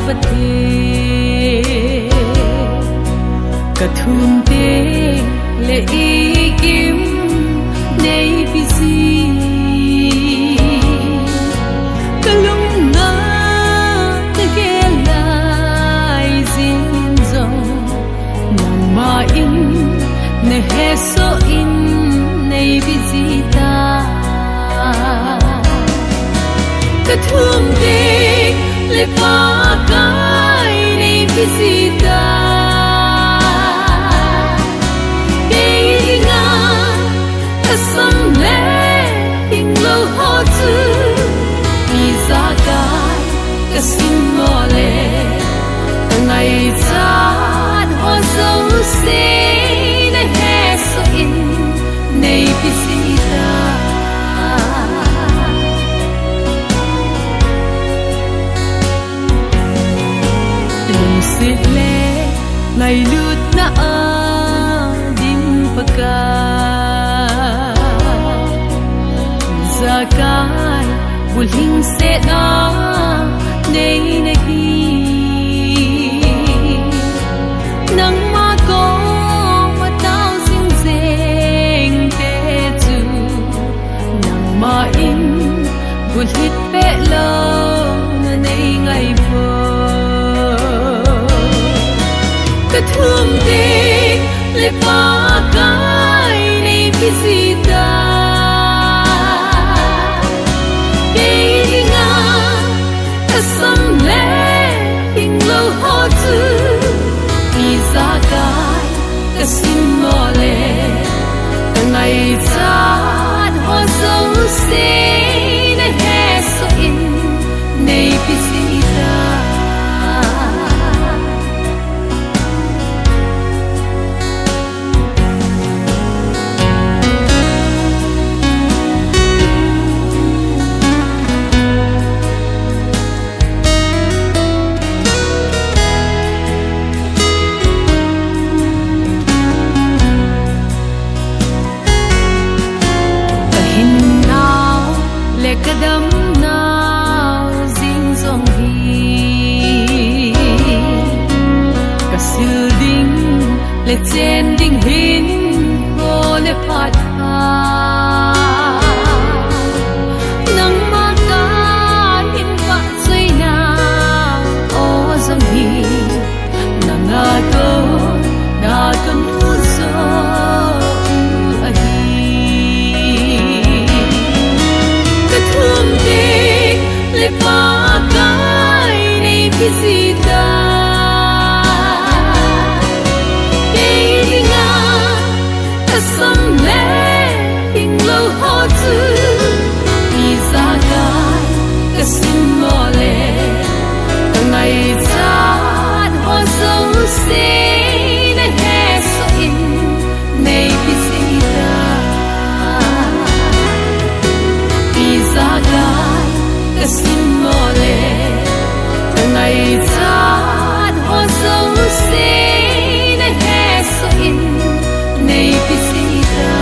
pathe kathum te le ikim nei bisi kalung na tagelai zinzong nama in ne heso in nei visita kathum te le pa kai nei visita keinga kasam le ting lo ho tu izakai kasim mole ngai chat ho so se ne heso in nei visita sit le ngai lut na a din paka zakai bulhing se na nei nahi nang ma ko ma tao sing sing te tu nang ma in bulhit pe lo na nei ngai po kathum te le pa kai nei visita keinga kasam le ting lo ho tu izakai kasim mole ngai chat ho so se ne heso in nei visita kadam now zing zong hi kasil ding le chen ding hin ho le phat ha nang ma ka hin pa sei na o zong hi nang na to na kam so kathum te le pa kai nei visita keinga kasam le ting lo ho tu izakai kasim mole ngai chat ho so se ne heso in nei visita izakai kasim mole ngai chat ho so se ne heso in nei visita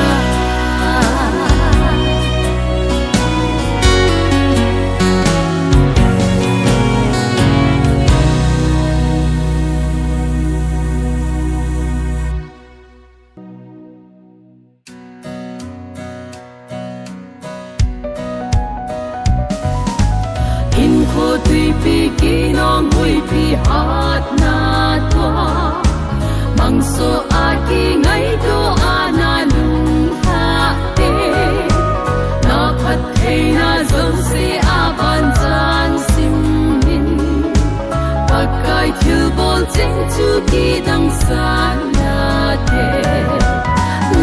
tui pi ki nong hui pi hat na to mang so a ki ngai to ana lung ha te na phat thei na zong se a ban chan sim min pakai thil bol cheng chu ki dang san na te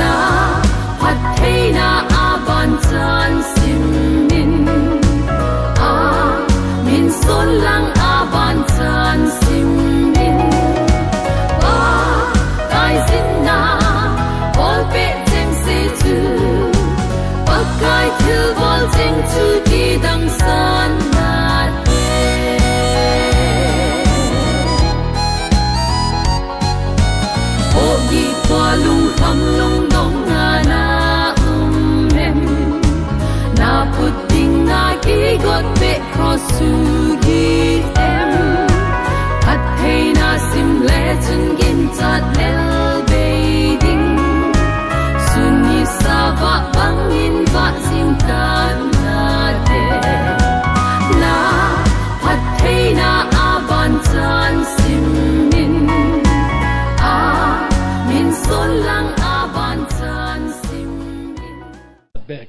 na phat thei na a ban chan sim min son lang aban chan sim min pa kai sin na bol pe cheng se chu pa kai thil bol cheng chu ki dang san na te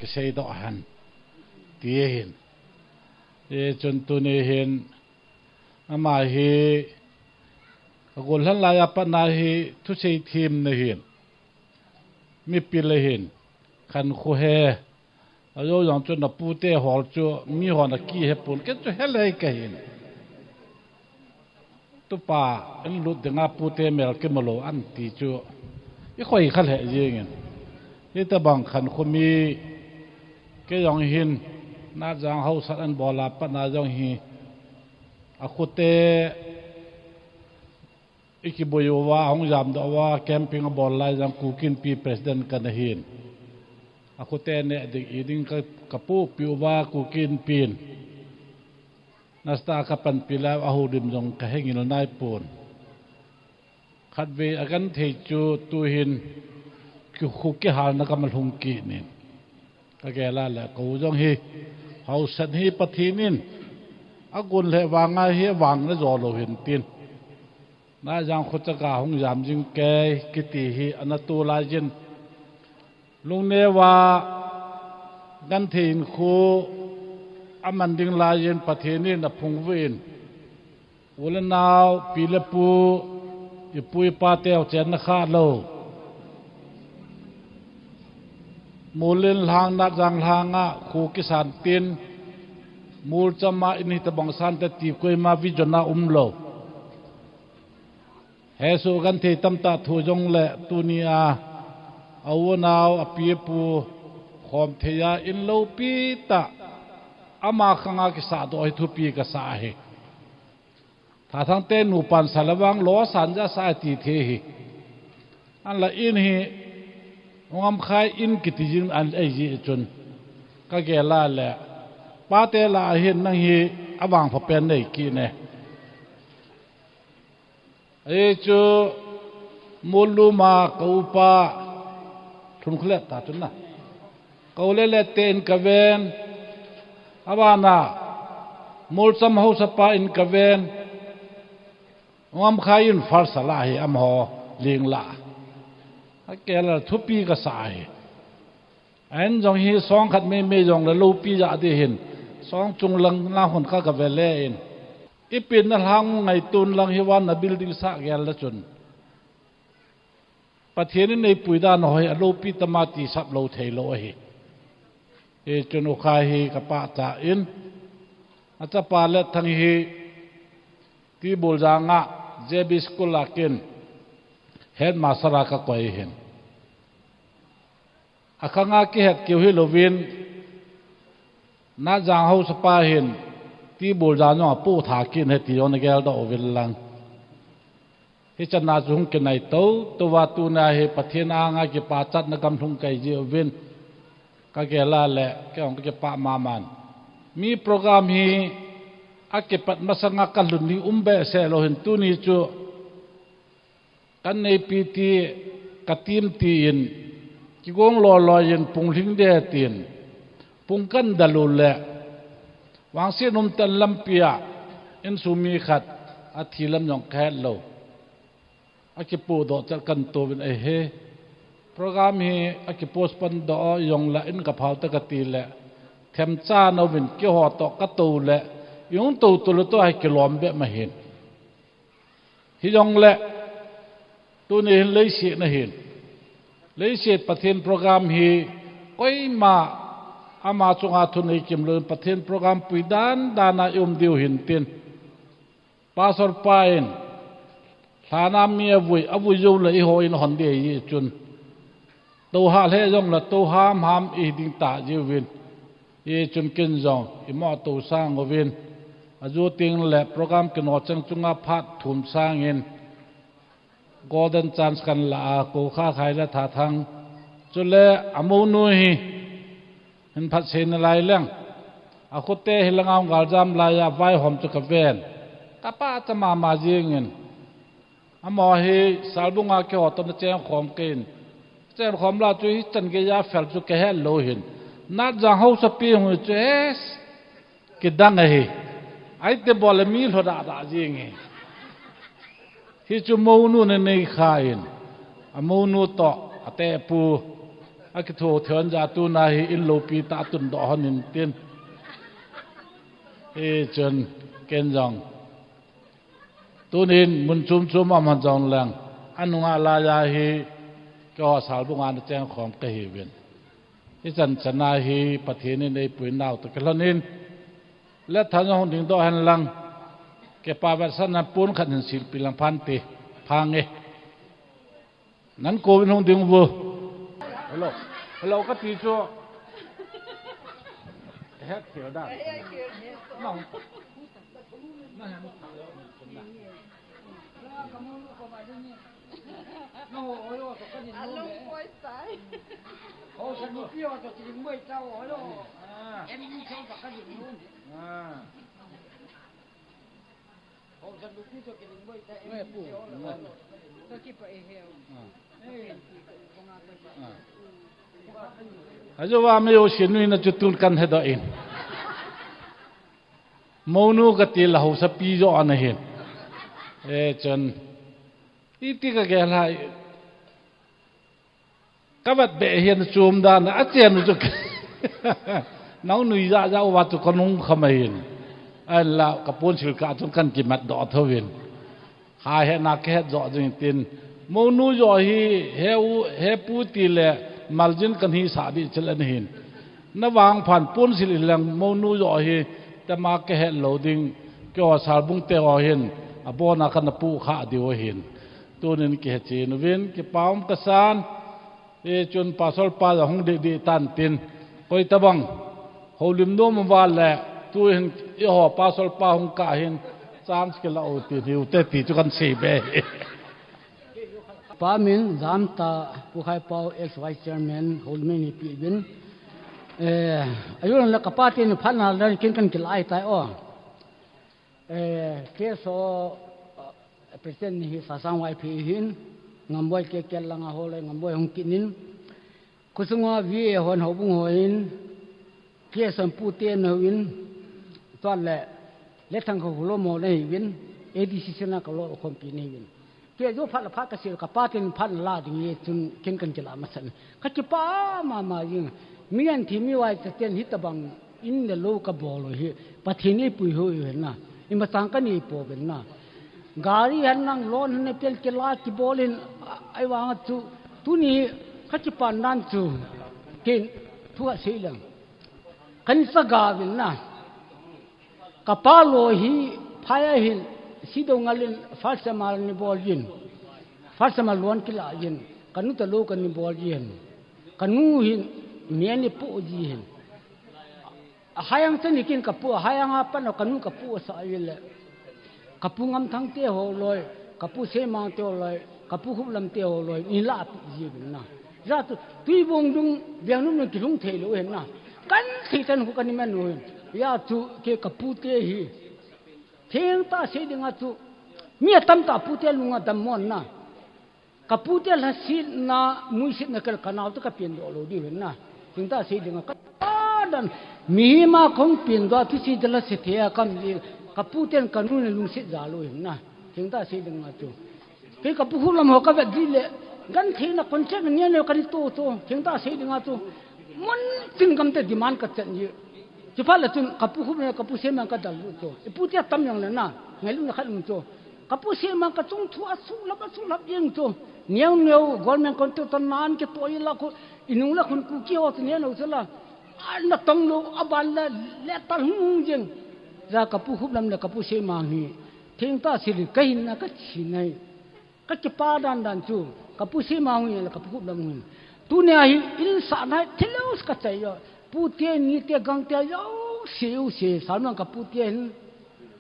cái xây đó hẳn tiền chân tu này hiện mà hi gồm lần lại apa nahi thu xây thêm này hiện mi pil hiện khăn khu he rồi yang cho nó pu te hol cho mi ho na ki he pun cái cho he lại cái hiện tu pa anh lụt dengan pu te mel ke malo an ti cho cái khoi khăn hệ gì ngheนี่ตะบังขันคุมีก็ยองหินน่าจังเฮาสันบอลาปน่าจังฮีอาคุเตอีกบุยว่าหงยามดว่าแคมปิ้งบอลไลจังกูกินปีประธานกันหินอาคุเตเนี่ยเด็กอีดิ้งกับปูปิวว่ากูกินปีนนัสตากับปันปีแล้วอาหูดิมจงกะเฮงินนายปูนขัดเวอกันเทจูตูหินคือคุกกี้หานักมันหงกีนี่ก็แก่ละแหละกูจงฮีเฮาสันฮีปฏินินอากุลเลวางไงเฮียวางแล้วจอโลเห็นตีนน่าจังขุดจักรหงยามจิงแกกิติฮีอนาตูลาจินลุงเนว่ากันทินคูอามันดิงลาจินปฏินินพงวินอุลนาวปีเลปูอีปุยปาเตวเจนข้าโลมูลเล่นทางนัดจังทางอ่ะคู่กิสานตีนมูลจะมาอินิตบังสันแต่ตีกุยมาวิจนาโลเฮสุกันที่ตั้มตาทูจงเละตุนีอาเอาวนาวอภิปูขอมเทียอินโลปีตะอามาขังอากิสาโดยทุปีกษาเหถ้าทั้งเต้นูปันสารวังล้อสันจะสาตีเทหิอันละอินหิงอมขายอินกิติจินอันไอจีจนก็แก่ละแหละป้าเตละเห็นนั่งฮีอวังพอเป็นได้กี่เนี่ยไอจูมูลูมากูปาทุนเคล็ดตาจนนะกูเล่เตนกเวนอวานามูลสมหูสปาอินกเวนงอมขายอินฟาร์สลาฮีอัมหอเลียงละแกละทุปีก็สายอันจงฮีสองขัดไม่จงละลูปีจะได้เห็นสองจงลังลาหุ่นข้ากับเวลเล่นอีปีนนั่งหางไงตุนลังฮิวันนับบิลดิ้งสักแกละจนประเทศนี้ในปุยดานหอยลูปีตมาตีสับโลเทโลเฮจนอุคาฮีกับปะจ่าอินอาจจะปาเล็ดทั้งฮีที่บุลจางะเจบิสกุลากินเห็นมาสระก็ก่อยเห็นอาขังอากิเหตุเกี่ยวฮิโลวินน่าจังเขาสปาเห็นที่บุญจานว่าปูถากินเหตุย้อนแก้วดอกวิลลังที่จะน่าจุงกินในโตตัวตูนาเหประเทศอางากิปาจัดนักกำทุงไก่เจียววินก็แก่ละแหละแก่ของกิปามามันมีโปรแกรมฮีอากิปัดมาสังกัดลุนนี้เบเสโลเห็นตูนี้จูกันในปีที่กติมตีนกิกงลอยลอยยันปุ่งทิ้งเดียตีนปุ่งกันดลุเละวางเสียนมตันลำเปียอินสุมีขัดอาทิลำยองแคลโลอากิปูดอจัดกันตัวเป็นไอเฮโปรแกรมฮีอากิโพสปันดอยองละอินกับเผาตะกตีเละเทมจ้าโนวินกิหอตอกระตูเละยงตูตุลตัวให้กิลอมเบะมาเห็นฮิยองเละตัวนี้เลยเสียนะเห็นเลยเสียประเทศโปรแกรมฮีก็มาอามาจงอาทุนให้กิมเลินประเทศโปรแกรมปุยดานดานาอุมดิวหินเตียนปาสอร์ปายน์ฐานามีอวุยยูเลยหอยนหันเดียจุนตัวหาเลจงละตัวหามอีดิงตาเจวินจุนกินจงอิมอตัวสร้างวินอาจูติงแหละโปรแกรมกินหัวจังจุงอาพัดถุนสร้างเงินgolden chance kan la ko kha khai la tha thang chule amu nu hi hin phat sen lai lang a khote hilangam gal jam la ya vai hom chu ka ven ka pa chama ma jingin amo hi salbunga ke hoton chen khom kin chen khom la chu hi chan ge ya fel chu ke hel lo hin na jang ho sa pi hu chu es ke dang hi ai te bol mi lo da jinginฮิจูมูนูในขายนอามูนูต่อเตปู cái thổ thiền giả tu này in lô pi ta tuần đỏ hơn in tiên chân kén dòng tu nên muốn chum mà mình dòng làng anh ngã la ya hi cái họ sál bung anh trang khom cái hi viên chân chân này hi bắt thiên nên đây bùi nào tự cái nên let thằng ông đình đó hành lang cái pa vật sản là bốn khẩn sinh pi lang phan tê phang nghe nắn cô bên ông đình vô hello cái tí cho hết kiểu đó nong ajo wa me o shinui na chutun kan he do in monu ka ti la ho sa pi jo an hen chân iti ka ge lai ka bat be hian chum da na a chen chu nau nui za za wa chu konung khamain an la ka pon sil ka chung kan ki mat do thovin ha he na ke zo jing tin monu jo hi he pu ti le maljin kan hi sa di chelan hin na wang phan pon sil lang monu jo hi ta ma ke he loading kyo sal bung te o hin abona kan pu kha di o hin tunin ke chin win ke paum ka san chun pasol pa hong de tan tin koi tabang holim no ma wa le tu hin i ho pasol pa hong ka hin chance ke la o ti hiu te ti chu kan se be pa min zam ta pu khai pau ex vice chairman holmeni pi bin ayun la kapati ni phanal dan kin kan kilai tai o ke so president ni sa sang wai phi hin ngamboi ke kel langa hole ngamboi hong kinin kusungwa vi hon ho bung hoin ke sam pu te no win to le thang ko lo mo le win adc sena ko lo khom pi ni win ke jo phat la phat ka sil kapati ni phat la ding ye chun kin kan kila masan ka chi pa ma yin mian thi mi wai ta ten hit bang in the low ka bolo hi pathini pui ho yen na ima sang ka ni po ben na gari han nang lon ne pel ke la ki bolin ai wa chu tu ni ka chi pan nan chu kin thua sei lang kan sa ga bin na ka pa lo hi phaya hin sido ngalin farsamal ni bol yin farsamal lon ki la yin kanu ta lo kan ni bol yin kanu hin miani pu ji hin hayang tani kin kapu hayang apa no kanu kapu sa ile kapu ngam thang te ho loi kapu se ma te ho loi kapu khub lam te ho loi ni la ji bin na ra tu tui bong dung biang num ki rung the lo hen na kan thi tan hu kan men no ya tu ke kapu te hi theng ta se dinga tu mi tam ta pu te lunga dam mon na kapu te la si na mui sit na kal kanau to ka pin do lo di hen na theng ta se dinga ka dan mi ma khong pin do ti si de la se the kam di kapu ten kanu ne lung sit za lo hen na theng ta se dinga tu ke kapu hu lam ho ka ba di le gan the na kon che ne ne ka ni to theng ta se dinga tu mon tin kam te demand ka chen yi chỉ phải là chun kapu khum ne kapu se mang ka dal to ipu tia tam yang le na ngai lu na khat to kapu se mang ka chung thu asu lap yeng to nyang nyau government kon to nan ke to yi la ko inung la kun ku ki ho ne no sala na tong lo aban la le tal hu jeng ra kapu khum lam ne kapu se mang hi thing ta si li kai na ka chi nai ka chi pa dan chu kapu se mang hi la kapu khum lam hi tu ne hi in sa na thelos ka chai yo pu tien ni te gang te yo siu se salman ka pu tien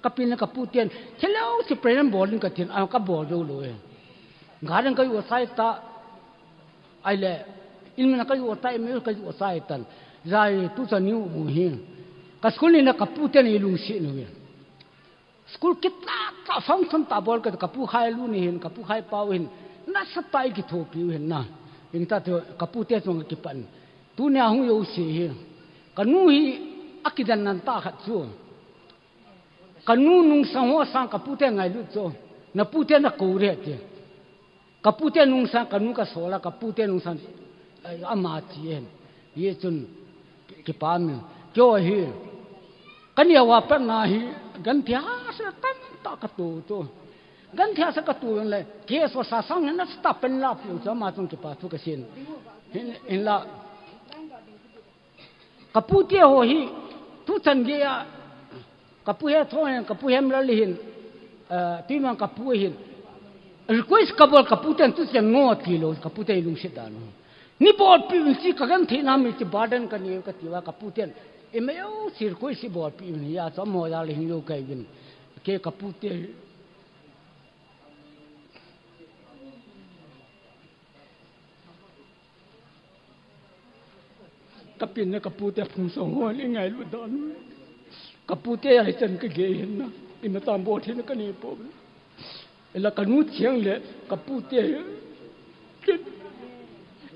ka pin ka pu tien chelo si prem bowling ka tin ka bol do lo garan ka yo sai ta ai le in na ka yo tai me ka yo sai tan zai tu sa niu bu hi ka school ni na ka pu tien i lung si no school kitna ta function ta bol ka pu khai lu ni hin ka pu khai pau hin na sa tai ki tho pi hin na in ta to ka pu te song ki pan tu ne hu yo si hi kanu hi akidan nan ta khat chu kanu nung sang ho sang ka pute ngai lu chu na pute na ko re ti ka pute nung sang kanu ka sola ka pute nung sang ama chien ye chun ki pam kyo hi kania wa pa na hi gan thia sa tam ta ka tu tu gan thia sa ka tu le ke so sa sang na sta pen la pu cha ma chung ki pa tu ka sin in la kapu te ho hi tu chan ge ya kapu he thoi kapu hem la li hin ti mang kapu hin request kabol kapu ten tu chen ngo ti lo kapu te lung se da no ni bol pi si ka gan thi na mi ti baden ka ni ka ti wa kapu ten emeo sir ko si bol pi ni ya so mo ya le hin lo kai bin ke kapu te kapin na kapu te phung song ho ni ngai lu don kapu te ai chen ka ge hin na in tam bo thi na ka ni po ela kanu chiang le kapu te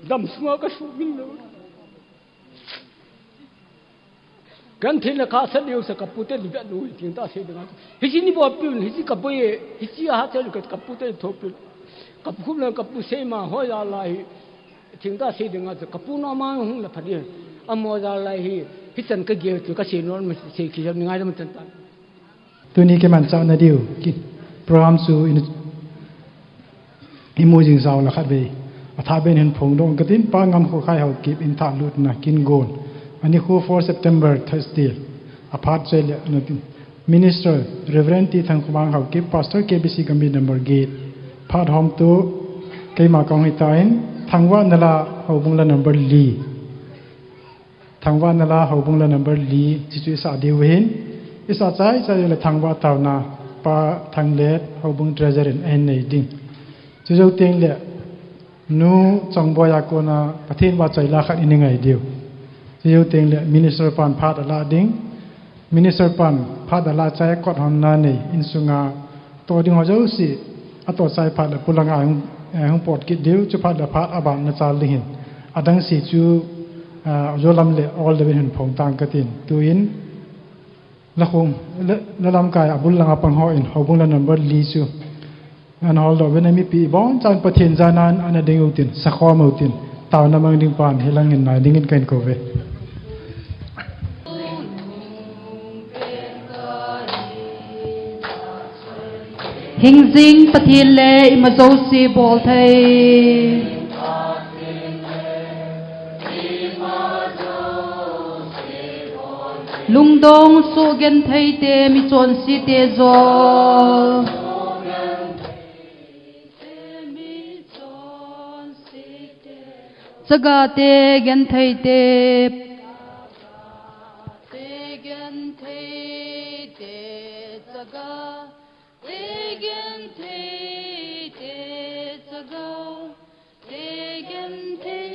dam sma ka su bin lo gan the la ka sa liu sa kapu te li ba lu ting ta se da hi si ni bo pi hi si kapu ye hi si ha che lu ka kapu te tho pi kapu na kapu se ma ho ya la hi ting ta se da nga kapu na ma hung la phadi amo ya la hi hi chan ka ge tu ka se non ma se ki ni ngai da ma tan ta tu ni ke man chau na diu ki program su in imojing zaw la khat be atha ben hen phong dong katin pa ngam kho khai ho kip in tha lut na kin gon ani khu 4 September Thursday apart chel na minister reverend ti thang khwang ho kip pastor KBC gambi number gate phat hom tu keima kong hitain thangwa nala ho bungla number li thangwa nala ho bungla number li chi chu sa de wen isa chai chai le thangwa tawna pa thang let ho bung treasurer en nei ding chu zo teng le nu chongboya ko na pathin wa chai la khat in ngai diu chu zo teng le minister pan phat ala ding minister pan phat ala chai kot hom na nei in sunga to ding ho zo si ato chai phat la pulanga hong pot ki diu chu phat la phat abang na chal lihin adang si chu zo lam le all the way hin phong tang katin tu in la khong la lam kai abul langa pang ho in ho bung la number li chu an hol do when mi pi bon chan pathin janan ana ding utin sakho mautin taw na mang ding pan helang in na ding in kain ko ve Hingjing pathin le imazo si bol thai lungdong so gen thai te mi chon si te zo saga te gen thai te gen thai te saga te gen thai te saga te gen thai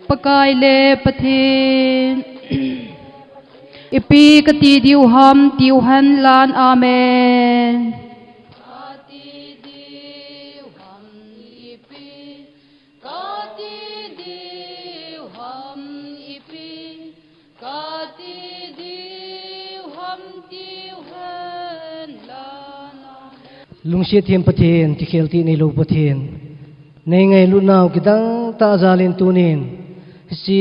pakai le pathin ipi kati diu ham tiu han lan amen kati diu ham ipi kati diu ham ipi kati diu ham tiu han lan lungsi thiam pathin ti khelti nei lo pathin nei ngai lu naw kidang ta zalin tunin si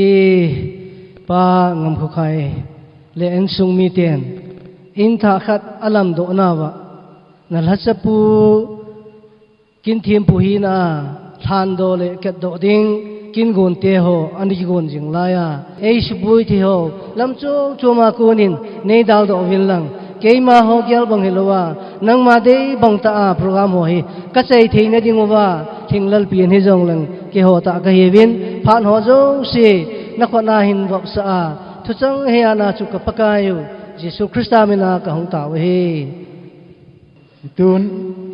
pa ngam kho khai le en sung mi ten in tha khat alam do na wa na lasapu kin thiam pu hi na than do le ket do ding kin gon te ho ani gon jing la ya ei subui thi ho lam chu chuma kunin nei dal do win lang keima ho gyal bang helowa nang ma de bang ta program ho hi ka chei thei na ding wa thinglal pian hi jong lang ke ho ta ka hi win phan ho zo si na khona hin wa sa thu chang he ana chu ka pakayu Jesu Christa mina ka hong ta we hi tun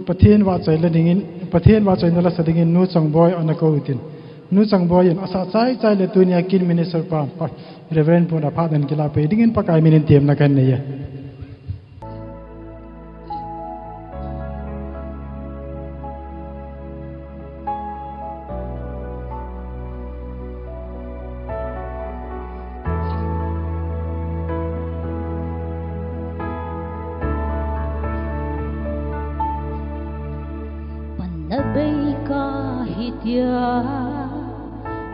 pathin wa chai la ding in pathin wa chai na la sa ding in nu chang boy ana ko utin nu chang boy in asa chai chai le tunia kin minister pa reverend puna phadan kila pe ding in pakai minin tem na kan ne ya Panabay kahit ya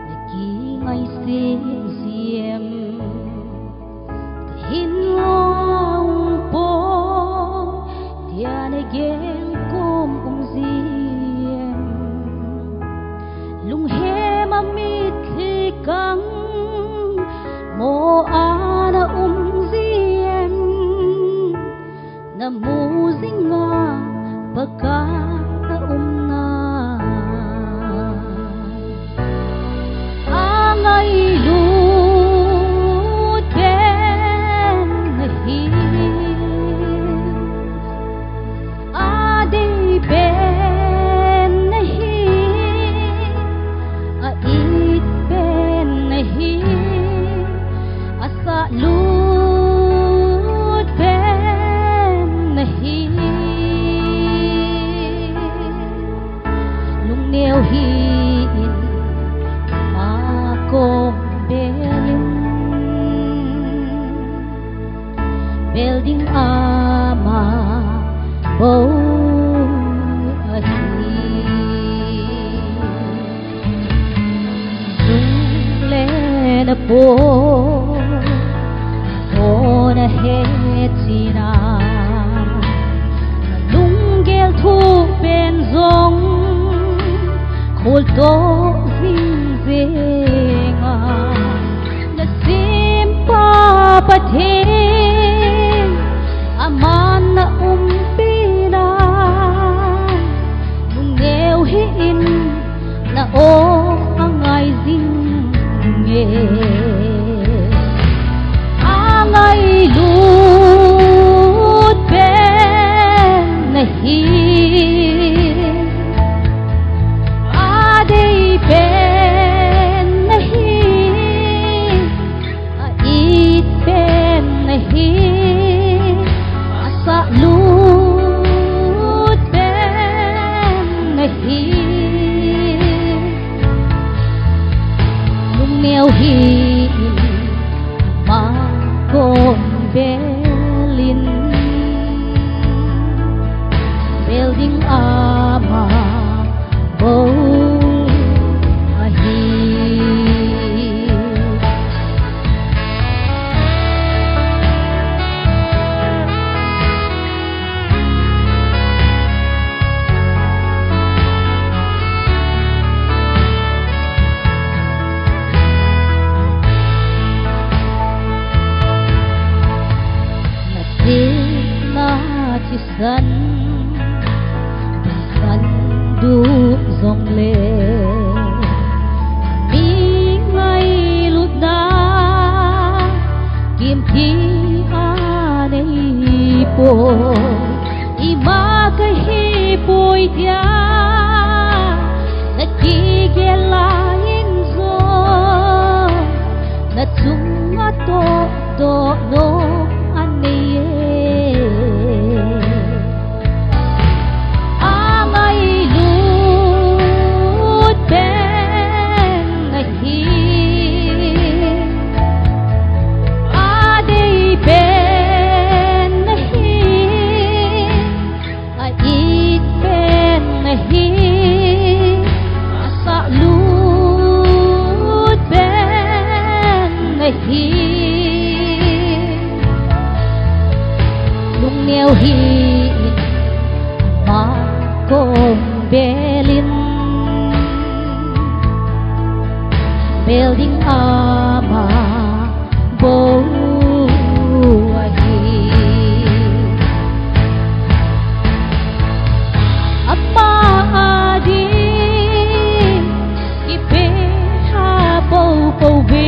naging ngày xưa diêm hin long po tia ne gen kom diêm lung he ma mit khi căng mo ana diêm na mu zinga baka na angai lut ben hi ade ben hi a it ben hi asa lut ben hi lung neo hi ko building ama bo ahi le na po na hetina lung gel thu ben zong khol to zinga na simpa pathin aman na umpina nung neo hin na o angay zinge angay lut ben na hi ade ben na hi a it ben na hi asa lut ben na hi lung neo hi ma kon belin building ama bo ahi na chisan san du dòng lệ mi ngay lụt na kim thi anei po ima cái hi bôi dia na ki gela in zo na chung to do no anei lung neo hi ma kon belin building ama bo ahi apa adi ipe ha bo bo be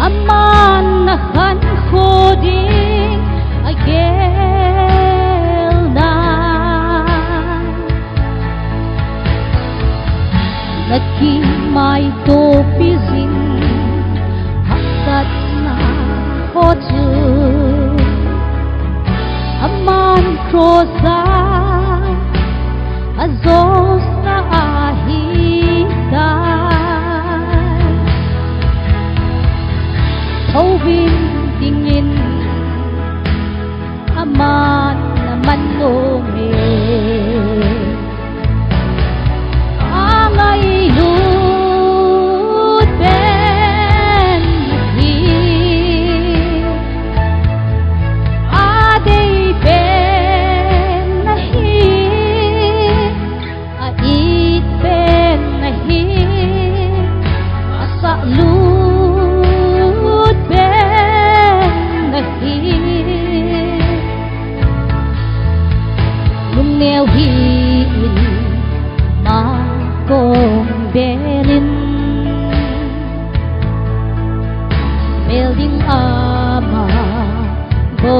aman na khan khoding agel na naki mai to pizin hakat na hoju aman krosa azos na ahita Ovin tingin aman naman me lung neo hi in ma kong belin building ama bo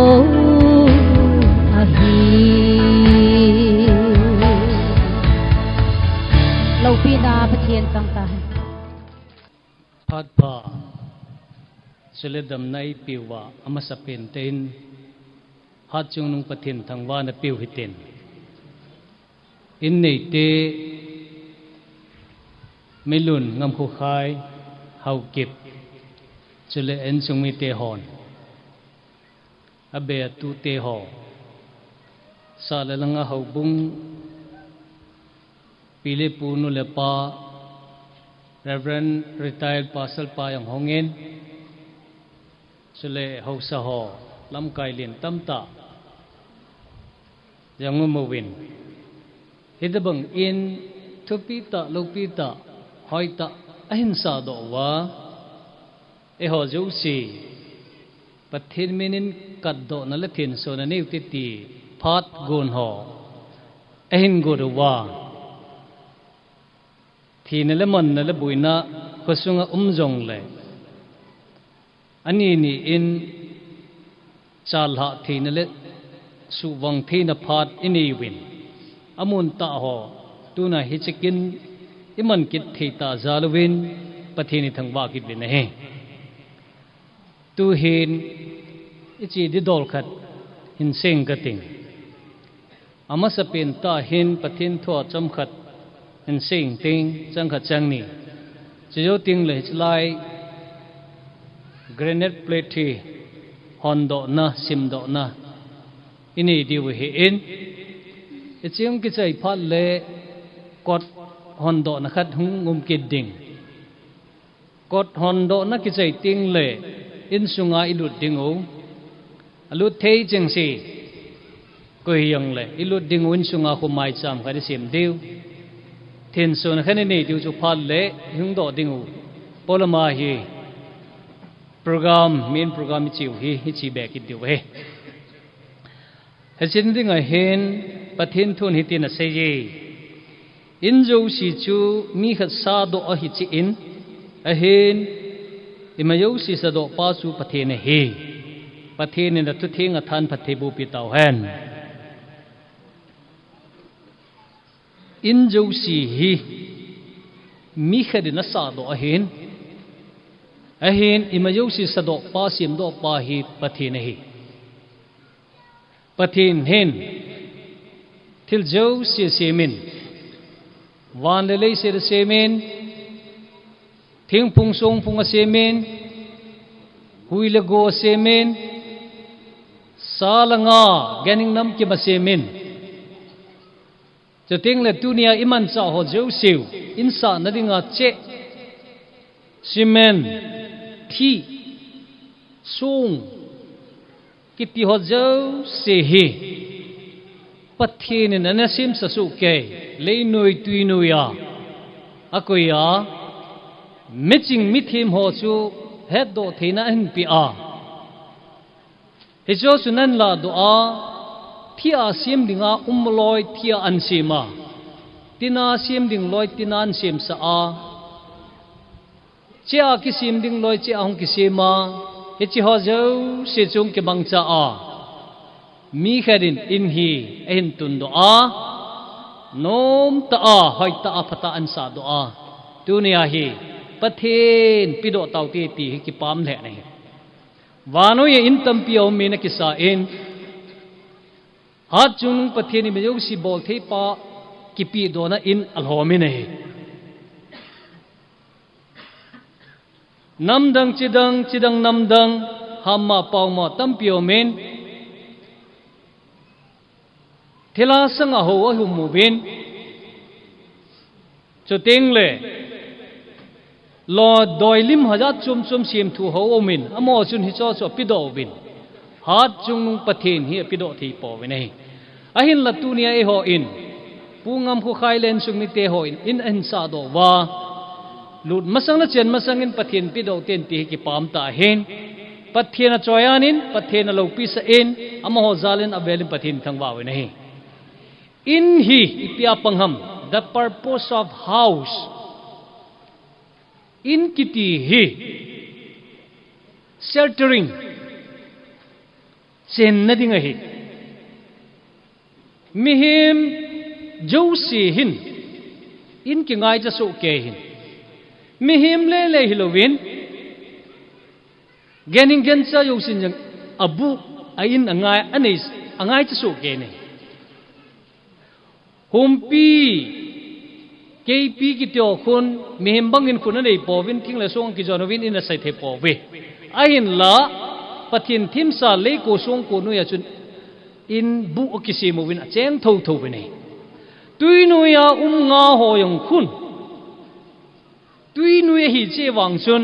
ahi lâu pina pathian sang ta Phật phà sẽ lên đầm nay biểu và ama sa pen tên hát chung nung pathian thằng va na biểu hít tên in này tê mấy lùn ngâm khô khai hậu kịp sẽ lên en chung mi tê hòn abe tu tê hò sa le langa hậu bung pile punu le pa Reverend retired Pastor Pa yang hongin sule hau sa ho lam kai lin tam ta yang mo win hidabang in thupita lopita hoita ahinsa do wa e ho jo si pathin minin kat do na la thin so na ne ti ti phat gon ho ahin go do wa thì nè mần nè bụi na có sung rong lệ anh ni in chal hạ thì nè su vong thì nè phát ini win amun ta ho tu na hi chicken iman kit thì ta zalwin pathini thang wa kit bin he tu hin ichi di dol khat hin seng ka ting ama sa pen ta hin pathin tho cham khat in sing ting chang kha chang ni chiyo ting le chlai granite plate thi hon do na sim do na ini di we in ichiang ki chai phat le kot hon do na khat hung ngum ki ding kot hon do na ki chai ting le in sunga ilut ding o alut thei chang si ko hiang le ilut ding win sunga ko mai cham kha sim deu thiên sơn khane nei diu chu phal le hung do dingu polama hi program main program chiu hi chi be ki diu he hachin ding a hen pathin thun hi tin a se ye in jo si chu mi khat sa do a hi chi in a hen imayo si sa do pa su pathin he pathin ne tu thing a than pathe bu pi taw hen in jo si hi mi khadina sa do ahin imayo si sa do pa sim do pa hi pathin hi pathin hen thil jo si semin wan le le se semin thing phung song phung a semin hui le go semin salanga ganing nam ki ba semin cho tiếng là dunia iman sa ho jo siu insa na dinga che cement thi sung kiti ho jo se hi pathin na sim sa su ke le noi tui noi ya akoya meching mithim ho chu het do thina hin pi a he jo sunan la do a thia sim dinga loi thia an sima tina sim ding loi tina an sim sa a chia ki sim ding loi chia hong ki sima he chi ho zo se chung ke bang cha a mi kharin in hi en tun do a nom ta a hoi ta a phata an sa do a dunia hi pathin pido tau ti ti ki pam le nei wano ye in tam pio me na ki sa in hat chung pathini me yog si bol thei pa kipi dona in alhomi nei namdang chidang namdang hamma pawma tampio men thela sanga ho wa hum bin choteng le lo doilim haja chum sim thu ho omin amo chun hi cho pido bin hat chung pathin hi pido thi po we nei ahin la tunia e ho in pungam khu khai len sung mi te ho in an sa do wa lut masang na chen masang in pathin pido ten ti ki pam ta hen pathian choyanin pathian lo pisa in amaho zalin abelin pathin thangwa we nahi in hi ipia pangham the purpose of house in kiti hi sheltering chen nading hi mihim josi hin in ki ngai cha so ke hin mihim le hilowin gening gensa yosin jang abu ain angai cha so ke ne humpi KP ki tyo khun mihim bangin khun nei povin thing la song ki jonovin in a sai the pove ain la pathin thim sa le ko song ko nu ya chun in bu okisi movin a cheng tho tho bene tui nu ya nga ho yong khun tui nu hi che wang chun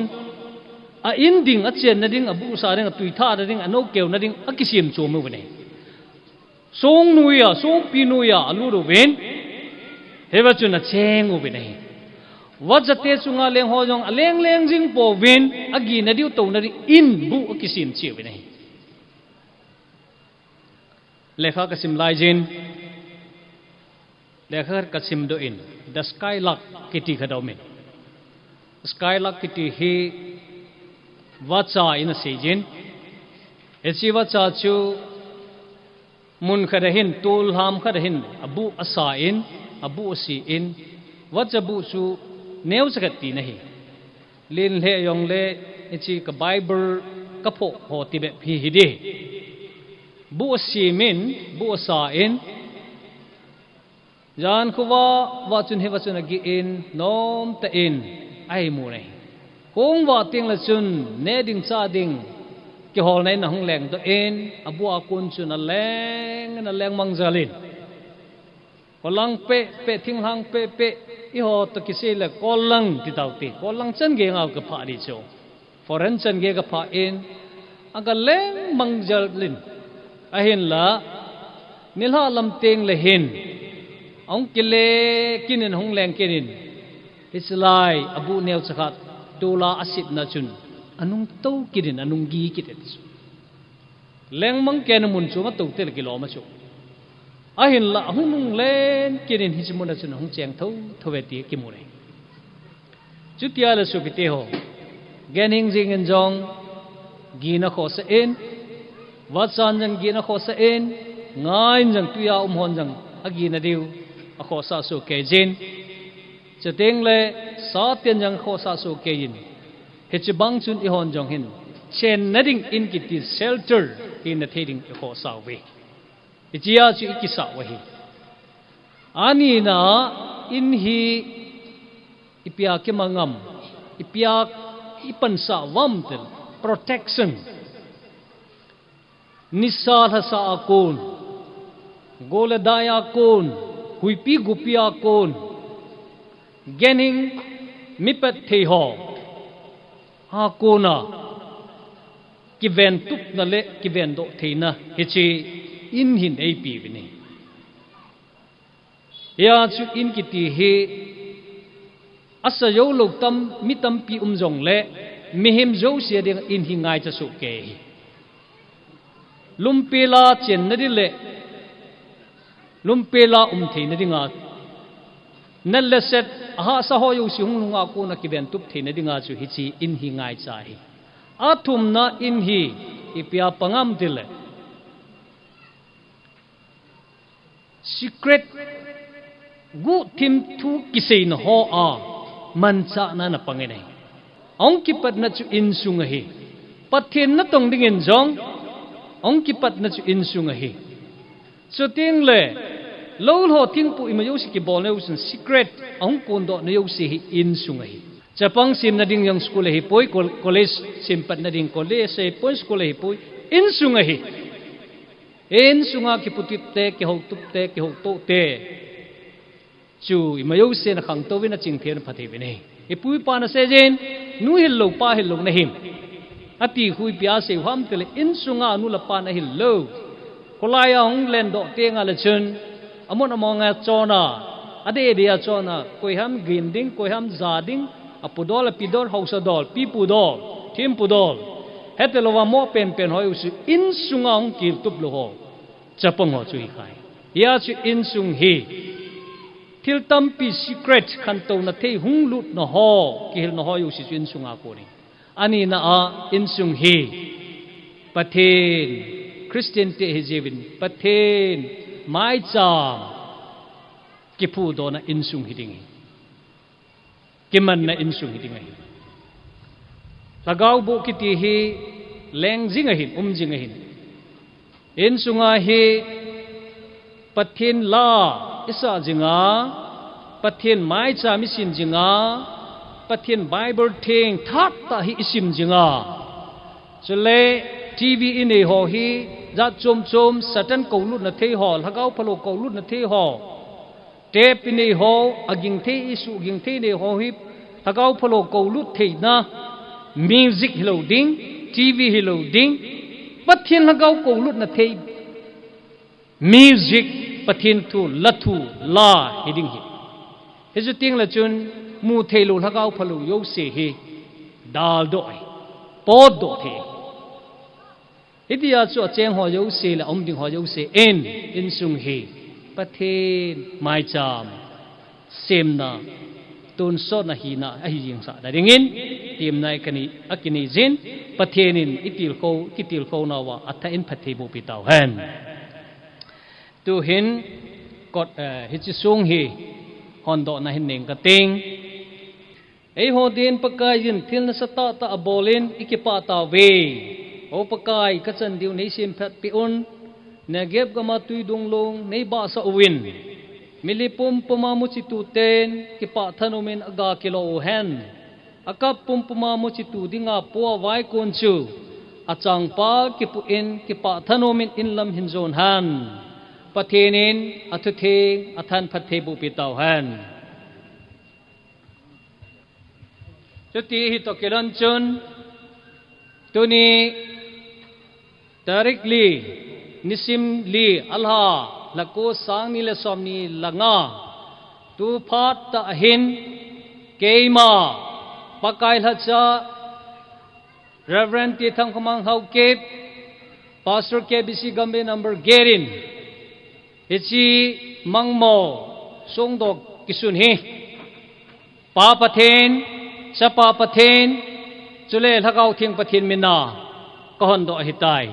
a in ding a chen na ding a bu sa ding a tui tha da ding a no keu na ding a kisim chu mu bene song nu ya song pi nu ya alu ro ven heba chuna cheng u bine wajate chunga leng ho jong aleng leng jing po win agi na diu to na ri in bu kisim chi bine lekha ka sim lai jin lekha ka sim do in the skylark kiti khadau men skylark kiti hi wacha in a sejin echi wacha chu mun khadahin tul ham khadahin abu asa in abu si in wajabu su neu sakati nahi lin le yong le ichi ka bible ka pho ho ti be phi hi de bu si min bu sa in jan khuwa wa chun he wa chun agi in nom ta in ai mu nei kong wa ting la chun ne ding cha ding ki hol nei na hong leng to in abu akun chun na leng mang jalin kolang pe thing hang pe I ho to kisi le kolang ti tau ti kolang chen ge ngau ka pha di cho foreign chen ge ka pha in aga leng mangjal lin a hin la nilha lam teng le hin ong kile kinin hong leng kinin islai abu neu chakhat tola asit na chun anung to kinin anung gi kitet leng mang ken mun chu ma to tel kilo ma chu ahin la hunung len kinin hijmuna chun hong cheng tho thoweti ki mu nei chutia la su kite ho gening jing en jong gina kho sa en watsan jang gina kho sa en ngain jang tuya hon jang agina diu a kho sa su ke jin cheteng le sa tian jang kho sa su ke yin hechbang chun I hon jong hin chen nading in kiti shelter in the thading kho sa we ichia chu ikisa wahi ani na in hi ipia ke mangam ipia ipan sa wamtel protection nisa sa akon gole daya kon huipi gupia kon gening mipet the ho ha kona kiven tup na le kiven do theina hichi in hin ei pi bini ya chu in kiti he asa yo lo tam mitam pi jong le mihim zo sia ding in hi ngai cha su ke lumpela chen na di le lumpela the na dinga nal set ha sa ho yo si hung nga ko na kiben tup the na dinga chu hi chi in hi ngai cha hi athum na in hi ipia pangam dile secret gu tim thu kisein ho a mancha na na pangenai ong ki pat na chu in sunga hi pathin na tong ding in jong ong ki pat na chu in sunga hi so ting le lo ho ting pu ima yo si ki bol ne usin secret ong kon do ne yo si hi in sunga hi chapang sim na ding yang school hi poi college sim pat na ding college se poi school hi poi in sunga hi en sunga ki putit te ki ho tup te ki ho to te chu imayo se na khang to wina ching thian phathi bine e pui pa na se jen nu hil lo pa hil lo na him ati hui pia se hwam tele in sunga nu la pa na hil lo kolaya hong len do te nga la chun amon amonga chona ade dia chona koi ham ginding koi ham zading apudol pidol hausa dol pi pudol thim pudol hết lo wa mo pen hoi usu in sungang kil tup lo ho chapong ho chui khai ya chu in sung hi thil tam pi secret khan to na thei hung lut no ho kil no ho usu in sunga ko ni ani na a in sung hi pathen Christian te hejevin pathen mai cham ki phu do na in sung hi ding ki man na in sung hi ding lagaw bu ki ti hi leng jing a hin jing a hin in sunga hi pathen la isa jinga pathen mai cha mi sin jinga pathen bible thing that ta hi isim jinga chule TV in a ho hi za chom satan ko lut na the ho lagaw phalo ko lut na the ho tape in a ho aging the isu ging the ne ho hi lagaw phalo ko lut the na music hello ding TV hello ding pathin lagaw ko lut na the music pathin tu lathu la hiding hi heju ting la chun mu thelo lagaw phalo yo se hi dal do ai pod do the idia chu cheng ho yo se la ding ho yo se in sung hi pathin mai cham sem na tun so na hi na a hi jing sa da ringin tim nai kani akini jin pathenin itil ko na wa atha in pathe bu pitaw han tu hin kot hi chi sung hi hon do na hin ning ka ting ei ho din pakai jin thil na sata ta abolin ikipa ta we o pakai ka chan diu nei sim phat pi un na gep ga ma tui dung long nei ba sa win milipum pumamu chitu ten kipa thanomen aga kilo hen akap pum pumamu chitu dinga po wai kon chu achang pa kipu in kipa thanomen in lam hinzon han pathenin athuthe athan phathe bu pitaw han chuti hi to kelon chun tuni directly nisim li alha lako sang ni le som ni langa tu phat ta hin keima pakai hacha reverend ti thang khomang hau ke pastor KBC gambe number gerin ichi mangmo songdok kisun hi pa pathen sa pa pathen chule lhagaw thing pathin mina kahon do hitai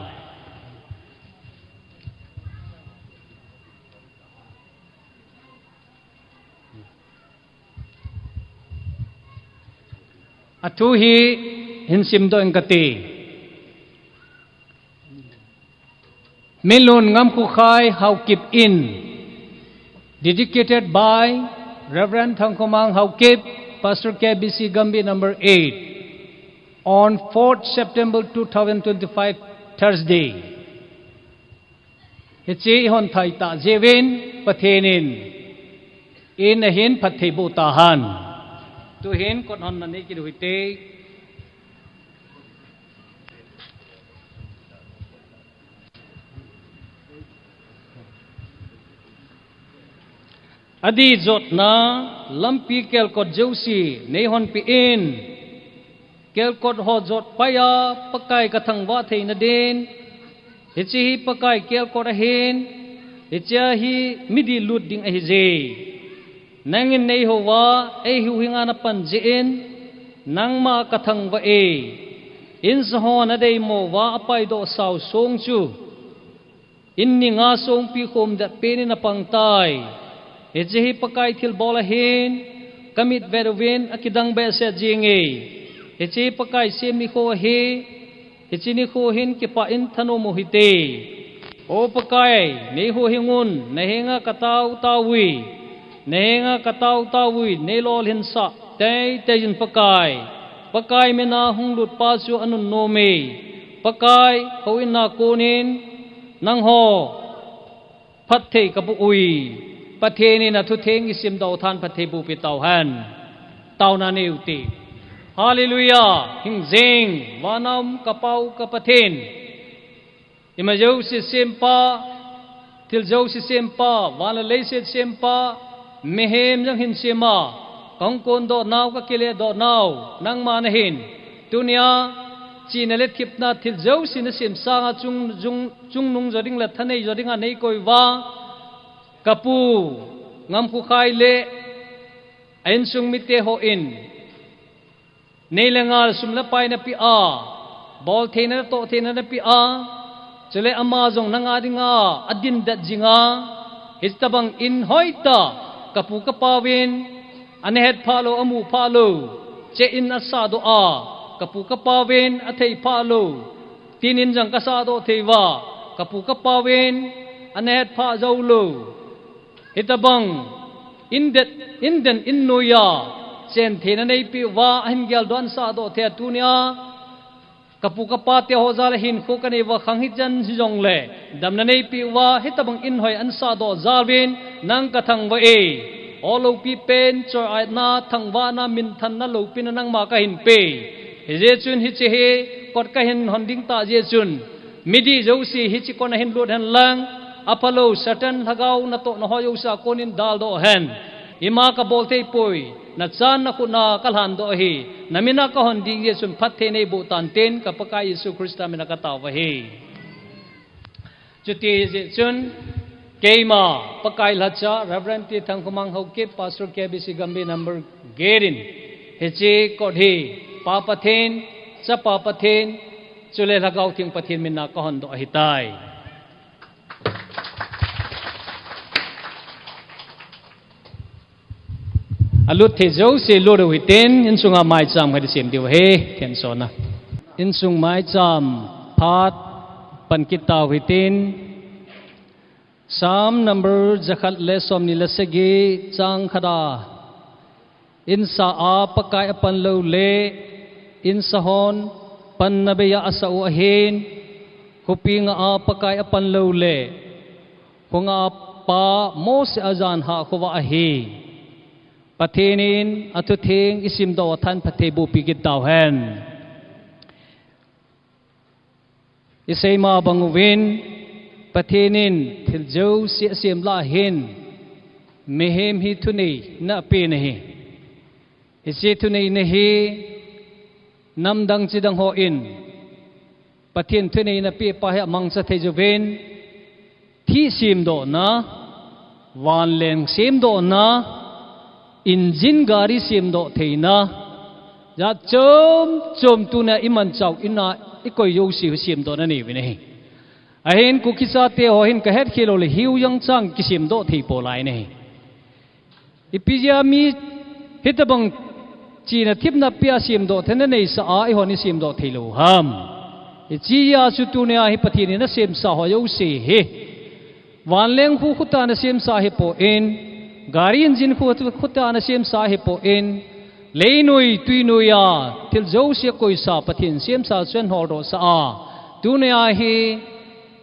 athu hi hinsim do engkati melon ngam khu khai how keep in dedicated by Reverend Thangkomang how keep Pastor KBC Gambi number 8 on 4th September 2025 Thursday hichi hon thai ta jewin pathenin in hin pathe bu tahan tu hin kon hon nani ki duite adi jot na lampi kel kot jeusi nei hon pi in kel kot ho jot paya pakai ka thang wa thei na den hichi hi pakai kel kot a hin hicha hi midi lut ding a hi je nangin nei ho wa ei hu hinga na pan je in nang ma ka thang wa e in sa ho na dei mo wa apai do saw song chu in ni nga song pi khom da pe ni na pang tai ejehi pakai thil bola hin kamit verwin akidang be se jingi eche pakai sem ni kho he eche ni kho hin ki pa in thano mohite o pakai nei ho hingun nehenga katau tawi nehenga katau tawi nei lol hin sa tei tejin pakai mena hunglut pa chu anun no me pakai hoin na konin nang ho phathei kapu ui patheni na thu theng isim do than pathe bu pi taw han taw na ne uti hallelujah hing zeng wanam kapau kapathen imajau si sempa til jau si sempa wala leise sempa mehem jang hin sema kongkon do naw ka kile do naw nang ma na hin dunia chỉ nè lết kịp na thịt dấu xin nó xiêm sang chung nung giờ đinh là thân này giờ đinh anh ấy coi va kapu ngam khu khai lệ anh sung mite ho in nei lengal sum la pai na pi a bol thena to thena na pi a chele ama jong nanga dinga adin dat jinga histabang in hoita kapu kapawin anehet phalo amu phalo che in asa do a kapu kapawin athei phalo tinin jang kasa do theiwa kapu kapawin anehet pha zaulo hitabang inden innoya chen thena nei pi wa hingyal don sa do the tunia kapu kapa te hozal hin kho kane wa khang hi jan jong le damna nei pi wa hitabang in hoi an sa do zalwin nang ka thang wa e olo pi pen cho ai na thang wa na min than na lo pin nang ma ka hin pe je chun hi che he kot ka hin honding ta je chun midi josi hi chi kon hin lot han lang apalo satan thagau na to na hoyo sa konin dal do hen ima ka bolte poi na chan na kuna kalhan do hi namina ka hon ding ye sun phat the nei bu tan ten ka paka Yesu Krista mina ka taw wa hi chuti je chun keima pakai lacha reverend ti thang kumang ho ke pastor KBC gambe number gerin heche kodhi papathen cha papathen chule lagau thing pathin mina ka hon do hi tai alut the zo se lo do hiten in sunga mai cham ga sem diu he ken sona in sung mai cham phat pan kitaw hitin sam number zakhat le som ni la segi chang khada in sa a pakai apan lo le in sa hon pan nabeya asau ahin kupinga a pakai apan lo le kunga pa mos azan ha khowa ahi pathenin atuthing isim do than pathebu pigit daw hen isema bangwin pathenin thiljo si sim la hin mehem hi thuni na pe nahi isi thuni nahi namdang chidang ho in pathin thuni na pe pa ha mangsa thejuven thi sim do na wan leng sim do na injin gari sim do theina ya chom tu na iman chau ina ikoi yo si sim do na ni vi nei ahin ku kisa te ho hin ka het khilo le hiu yang chang ki sim do thei po lai nei ipija mi hitabang china thipna pia sim do thena nei sa a i honi sim do thei lo ham chi ya su tu ne a hi pathini na sim sa ho yo si he wan leng khu khuta na sim sa hi po in gari engine khuta na sim sa hi po in leinui tuinuya til zo se koi sa pathin sim sa chen hol do sa a tu ne a hi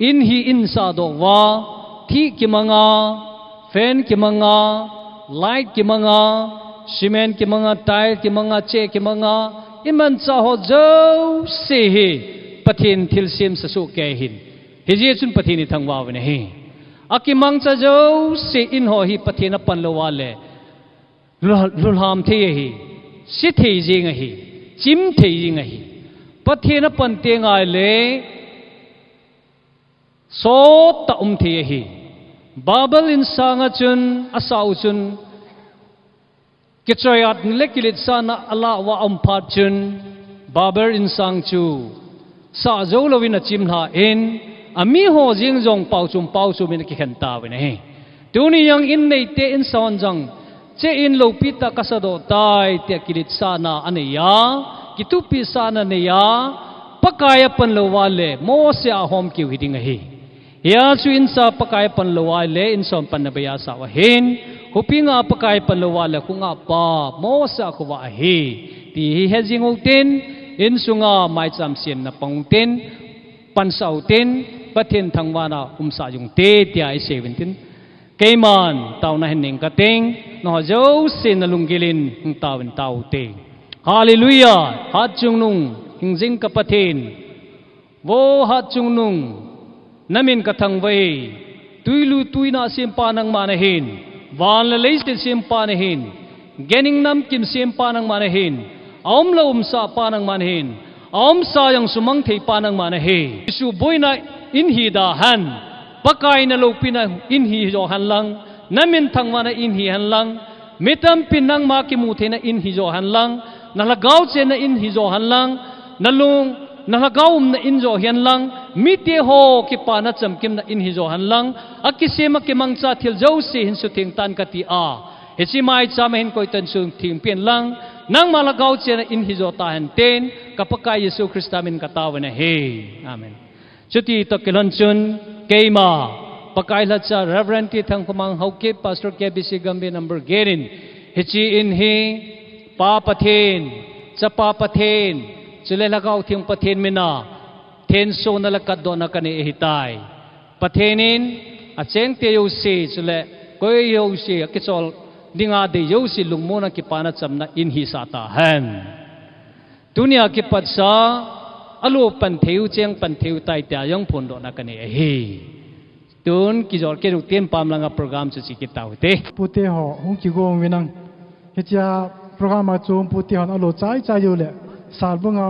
in sa do wa thi ki manga fan ki manga light ki manga cement ki manga tile ki manga che ki manga iman cha ho zo se hi pathin til sim sa su ke hin hi je chun pathini thangwa wa ne hi akimang cha jo se in ho hi pathina pan lo wale lulham the hi si the jing hi chim the jing hi pathina pan te ngai le so ta the hi babel in sanga chun asau chun kichayat lekilit sana ala wa phat chun babel in sang chu sa zo lovina chimha in ami ho jing jong pau chum in ki khan ta we ne tuni yang in nei te in son jang che in lo pita kasado tai te kilit sana aneya kitupi sana ne ya pakaya pan lo wale mo se a hom ki hiding hi ya chu in sa pakaya pan lo wale in som pan na baya sa wa hin hupinga pakaya pan lo wale kunga pa mo sa ko wa hi ti he jing ten in sunga mai cham sim na pangten pan sau ten pathin thangwana umsa jung te tia I 17 keiman tauna hening kateng no jo sin alungilin ng tawin tau te hallelujah hat chung nung hingjing ka pathin wo hat chung nung namin kathang vai tuilu tuina sim pa nang manahin wan la leis sim pa nahin gening nam kim sim pa nang manahin aum lo umsa pa nang manahin om sa yang sumang thei panang mana he su boina in hi da han pakai na lo pina in hi jo han lang namin thang mana in hi han lang mitam pinang ma ki mu the na in hi jo han lang na lagaw che na in hi jo han lang nalung na lagaw na in jo hian lang mi te ho ki pa na cham kim na in hi jo han lang akisema ki mangcha thil jo se hin su thing tan ka ti a he chi mai cha ma hin koi tan su thing pian lang nang malagaw che na in hi jo ta han ten kapakai Yesu Krista min katawa na he amen chuti to kelon chun keima pakai la cha reverend ti thang pamang hauke pastor ke bc gambe number gerin hichi in hi pa pathen cha pa pathen chule lagaw thing pathen mina then so na lakat do na kani hitai pathenin a cheng te yo se chule koi yo se kichol dinga de yo si lungmona ki pana chamna in hi sata han dunia ki patsa alo pan theu cheng pan theu tai ta yong phun do na kani hi tun ki jor ke ru tien pam langa program chu chi ki tau te pute ho hung ki go winang hecha program a chum pute hon alo chai chai yo le sal bunga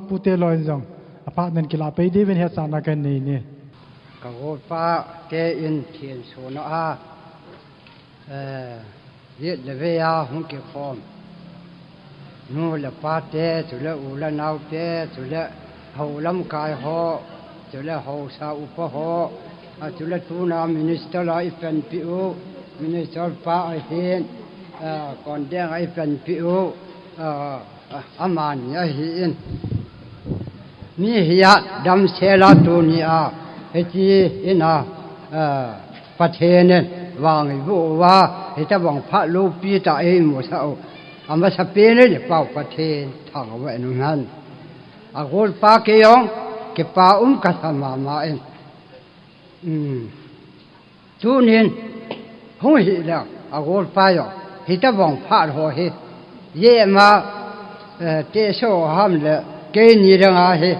pute loin jong apartment ki la pe de wen he sa na kan nei ni ka go pa ke in thien so na a yết le ve ya hung ki khom nu le pa te chu le u la nau te chu le hau lam kai ho chu le hau sa u pa ho a chu le tu na minister la I fen pi u minister pa I hin kon deng I fen pi u aman ya hin ni hiya dam se la tu ni a he chi ina pa the ne wang I bu wa he ta wang pha lu pi ta e mo sa o ama sa pe ne le pau pa the thang wa nu han a gol pa ke yong ke pa ka sa ma en tu nin hong hi la a gol pa yo he ta wang pha ho he ye ma te so ham le ke ni ra nga he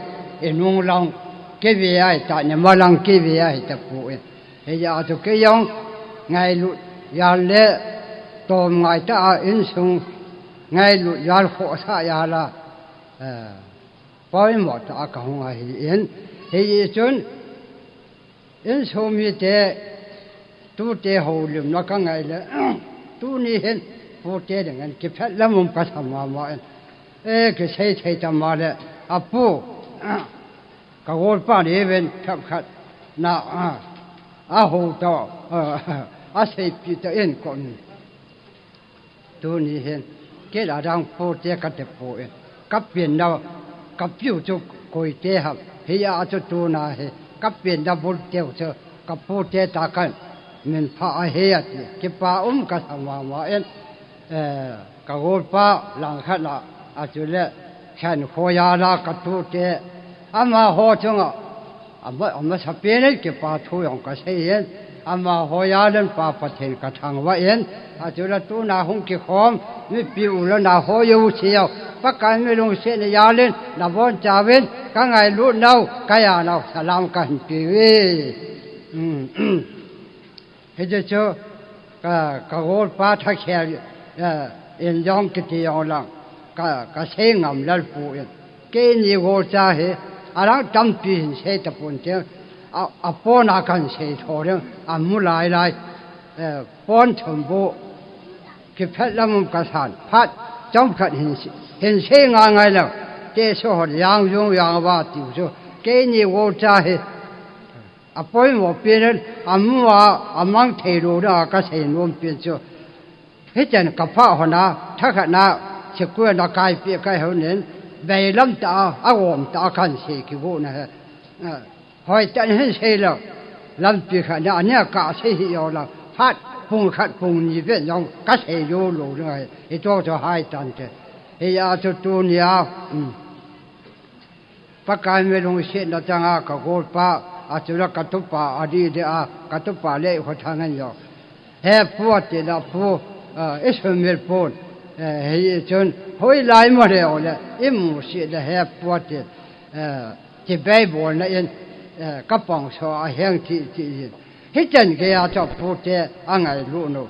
e nung lang ke vi ai ta ne ma lang ke vi ai ta pu e he ya to ke yong ngai lu ya le tom ngai ta in sung ngai lu ya kho sa ya la poi mo ta ka hong ai in he yi chun in so mi te tu te ho lim na ka ngai le tu ni hen pu te de ngan ki phat lam ka sa ma ke sei sei ta ma le a pu ka gol pa ni ven thap khat na a ho to a sei pi ta en kon tu ni hen ke la dang pu te ka te pu en ka pien na ka piu chu koi te ha he ya chu tu na he ka pien da bul te chu ka pu te ta kan min pha a he ya ti ke pa ka sa ma en ka gol pa lang khat la a chu le khan kho ya la ka tu te ama ho chung ama sa pe ne ke pa thu yong ka sei en ama ho ya len pa pa the ka thang wa en a chu la tu na hung ki khom mi pi u la na ho yu chi yo pa kan me long se ne ya len na bon cha wen ka ngai lu nau ka ya nau salam kan pi we he je cho ka gol pa tha khe en yong ki ti yong lang ka se ngam lal pu en ke ni go cha he arang tam pi se ta pun te a pon a kan se tho re a mu lai lai pon thum bu ki phat lam ka san phat chom khat hin se nga ngai la te so ho yang yong yang ba ti so ke ni go cha he a poi mo pi ne a mu wa a mang the ro da ka se nom pi so he chen ka pha ho na tha kha na che ku na kai pi kai ho nen bai lam ta a wom ta kan se ki go na hoi tan hen se lo lam pi kha na nya ka se hi yo la phat phung khat phung ni ve yong ka se yo lo rồi e to cho hai tan te e ya cho tu nia pa kai me long se na changa ka gol pa a chu la ka tu pa a di de a ka tu pa le ho thang an yo he pu te la pu e so mer pon he chon hoi lai mo de o le e mu se de he pu te ti bai bo na en ka pong so a heng ti he chen ke ya cho pu te a ngai lu no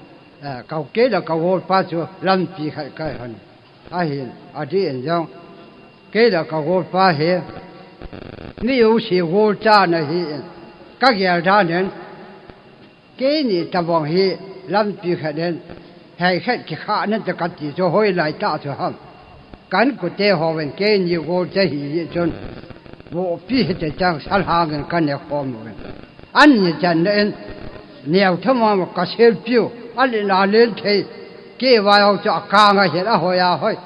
ka ke la ka gol pa chu lam pi khai kai han a hin a di en jong cái đó có gột ba hệ nếu chỉ gột cha này thì các nhà ra nên cái này ta bằng hệ làm việc nên hay khách cái khả nên ta cắt chỉ cho hồi lại ta cho ham cán của tê họ bên cái nhiều gột cha hệ chôn bộ phi hệ trang sal hàng cái này không rồi anh như chân nên nhiều thằng mà có xe phiêu anh là lên thì cái vào cho càng cái là hồi à hồi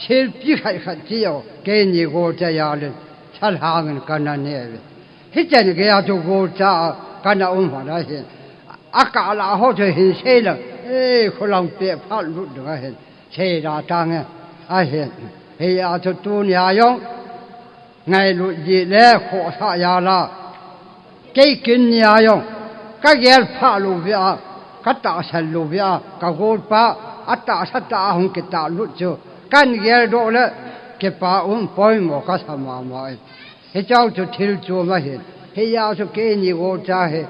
xe phiêu khách chiều cái nhiều gột cha ya lên sal hàng cái này hết chân cái à cho gột cha cái nào ông hỏi đó hiện cả là họ chơi hình xe là không làm việc phát lụt được hiện xe ra trang hiện thì à cho tu nhà giống ngày lụt gì lẽ khổ sợ ya là cái kinh nhà giống cái ghé phát lụt việc cái tạ sản lụt việc cái gột pa tạ sát tạ không cái tạ lụt chưa cái ghé đó là cái pa bôi một cái sao mà thì cháu cho thiếu chúa mà hiện thì à cho cái nhiều gột cha hiện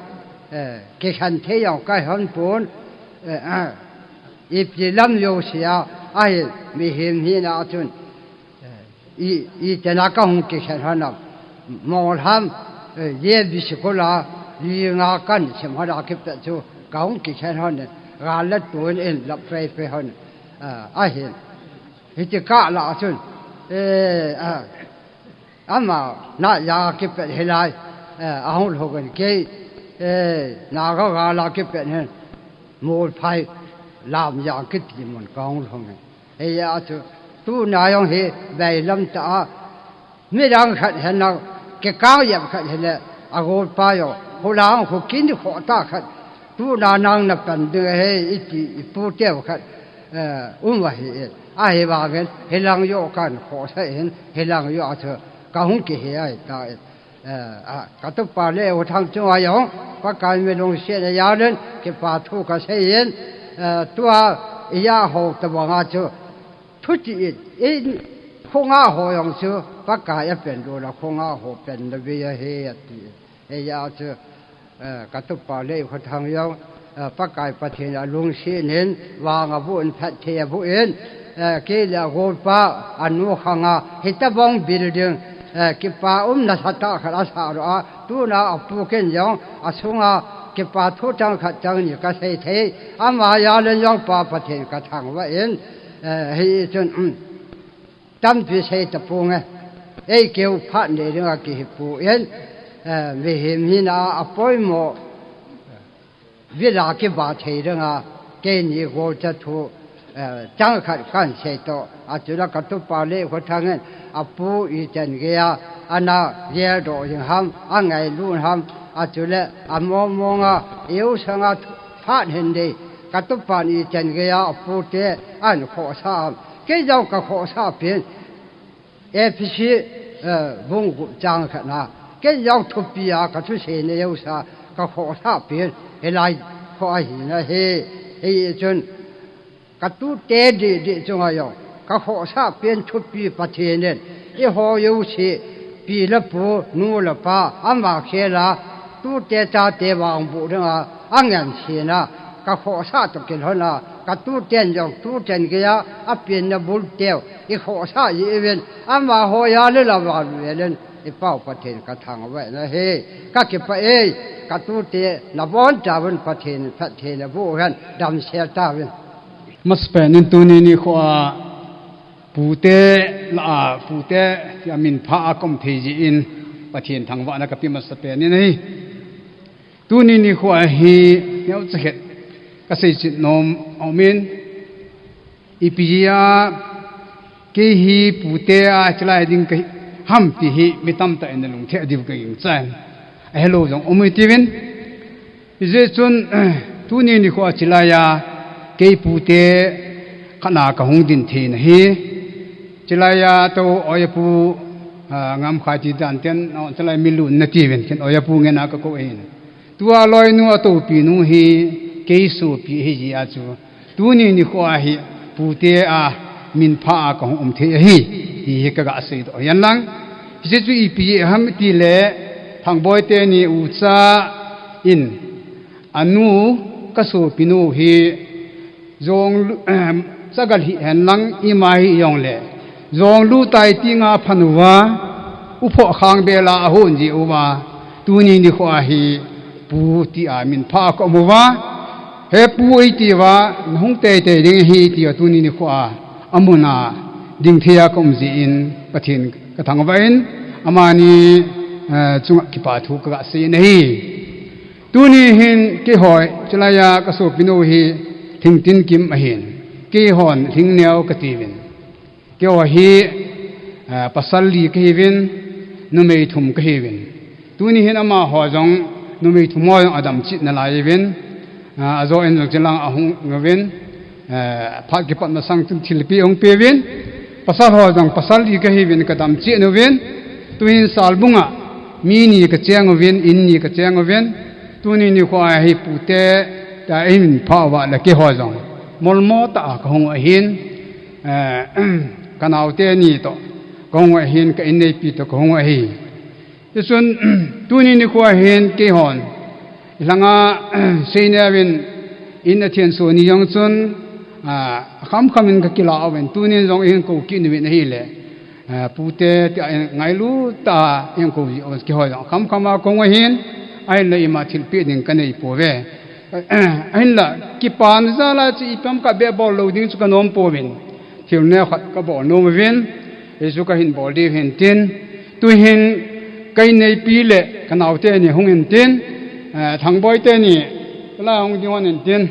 cái khăn thế nào cái hơn bốn ít gì lắm nhiều xí ai mi hiền hiền nào chun ít tên nào cũng cái khăn hơn nào mò ham dễ bị sụp la đi ngã cắn xem họ đã kịp tận chú cũng cái khăn hơn gà lết tuôn in lập phê phê hơn ai hiền thì chỉ cả là chun mà nãy giờ kịp tận hiện lại ông hồ gần cái nào có gà là cái bệnh hơn một phải làm dạng cái gì mình con không này thì tu nào ông thì về lâm ta mấy đang khát hiện nào cái cao dẹp khát hiện là gồm bao nhiêu hồ lao hồ kín thì họ ta khát tu nào năng là cần đưa hay ít tu tiêu khát vậy ai bảo cái lang vô cần họ sẽ hiện lang vô thôi không kể ai ta cái tục bà lễ của thằng chúng ai giống các cái mình long xe này giá lên cái bà thu cái xe yên tua ya hồ tập bằng à chứ thút gì in không à hồ giống chứ các cái bên đồ là không à hồ bên là vì hệ thì ya chứ cái tục bà lễ của thằng giống các cái bà thiên là long xe nên vàng à buôn phát thiệp buôn cái là gồm ba anh nuôi hàng à hiện tại bằng building cái bà là sát ta khá là sao đó tu na apu ken giống sunga cái bà thu trang khát trang như cái thế thế mà ya lên giống bà phát hiện cái thằng vậy hay chun tâm vì thế tập buông kêu phát này nữa cái phụ yên vì hiểm hi na apoi mo vì là cái bà thế đó cái nhiều người cho thu trang khát can thế đó chú là cái tu bà lê của thằng apu ý chân kia anh dễ đồ những ham anh ngày luôn ham chú là mong yêu sang phát hiện đi cái tu bà ý chân kia apu thế anh khó sao cái dòng cái khó sao biến FPC vùng trang khát na cái dòng thu bia cái chú xe này yêu sao cái khó sao biến cái lại khó hình là he chun cái tu tê đi chung ai yêu cái khó sao biến thu bia phát hiện nên họ yêu sĩ bị là bố nuôi là ba anh bảo kia là tu tê cha tê vàng bố đó anh nhận tiền là cái khó sao tập cái hơn là cái tu tiền dòng tu tiền kia biến là bố tiêu cái khó sao gì vậy anh bảo họ ya là vào lên cái bảo phát hiện cái thằng vậy là he cái phải cái tu tê là bốn trả vẫn phát hiện là bố hơn đam xe ta vậy mất spend nên tu ni khoa phụ tế là phụ tế thì mình phá công thì gì in và thiền thằng vợ nó gặp bị mất spend nên này tu ni khoa hi nếu chỉ hết cái sự chuyện nom ông mình ipia cái hi phụ tế chỉ là những cái ham thì hi bị tâm tại nên luôn theo điều cái chân hello giống ông ấy tìm bây chun tu ni khoa chỉ là cái phụ tế khả năng cái hồng đình thì này chỉ là tôi ở phụ ngắm khai chỉ đàn tiền nó chỉ là milu nát tiền cái ở phụ nghe nào có ấy tua loi nu tôi pi nu hi cái số pi hi gì à chú tu ni khoa hi phụ tế min pha cái hồng thế hi cái cái sự đó yan lang chỉ chú pi ham ti lệ thằng boy te ni ucha in anu cái số pi nu hi zong sagal hi hen lang imai yong le จงลู่ไตติงาพันวาอุปขังเบลาหุ่นจีอุวาตูนี้นี่ขวาฮีปูที่อามินพาก็มัวเฮปูไอที่ว่าหงเตยดิ่งฮีที่ตูนี้นี่ขวาอามุนาดิ่งเทียก็มจีอินปะทินกระทั่งว่าอินอามานีจุงกิปาทุกกะสีนี่ตูนี้เห็นกี่หอยจลายากระสุบิโนฮีทิ้งตินกิมเห็นกี่หอนทิ้งเนียวกตีวินกี่ว่าฮีปัสสลีกี่วินนุ่มไม่ทุ่มกี่วินตูนี้เห็นอามาหัวจงนุ่มไม่ทุ่มมอยอดัมจิตนลายวินอาโจเอ็นจลังอาหงเงวินพักกิปัตมาสังทิลปีองเปวินปัสสหัวจงปัสสลีกี่วินกระดัมจิตนวินตูนี้สาลบุงะมีนี่กระเจียงวินอินนี่กระเจียงวินตูนี้นี่ขวาให้ปูเตแต่อินพาวะละกี่หัวจงมอลโมตาของหินกันเอาเตนี่โตของหินกับอินในปีโตของหินส่วนตัวนี้นี่ขวาหินกี่หอนหลังเสียเนี่ยเป็นอินเทียนส่วนนี้ยังส่วนคำมินกับกิลาเอาเป็นตัวนี้ยังหินกูกินเป็นหินเลยปูเตไงรู้ตายังกูกี่หอนคำมาของหินไอ้เลยมาทิลปีนึงกันในปัวเวไอ้ละกี่ปานซาลาจีพัมกับเบบอลลูดิ้งสุกันน้อมปัววินที่เนี่ยขัดกับบ่อน้อมวินเอสุกหินบ่อดีเห็นตินตัวหินไกในปีเละกันเอาเตนี่หงเห็นตินทางบ่อยเตนี่ละหงที่วันเห็นติน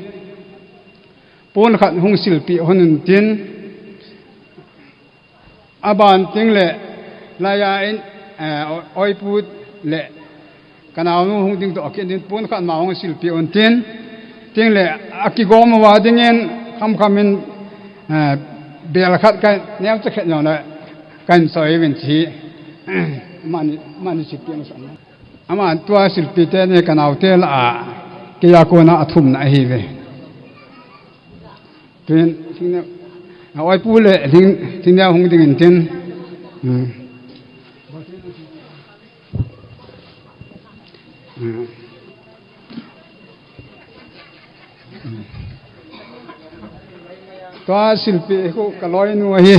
ปูนขัดหงศิลปีหงเห็นตินอาบานติงเละลายาอินอ้อยพูดเละกันเอาหงดิ้งตัวกินดินปูนขัดมาหงศิลปีหงตินติงเละอากิโกมว่าดิ้งเงินคำมินเบลขัดกันเนี่ยจะเข็ดหน่อยกันสวยเป็นชีมันสิปีนสันอามาตัวศิลปิเตเนี่ยกันเอาเตละกิยาโกนาทุ่มนะฮีเวเป็นทิ้งเนี่ยเอาไว้พูดเลยทิ้งเนี่ยหงดิ้งเต็นตัวศิลปิเขากลอยนัวฮี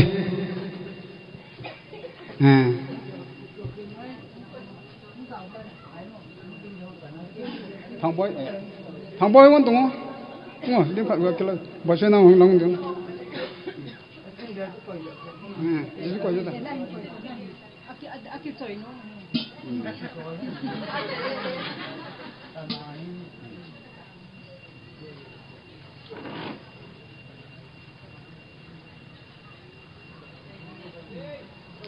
ทางบอยวันตรงอ๋อเดี๋ยวขัดว่ากันบ่ใช่น้องลงจังนี่ก็จะ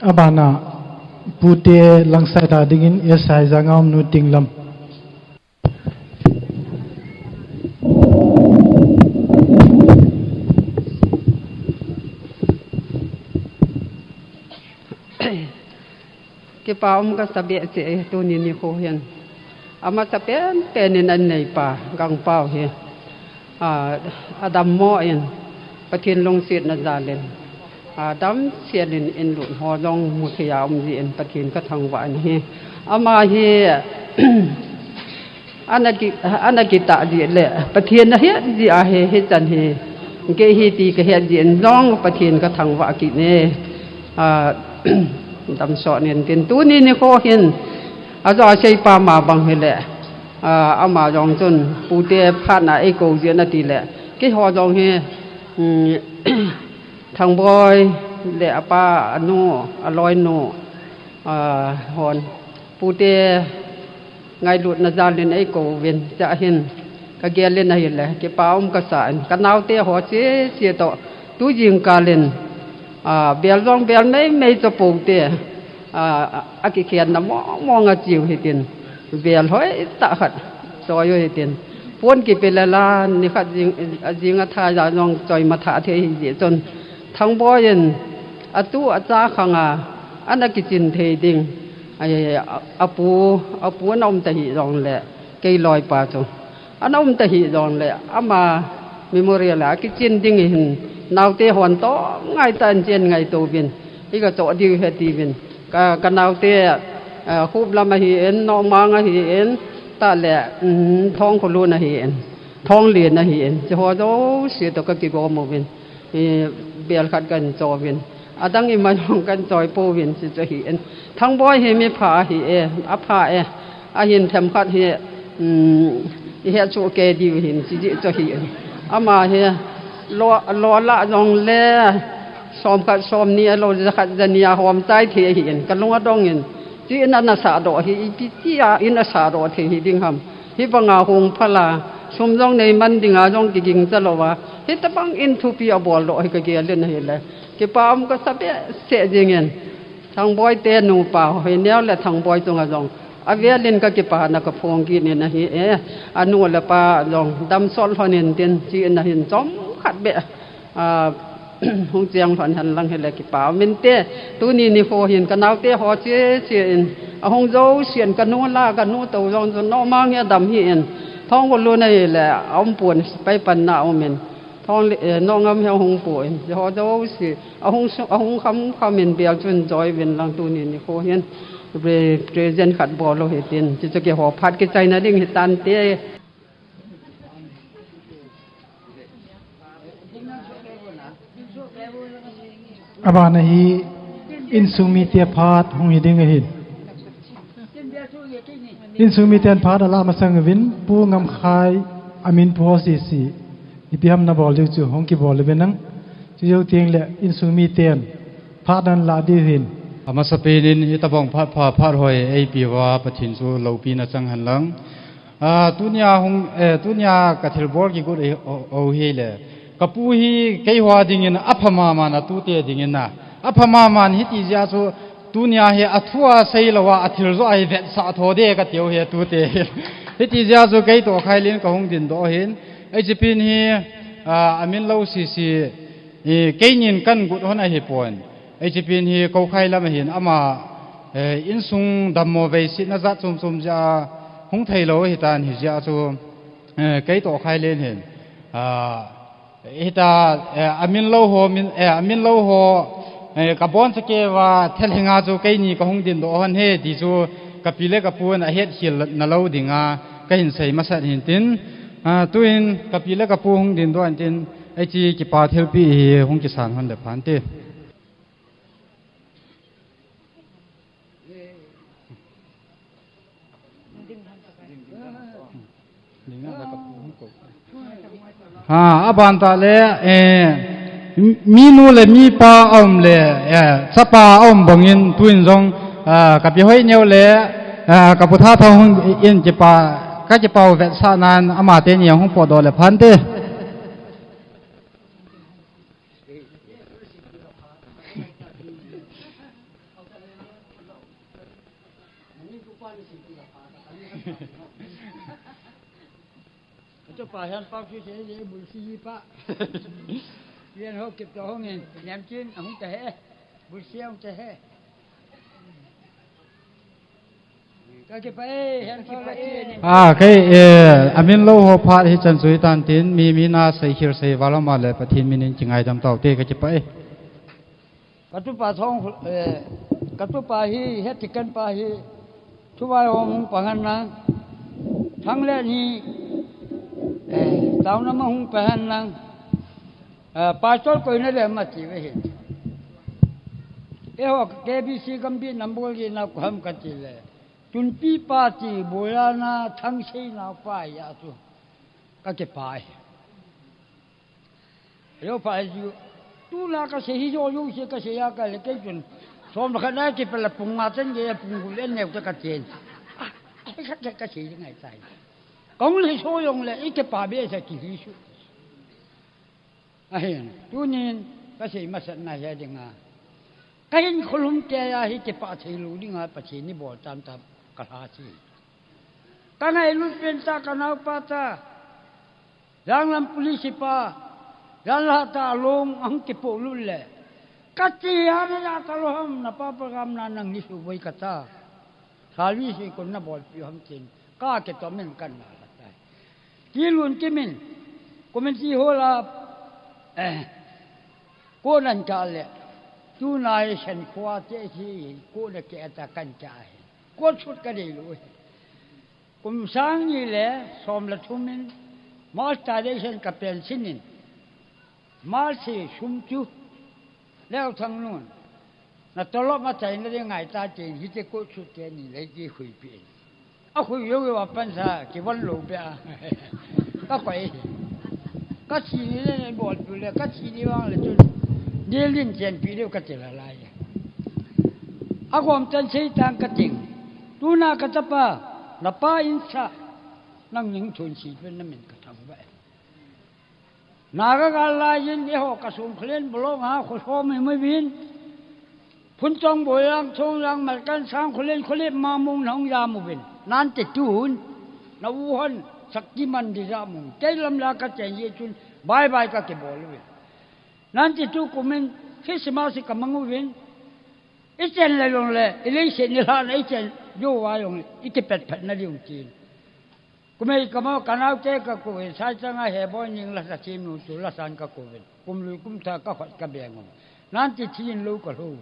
อาบานาปูเตลังไซดาดิ่งเอสไซจางามนูติงลำกี่ป่าอมก็สเบียเสียตัวนี้นี่โคเห็นอามาสเปียนเป็นในในป่ากังเป้าเห็นอาดัมโมเอ็นประเทศลงเสียนจาเลนดัมเสียลินเอ็นหลุดหอลงมุขยาวมจีเอ็นประเทศก็ทางวันเฮอามาเฮอันนักกิตาจีเล่ประเทศนะเฮจีอาเฮจันเฮเกฮีตีก็เฮจีเอ็นร้องประเทศก็ทางวันกิเน่ดำสอนเห็นเป็นตัวนี้นี่เขาเห็นอาจารย์ใช้ปามาบังเฮแหละอามาจองจนปูเตะพาดนาไอโกเจียนตีแหละกี่หอจองเฮทางบอยแหละป้าโน่อร่อยโน่หอนปูเตะไงหลุดนาจารย์เล่นไอโกเวียนจะเห็นก็เกเล่นนะเห็นแหละกี่ป้าอมกษากันเอาเตะหอเสียต่อตู้ยิงกาเล่นเบลร้องเบลไม่จะปลูกเตะอากิเขียนน้ำมองอาจิวเหตินเบลห้อยตะขัดซอยเหตินพ้นกี่เป็นละนี่ขัดยิงอาทายลองจอยมาถาเทียจนทั้งบ่อยันอาตู้อาจ้าขังอันนักกินเทดิงอาปูน้องตะหิรองแหละเกยลอยป่าจงอันน้องตะหิรองแหละอามาเมโมเรียลกินดิงเห็นนาวเตหอนโตง่ายตันเจนง่ายโตบินอีกก็โตดีเฮตีบินกันนาวเตคูบลำมาเห็นน้องมังเห็นตาแหละท้องคนรู้นะเห็นท้องเลียนนะเห็นจะพอโตเสียตัวก็กี่กโมบินเบียร์ขัดกันโจบิน ดังอิมันของกันจอยโปวินสิจะเห็นทั้งบ่อยเฮมีผาเฮอผาอาหินแถมคัดเฮเฮโชเกดีเห็นสิจะเห็นอามาเฮรอละลองแลซ้อมกัดซ้อมเนี่ยเราจะขัดจะเนี่ยหอมใจเทียเห็นกันลงว่าดองเห็นที่อินันสาดอเฮที่อินสาดอเทียดิ่งหำที่ปังอาหงพลาชมจงในมันดิ่งอาจงดิ่งจะรอว่าที่ตะบังอินทุปีอบอลโลให้ก็เกี่ยเล่นเห็นเลยที่ป้ามก็สับเสียจริงเงินทางบอยเตนูป่าเห็นแล้วแหละทางบอยจงอาจงอาเวียเล่นก็กี่ป่านักพงกินเนี่ยนะเฮอนุละป่าจงดำซ้อนพอเนินเตียนจีนนะเห็นจอมขัดเบะหงเจียงผ่านหันลังเห็นเลยกี่ป่ามินเตตัวนี้นี่โฟเห็นกันเอาเตหอเจียนหงโจเสียนกันนู้นล่ากันนู้นตัวจงจนน้องมังเนี่ยดำเห็นท้องคนรู้นี่แหละเอาป่วนไปปันหน้าเอาเมนท้องน้องงามเหี่ยวหงป่วยหอโจสิเอาหงคำเมนเบียจนจอยเวนลังตัวนี้นี่โฟเห็นเปรเจนขัดบอลเราเห็นจะเกี่ยวหอพัดกิจใจนะดิ่งเหตุการณ์เตะอาบานฮีอินสุมิเตียพาดหงหิดิงหินอินสุมิเตียนพาดละมาสังวินปูงามคายอามินพูสีสีอิพิฮัมนาบอลจูจูหงกิบอลเลยนังจะยกเตียงเลยอินสุมิเตียนพาดันลาดีหินอามาสเปนินฮิตาบองพาดหอยไอปีว่าปะทินสูเหลาปีนะจังหันหลังตุนยาหงตุนยากะเทลบอลกิกุดเอาเฮเลกะปูฮีเกยหัวดิ่งนะอัพมามานะตุเตดิ่งนะอัพมามันฮิติจาสูตุนยาเฮอัทัวเซลว่าอัทิลโซไอเวตสะโทเดกะเตียวเฮตุเตฮิติจาสูเกยโตไคลินกะหงดินโตเห็นไอจิปินฮีอามินเลาซีเกยนินกันกุดฮอนไอเฮปอนไอจิปินฮีเขาไข่ละมาเห็นอามาอินซุงดัมโมเวสินะจัดซุมจะหงไทยโลหิตานหิจาจูไกต่อไข่เล่นเห็นหิตาอามินโลโฮอามินโลโฮกับบอนสเกว่าเทลหิงาจูไกนี่ก็หงดินโดฮันเฮดิจูกับปีเล็กกับปูนเฮ็ดหิลนโลดิงาก็เห็นใส่มาสัตเห็นตินตัวเองกับปีเล็กกับปูหงดินโดอันตินไอจีกิปาเทลปีหงกิสานฮันเดพันเตอาบานตาเลมีนูเลมีปาอมเลสปาอมบังอินตุนจงกับยี่ห้อยเนียวเลกับพุทธะทองอินจิปาก็จะเป่าเวสานานอามาเตนียงหงปอดเลพันเตจะป่าหันปากเฉยๆบุญซีปะเรียนเขาเก็บตัวห้องเงินแหนมจีนหงจะแห่บุญเสียงจะแห่ก็เก็บไปหันเก็บไปใครอามินโลโฮพาที่จันสุยตันตินมีนาใส่เขียวใส่วาลมาเลยปะทินมินินจิงไงจำเต่าเตะก็จะไปกระตุป่าทองกระตุป่าฮีเฮ็ดกันป่าฮีทุบายหงปังหันนะทั้งเล่นี้ตาวน้ำมันหงไปหันนังปาจอลก็ยังได้มาจีเวหิว่าเคบีซีกัมบีนัมบุลีนักความกันจีเลยจุนปีปาจีโบราณทั้งเชยนาป้ายยาตุก็จะไปเดี๋ยวไปจูตุลาก็เสียหิโยยุ่งเสียก็เสียกันเลยก็จุนสมกันได้ที่เป็นปุ่งมาจังเดียปุ่งกุเล่นเนี่ยจะกระเจนไอ้ขัดก็เสียยังไงใจกงเลยโชยงเลยอีกป่าเบี้ยจะกี่วิชุไอ้เห็นตัวนี้ก็ใช่มาสันนายดิงาก็เห็นคนลุ่มแก่ให้เก็บป่าเชลูดิงาปัจจัยนี่บ่ตามกระหาชีก็ไงลุ่มเป็นตากันเอาป่าตายังลำ polisi ป่ายังละตาลงอังเก็บปุ่ลุ่มเลยกัจจิยานะตาลมนับป่าประกำนันนังนิสุไว้กัตตาสาวิสิคนนับบ่อยพิหามจินก็เก็บตัวมันกันมากิลุนกิมินก็มันที่หัวละกูนั่นจ่าเลยจูนายฉันขวาเจ้าที่กูน่ะแกตะกันจ่ายกูชุดก็ได้รู้กุมสังนี่แหละสมละทุมินมาตาได้ฉันกับเป็นสินินมาสิชุมจู แล้วทางนู้นน่ะตลอดมาใจนั่นยังไงตาเจนที่จะกู้ชุดเจนี่เลยที่คุยเปลี่ยนเอาคุยเยอะว่าปัญหากี่วันรู้ไปอ่ะก็ไปก็ชีนี่เลยบอกอยู่เลยก็ชีนี่ว่างเลยจนเดี๋ยวลิ้นเจนปีเดียวก็จะละลายอาความจันทร์ต่างกันจริงดูน่าก็จะป้าน่ะป้าอินทรานั่งยิงชนชีเป็นน้ำมันกระทำไว้นาก็การลายยินเดียวกระสุนเคลื่อนบล็อกหาคนพ่อไม่บินพุ่นจงบอยางชงยางมากันสร้างเคลื่อนมามุงหนองยามุบินนั่นติดจูนนาวุหันสักกี่มันดีรามุงใจลำลากระเจยจุนบายบายก็เก็บบอลเลยนั่นติดจูกุมินที่สมาสิกมังวินอีเจนเลยลงเลยอีเลี้ยเสียนิลานอีเจนโยวายลงอีกเป็ดเป็ดนั่นเรื่องจีนกูไม่ก็มากันเอาเจ้าก็กูเห็นใช้จังไงเหตุบ่อยยิงละสักทีนู้นสุละสันก็กูเห็นกูรู้กูท่าก็ขัดกระเบียงงนั่นที่ที่ยินรู้ก็รู้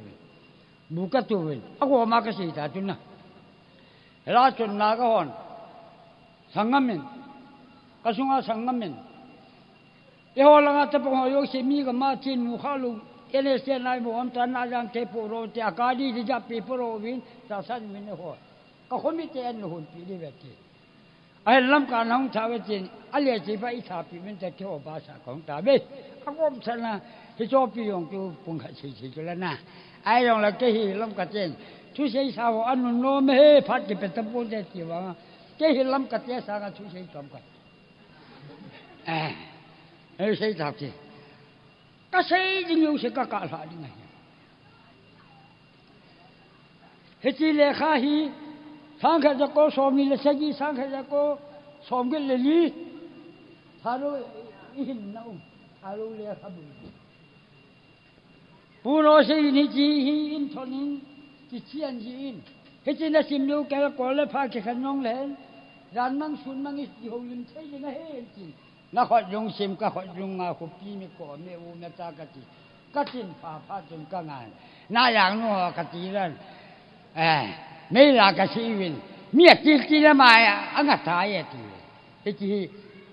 บุกตัวเห็นเอาหัวมาก็สีตาจุนนะลาจุนนาก็หอนสังกัมมินก็สุงอาสังกัมมินเอวลังอาตะปงโยกเสมีก็มาจีนมุขลุเอเลเซนายบุอัมตันนาจังเทปูโรเตอากาดีที่จะปีปูโรวินสาสันวินหัวก็คนมีเตนหุ่นปีดีแบบนี้ไอ้ลำการน้องชาวจีนอะไรจีบอิสาปีมันจะเที่ยวภาษาของตาเบ้ข้าวมชนะที่ชอบปียงจูปุ่งขัดชีจุลนะไอ้ยองละเกี่ยลำกัดเจนทุเสียสาวอันนู้นโน้มเฮ่พัดจะเป็นตะปูเด็ดจีวะเกี่ยลำกัดเจสากันทุเสียจอมกันเอ้เสียทับจีก็เสียจริงอยู่เสียก็กาลาดีไงเฮจิเลขาฮีสังเกตก็สอมีเลสกีสังเกตก็สอมกันเลยลีฮารุอินน้องฮารุเลขาบุปูโรเซนิจีฮีอินทอนินจิเชียนจีอินเฮจินาซิมลูแกก็เลยพาเกขันน้องเล่นร้านมังสุนมังอิสติโฮลิมใช่ยังไงเฮจินักขดยงซิมก็ขดยงอาคุปีมีก่อเมอูเมตากติก็จินพาจนก็งานน่าอย่างนู้นกตินั่นไม่ลากชีวินเมียจีละมาอังตายทีเฮจิ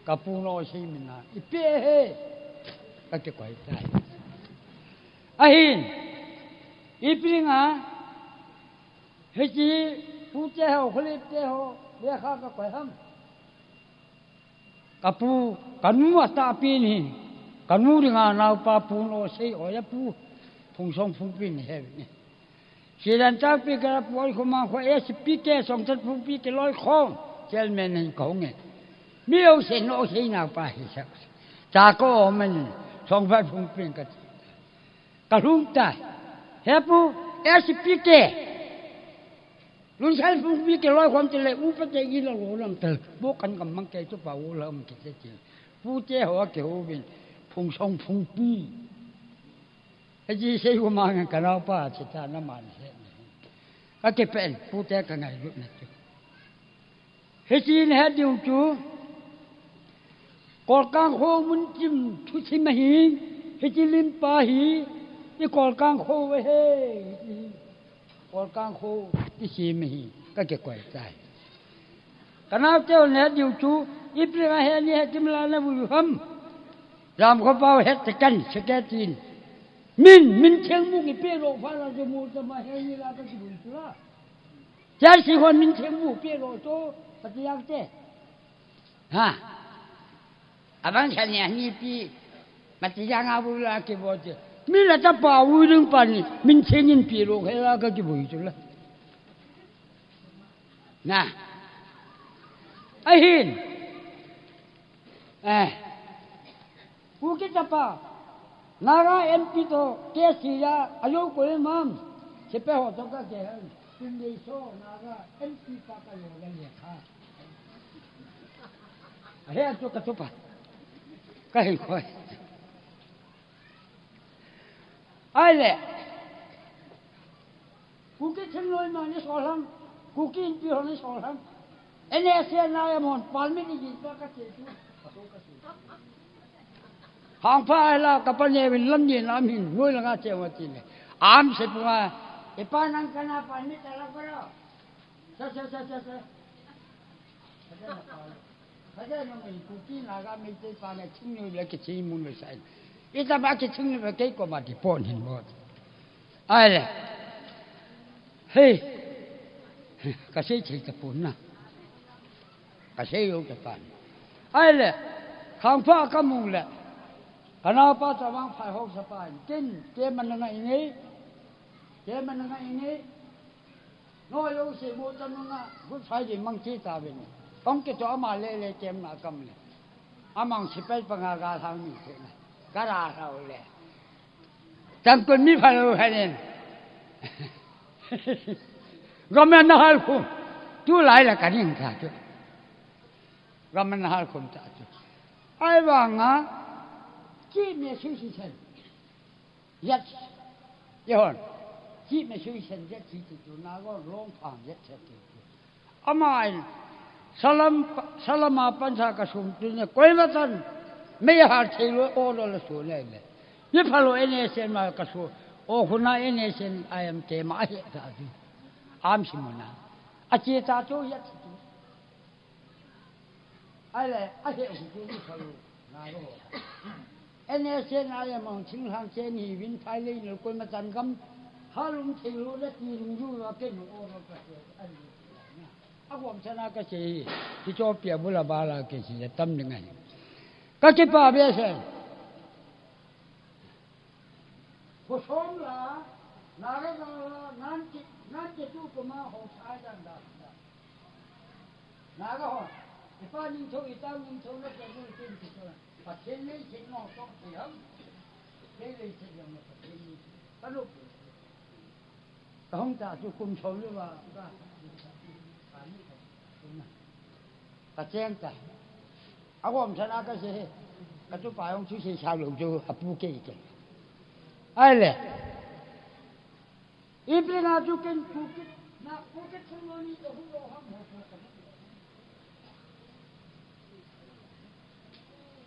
กับปูโรเซมินาอีเป้เฮก็จะก่อยได้ahin ipringa heji pute ho khlite ho lekha ka koham kapu kanu ata pini kanu ringa na pa pu no sei oya pu phung song phung pin he ni silan ta pi ka pu ko ma ko sp ke song chat phung pi ke loi khong chel men ni ko nge miu se no sei na pa hi sa cha ko men song fa phung pin ka Kalungta, hepu, SPK. Luncal Pumpi, Loy Quantile, Upate in a Wolam, Bokan Monkey to Paolam, Pute Hoke Ovin, Pung Song Pumpi. As you say, Woman and Canapa, Chitana Man. I keep pen, Putek and I look at you. Hessin had you too. Korkang Home Jim to Timahin, Hetilim Pahi. นี่กอลกังโคไว้เฮ้กอลกังโคที่ชีมีก็เก็บไว้ใจกันเอาเจ้าเนี่ยอยู่จูอีปลีมาเฮนี่จิมลานะบุญหำรำเขาเป่าเฮ็ดตะกันสแกจีนมินเชียงมุกอีเปียโรฟ้าเราจะมูจะมาเฮนี่ลาก็จะบุญสุราใจสิคนมินเชียงมุกเปียโรโตปฏิยังเจ้ฮะอาบังฉันเนี่ยนี่ปีปฏิยังอาบุลาเก็บไว้เจ้มีละจะป่าวุ้ยดึงปันนี่มินเชงินปีโลกให้เราก็จะบุยจุละนะไอ้หินกูคิดจะป่านาราเอ็มพีโตเกสียาอายุกูเลยมั่งเชื่อไปหัวตกก็เจ๋งคุณดีโซนาราเอ็มพีปากอยู่กันเนี่ยค่ะเฮ้ยจุกกระตุกป่ะก็เห็นคอยไอ้แหละกูคิดถึงเลยมาในสอลังกูกินปีหในสอลังเอ็นเอเซียนายมอนปาลไม่ได้ยินปากกาเจจูหางฟ้าให้เรากับปัญญาวินลำเย็นลำหินงวยละงาเจ้ามาจีนเลยอามเสพว่าไอ้ปานังกันนะปานไม่แต่ละก็แล้วเซ่เขาจะยังไม่กูกินอะไรไม่ได้ปานเนี่ยชิ้นนี้เลยก็ชิ้นมุนเลยใส่อีตาบ้าชิ้นนี้ไปเกี่ยวกับมาที่ปอนหินหมด ai le hey ka sei chei ta pun na ka sei yo ta pan ai le khang pha ka mung le kana pa ta wang phai ho sa pa kin ke man nga ini ke man nga ini no yo se mo ta nga bu phai ji mang chi ta ben tong ke cho ma le le kem na kam le amang si pe pa nga ga thang ni ke na ka ra ra le tang kun mi pha lo ha nen Ramen hal kum, tu lai la kaning ta tu. Ramen hal kum ta tu. Ai wang a, chi me shui si chen. Yat, yon, chi me shui chen yat chi tu na go long phang yat chen tu. Amai, salama pansa ka sum tu ne koi ma tan, me har chei lo o lo la su le le. Ye phalo ene sen ma ka su, o khuna ene sen ayam te ma he ta tu. Am simona ache ta cho yat tu ale ahe ku ni phalo na ro ene se na ya mong ching hang che ni win phai le ni ko ma tan gam halum che lo la ti lung ju la ke no o ro ka se an ni a wom chana ka che ti cho pia bu la ba la ke si ya tam ni ngai ka ke pa be se ko som la na ra nan ki nan ke tu ko ma ho sai dan da na ga ho e pa ning tho i tang ning tho na ke ni tin ki so pa chen nei chen no so ti ham ke le chen yam na pa chen ni pa lu ta hong ta tu kum chou lu ba ba pa ni pa chen ta a wo m chana ka se ka tu pa yong chu se cha lu ju a pu ke ke ai le Ibre na juken kukit na kukit sungoni to hulo ham ho ko.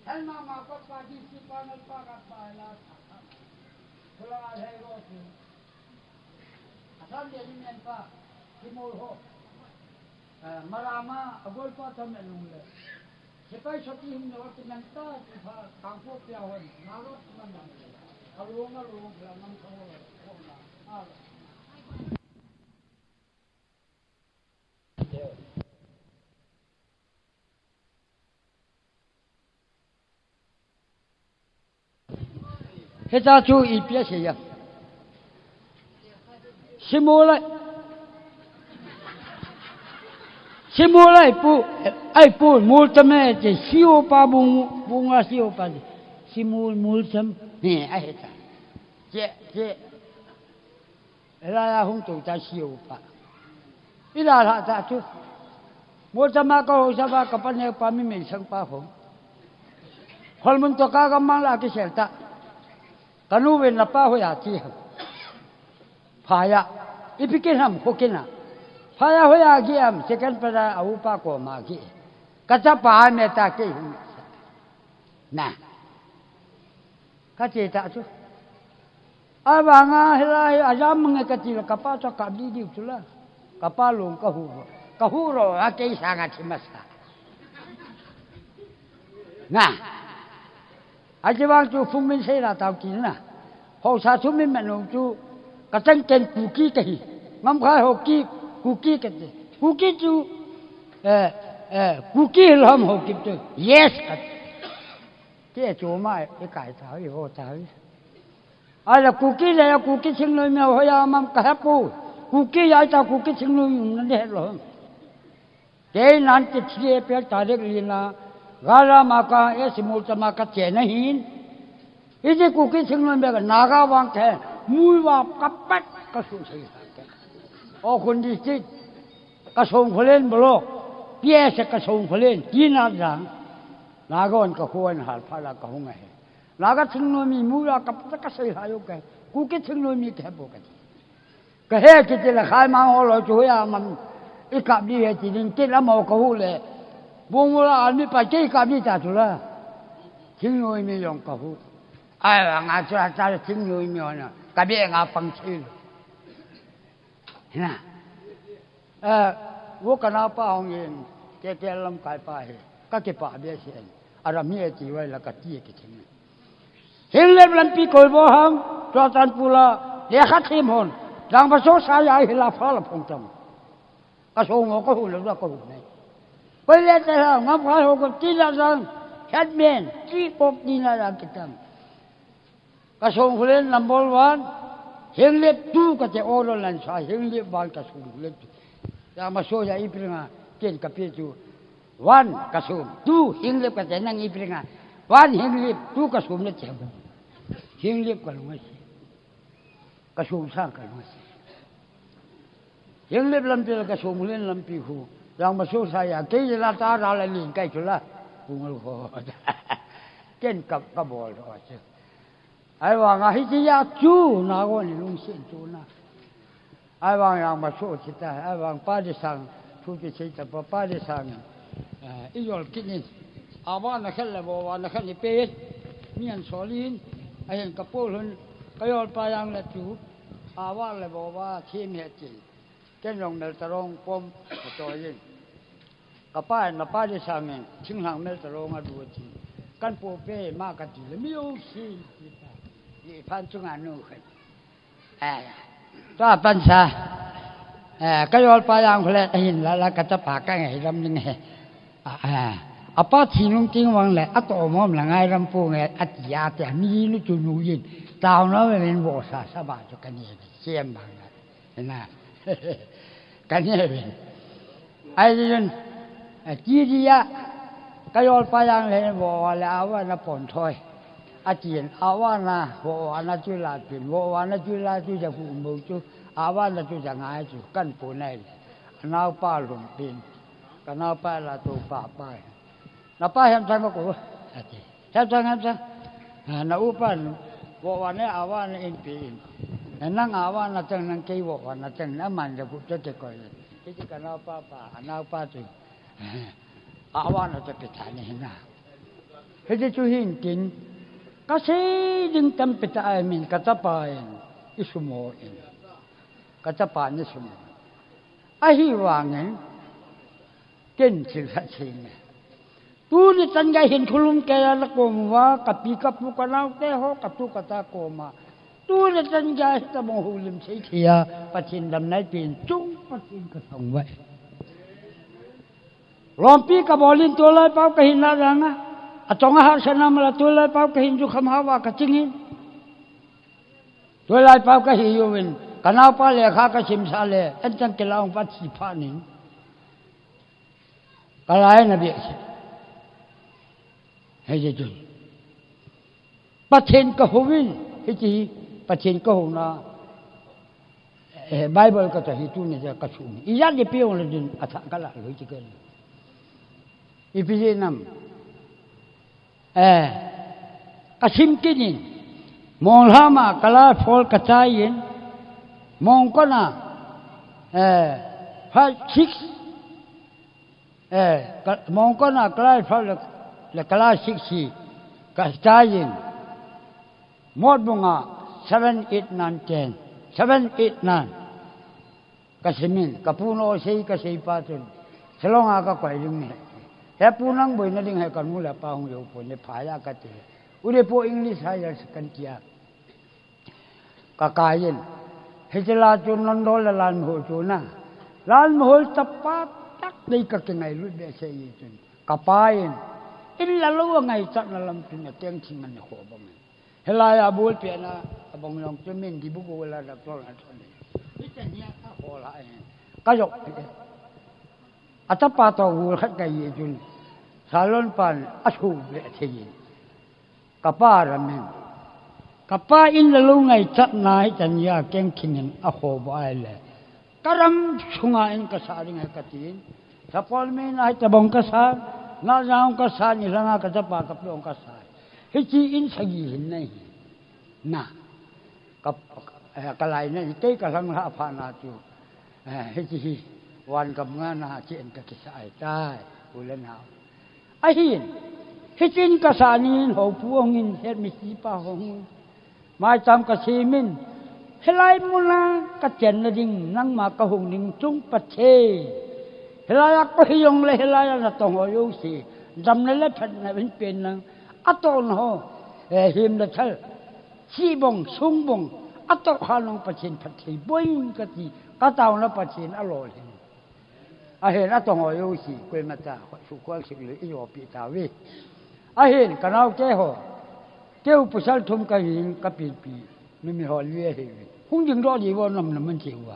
Helma ma ko pa di si pa na pa ka pa la. Kula hai ro tu. Asan de ni men pa ki mol ho. Marama agol pa tham lung le. Sepai soti him no ti men ta pa kang po pya ho na ro man na. Alung la nam tho ho na. Hết ta chú ý biết gì vậy? Xin mua lại pu mua chấm này chỉ siêu pa bung là siêu pa gì? Xin mua chấm nè ai hết ta? Chị là không tụi ta siêu pa. Ý là ta chú mua chấm mà có sao ba cái này pa mình sang pa không? Kalau mentok agak malah kisah tak. Kanu wen lapa hoya ti phaya ipikin ham kokina phaya hoya gi am second pada au pa ko ma gi kacha pa me ta ke na ka che ta chu aba nga hila ajam nge ka ti ka pa cho ka di chu la ka pa long ka hu ro a ke sa ga chi masa na aje wang chu phung min sei la tao kin na ho sa chu min man long chu ka chang ken ku ki ka hi ngam khai ho ki ku ki ka te ku ki chu ku ki lam ho ki tu yes ka ke chu mai e kai thao yi ho thao ai là ku ki le ku ki ching loi me ho ya mam ka pu ku ki ya ta ku ki ching loi nan de lo ke nan ti chie pe ta de li na gara maka esimul tama ka chena hin ije kuki singlon be naga wang the mui wa kapat ka su sei o kun di sit ka song kholen blo pie se ka song kholen tina jang nagon ka huan hal phala ka hunga he naga singlon mi mui wa kapat ka sei hayo ka kuki singlon mi ke bo ka he ki te la khai ma ho lo chu ya mam ikap di he ti din ti la mo ka hu le buông ra anh biết phải chơi cả biết ta rồi chính người mi dùng cả hú ai là ngã cho ta chính người mi nè cả biết ngã phăng chi nè vô cái nào pa ông yên cái lâm cái pa he cái pa biết gì à ra mi chỉ vậy là cái gì cái chính hiện lên lần pi coi vô ham cho tan pula เลี้ยขัดทีมหนดังประสบสายให้ลาฟ้าละพงจำกระทรวงก็หุ่นแล้วก็หุ่นนี่ไปเล่นแต่ละงับขาหกจีละจังแคดเมนจีปบนี่นะดังกิจกรรมกระทรวงเล่นนัมเบอร์วันเฮงเล็บดูก็จะโอรลันชายเฮงเล็บวันกระทรวงเล่นจะมาโชว์ยาอีพริงาเก่งกับพี่จูวันกระทรวงดูเฮงเล็บก็จะนั่งอีพริงาวันเฮงเล็บดูกระทรวงเล่นเจ้าเฮงเล็บกันไม่ใช่กระทรวงสร้างกันไม่ใช่เฮงเล็บลำปีกระทรวงเล่นลำปีหูยังมาโชว์สายเกี่ยละตาเราลิงใกล้จุละกูไม่รู้เก่งกับกระบอกเลยเจ้าไอ้ว่างไอ้ที่ยาจูน่าวันนี้ลุงเสียนจูน่ะไอ้ว่างยังมาโชว์ชิตาไอ้ว่างป้าดิสังทุกที่ใช้แต่ป้าดิสังอีหยอลกินนี่อาว่านักขันเลยบอกว่านักขันนี่เป็นมีอันสอลินไอ้เห็นกระโปรงก็ยอลปายังเลยจูอาว่าเลยบอกว่าที่มีจริงเจ้าลงเดินตะลงปมตัวยิงกับป้าน่ะป้าดิสังเองชิงหลังเดินตะลงมาดูจริงกันปูเป้มากกันทีเลยไม่ยอมสิพันจุงานูขึ้นตัวปัญชาก็ยอลปายางเพลหินแล้วก็จะปากกันไงรำยังไงอาป้าทีนุ่งจริงวังแหละอัตโตมอมหลังไงรำปูไงอัตยาแต่นี่นู่จุนูยินดาวน้อยเป็นโบสาสบายจุกันนี่เสียมบางนะเห็นไหมกันนี่เป็นไอ้ยันจีดียะก็ยอลปายางเลยบอกว่าแล้วว่าน่ะปนถอยอาเจียนอาวานาโหอานาจุลาปินโหอานาจุลาจุจะพูดมุจุอาวานาจุจะง่ายจุกันปูนายนาป้าหลุมปินกันนาป้าละตัวป้าป้านาป้าเห็นใจมากูอาเจีเห็นใจนาอุปันโหวันนี้อาวานาอินปีนนั่งอาวานาจังนั่งเกี่ยววันนั่งจังน้ำมันจะพูดจะก่อยที่จะกันนาป้านาป้าจุอาวานาจะไปถ่ายนี่นะเฮ้ยจะช่วยหินกินkasi din tampita amin katapain isumoin katapain isumo ahiwangin kensil hasinga tulit ang gahin kulum kaya lakomwa kapika po kanaw teho katu kata koma tulit ang gahin tamong hulim sa ikiya patindam na pintung patin katangway rompi kabolin tulay pa kahinaranga atong ahal sa namala tulay pa kahindu kamhawa katingin tulay pa kahiyuwin kanaw pa lekha kasimsale entang kilaong patsipanin kalay na biyasi hiji jun patin kahuwin hiji patin kahuna Bible kata hitu ni ja kasumi iyan di piyong le din atak kala lo hiji kan ipijinam kasim kinin mong lama kala fol kacayin mong kona 6 mong kona kala fol le kala 6 kacayin mod bunga 7 8 9 10 7 8 9 kasimin kapuno sei kasei patun selong aga kwailing ni he punang boy na ding he kan mula pa hong yo po ne phaya ka te ure po english higher second kia kakayin he jela chun non dol lan ho chuna lan hol tapat tak dei ka ke ngai lu be se yi chun kapayin in la lo ngai chak na lam tin na teng thing man ho bang he la ya bul pe na abong long chun min di bu ko la da tol na chun ni te nia ka ho la ka yok atapa to hu khat kai yi chun salon pan asu be thi kapa ramen kapa in la lu ngai chat nai chan ya keng khinin a ho ba ai le karam sunga in ka sa ring ka tin sapol me nai ta bong ka sa na jaung ka sa ni ranga ka chapa ka pyong ka sa hi chi in sagi hin nei na kap kalai nei te ka lang ha pha na chu hi chiวันกับงานนาเจนกับกิสายใต้อุเลนหาไอ้หินฮิจินกษานินหอบพวงินเฮ็ดมิสีป้าหงมาจำกษีมินเฮลัยมุลากระเจนนะดิ่งนั่งมากระหงดิ่งจุงปัจเชเฮลายก็ฮิยงเลยเฮลายนะตองหอยสีจำในเล็บพันในเป็นนังอัตโนหิมละเทลชีบงซุงบง อัตข้าลงประชินพัดที่บ่อยกะทีกะตาวนะประชินอร่อยเห็นอัตงอยสิกวยมาจ้าสุกวสิเลยอีโยปีตาเวเห็นกันเอาแก้หอเจ้าผู้ชายทุ่มกะหิงกะปีไม่มีหอเลี้ยเฮคงยังรอดีว่านำมันเจียว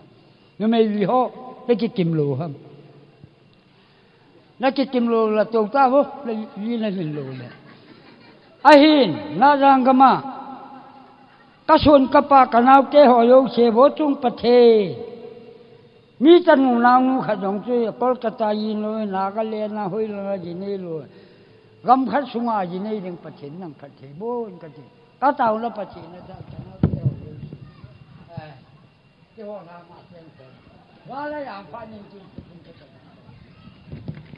ยังไม่มีหอให้กิมโลครับนักกิมโลละตรงตาบ่เลยลีนั่นโลเลยเห็นน่าจังกะมากะชนกะปากันเอาแก้หอโยเชโบจุงประเทมีจันงูนางงูขจงจุยกอลกตายินเลยนากะเลนะหุยละจินีเลยกำขัดสุงาจินีเรื่องประเทศนั่งประเทศโบนกะจิกะตาวละประเทศนะจ๊ะกันเอาแก้หอโยเจ้านามาเสียงว่าละอย่างฟันจริงๆ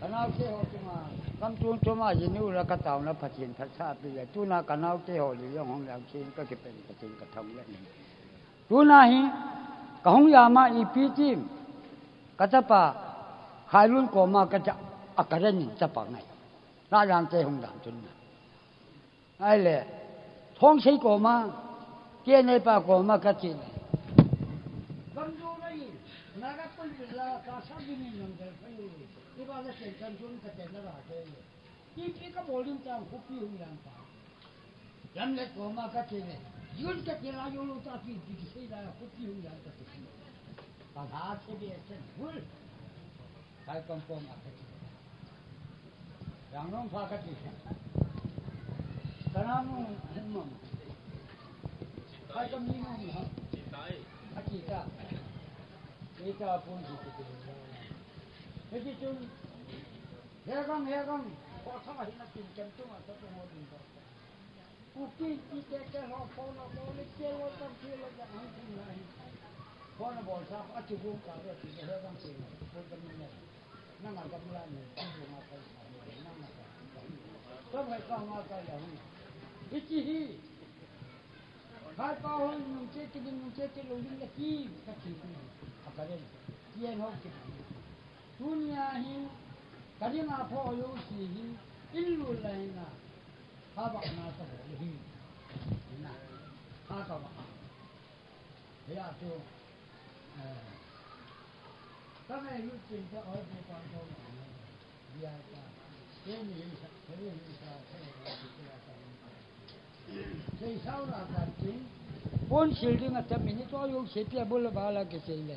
กันเอาแก้หอจุงากำจุนจุมาจินีละกะตาวละประเทศทัศชาติเลยตุนากันเอาแก้หอเรื่องของแล้วชินก็จะเป็นประเทศกะทำแล้วนี่ตุนาหิกะหงยามาอีปีจิมkata pa khailun ko ma ka cha akaran ni cha pa ngai la yang te hong dang chun ai le thong sei ko ma ke nei pa ko ma ka chi gam du nei na ga pul la ka sa bi ni nam de pai ni ba la sen kan chun ka te la ra te ki ka bolim ta khu pi hung yang pa yam le ko ma ka chi ne yun ka ti la yulu ta pi ki sei la khu pi hung yang ka ti Padahal sebiar cenderung, saya kampung akan yang non pakai itu, karena mu hemam, saya kami mu hemam, kita pun itu, jadi tu, heran, kau sama hina tinggal tu macam tu mau tinggal, mungkin kita kalau kau nak boleh kalau tak kalau jangan tinggal. Kau nak boleh sah, acuh bukan kalau tidak ada orang sini, bukan mana, nama gamelan ni, nama apa, nama apa, sampai sama kaya ni, icihi, hai kau muncul lulus lagi, kacih ni, apa ni, dia nak kita, dunia ni, kadang apa orang sini, ilmu lain na, apa nak tahu ni, na, apa nak, ya tu. Kami itu cinta orang bukan orang biasa. Ini saya sahaja kaki. Pun shielding atau mini tu yang setiap bulan bala kesini.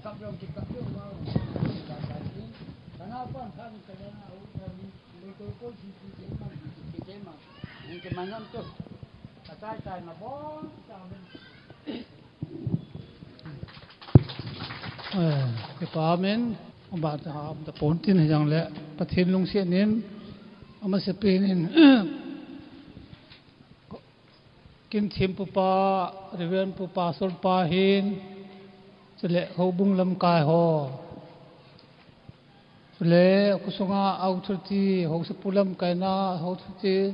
Kalau kita mau kaki, kenapa kami kerana orang itu pun sistem. Ini mana tu? Kata nak bon, cái phá men ông bà ta học tập bốn tin rằng lẽ bắt thiên lung xiên nên ông mà sẽ bên nên kinh thiêm pupa riven pupa sol pa hin sẽ lẽ hậu bung lâm cài ho sẽ lẽ kusunga authority hậu sẽ pulam cài na authority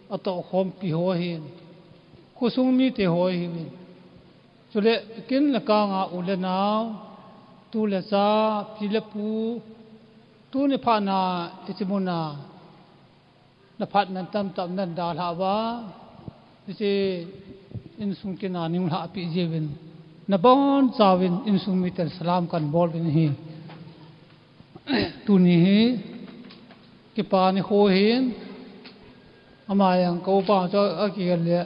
atau khom pi ho hin kusung mi te ho hin sẽ lẽ kinh là ca ngã ulen nào tu le sa pilepu tu ne phana ichimuna na phat nan tam nan da la wa se in sung ke na ning la pi jevin na bon zawin in sung meter salam kan bol bin hi tu ni hi ke pa ni ho hin ama yang ko pa cho a ki le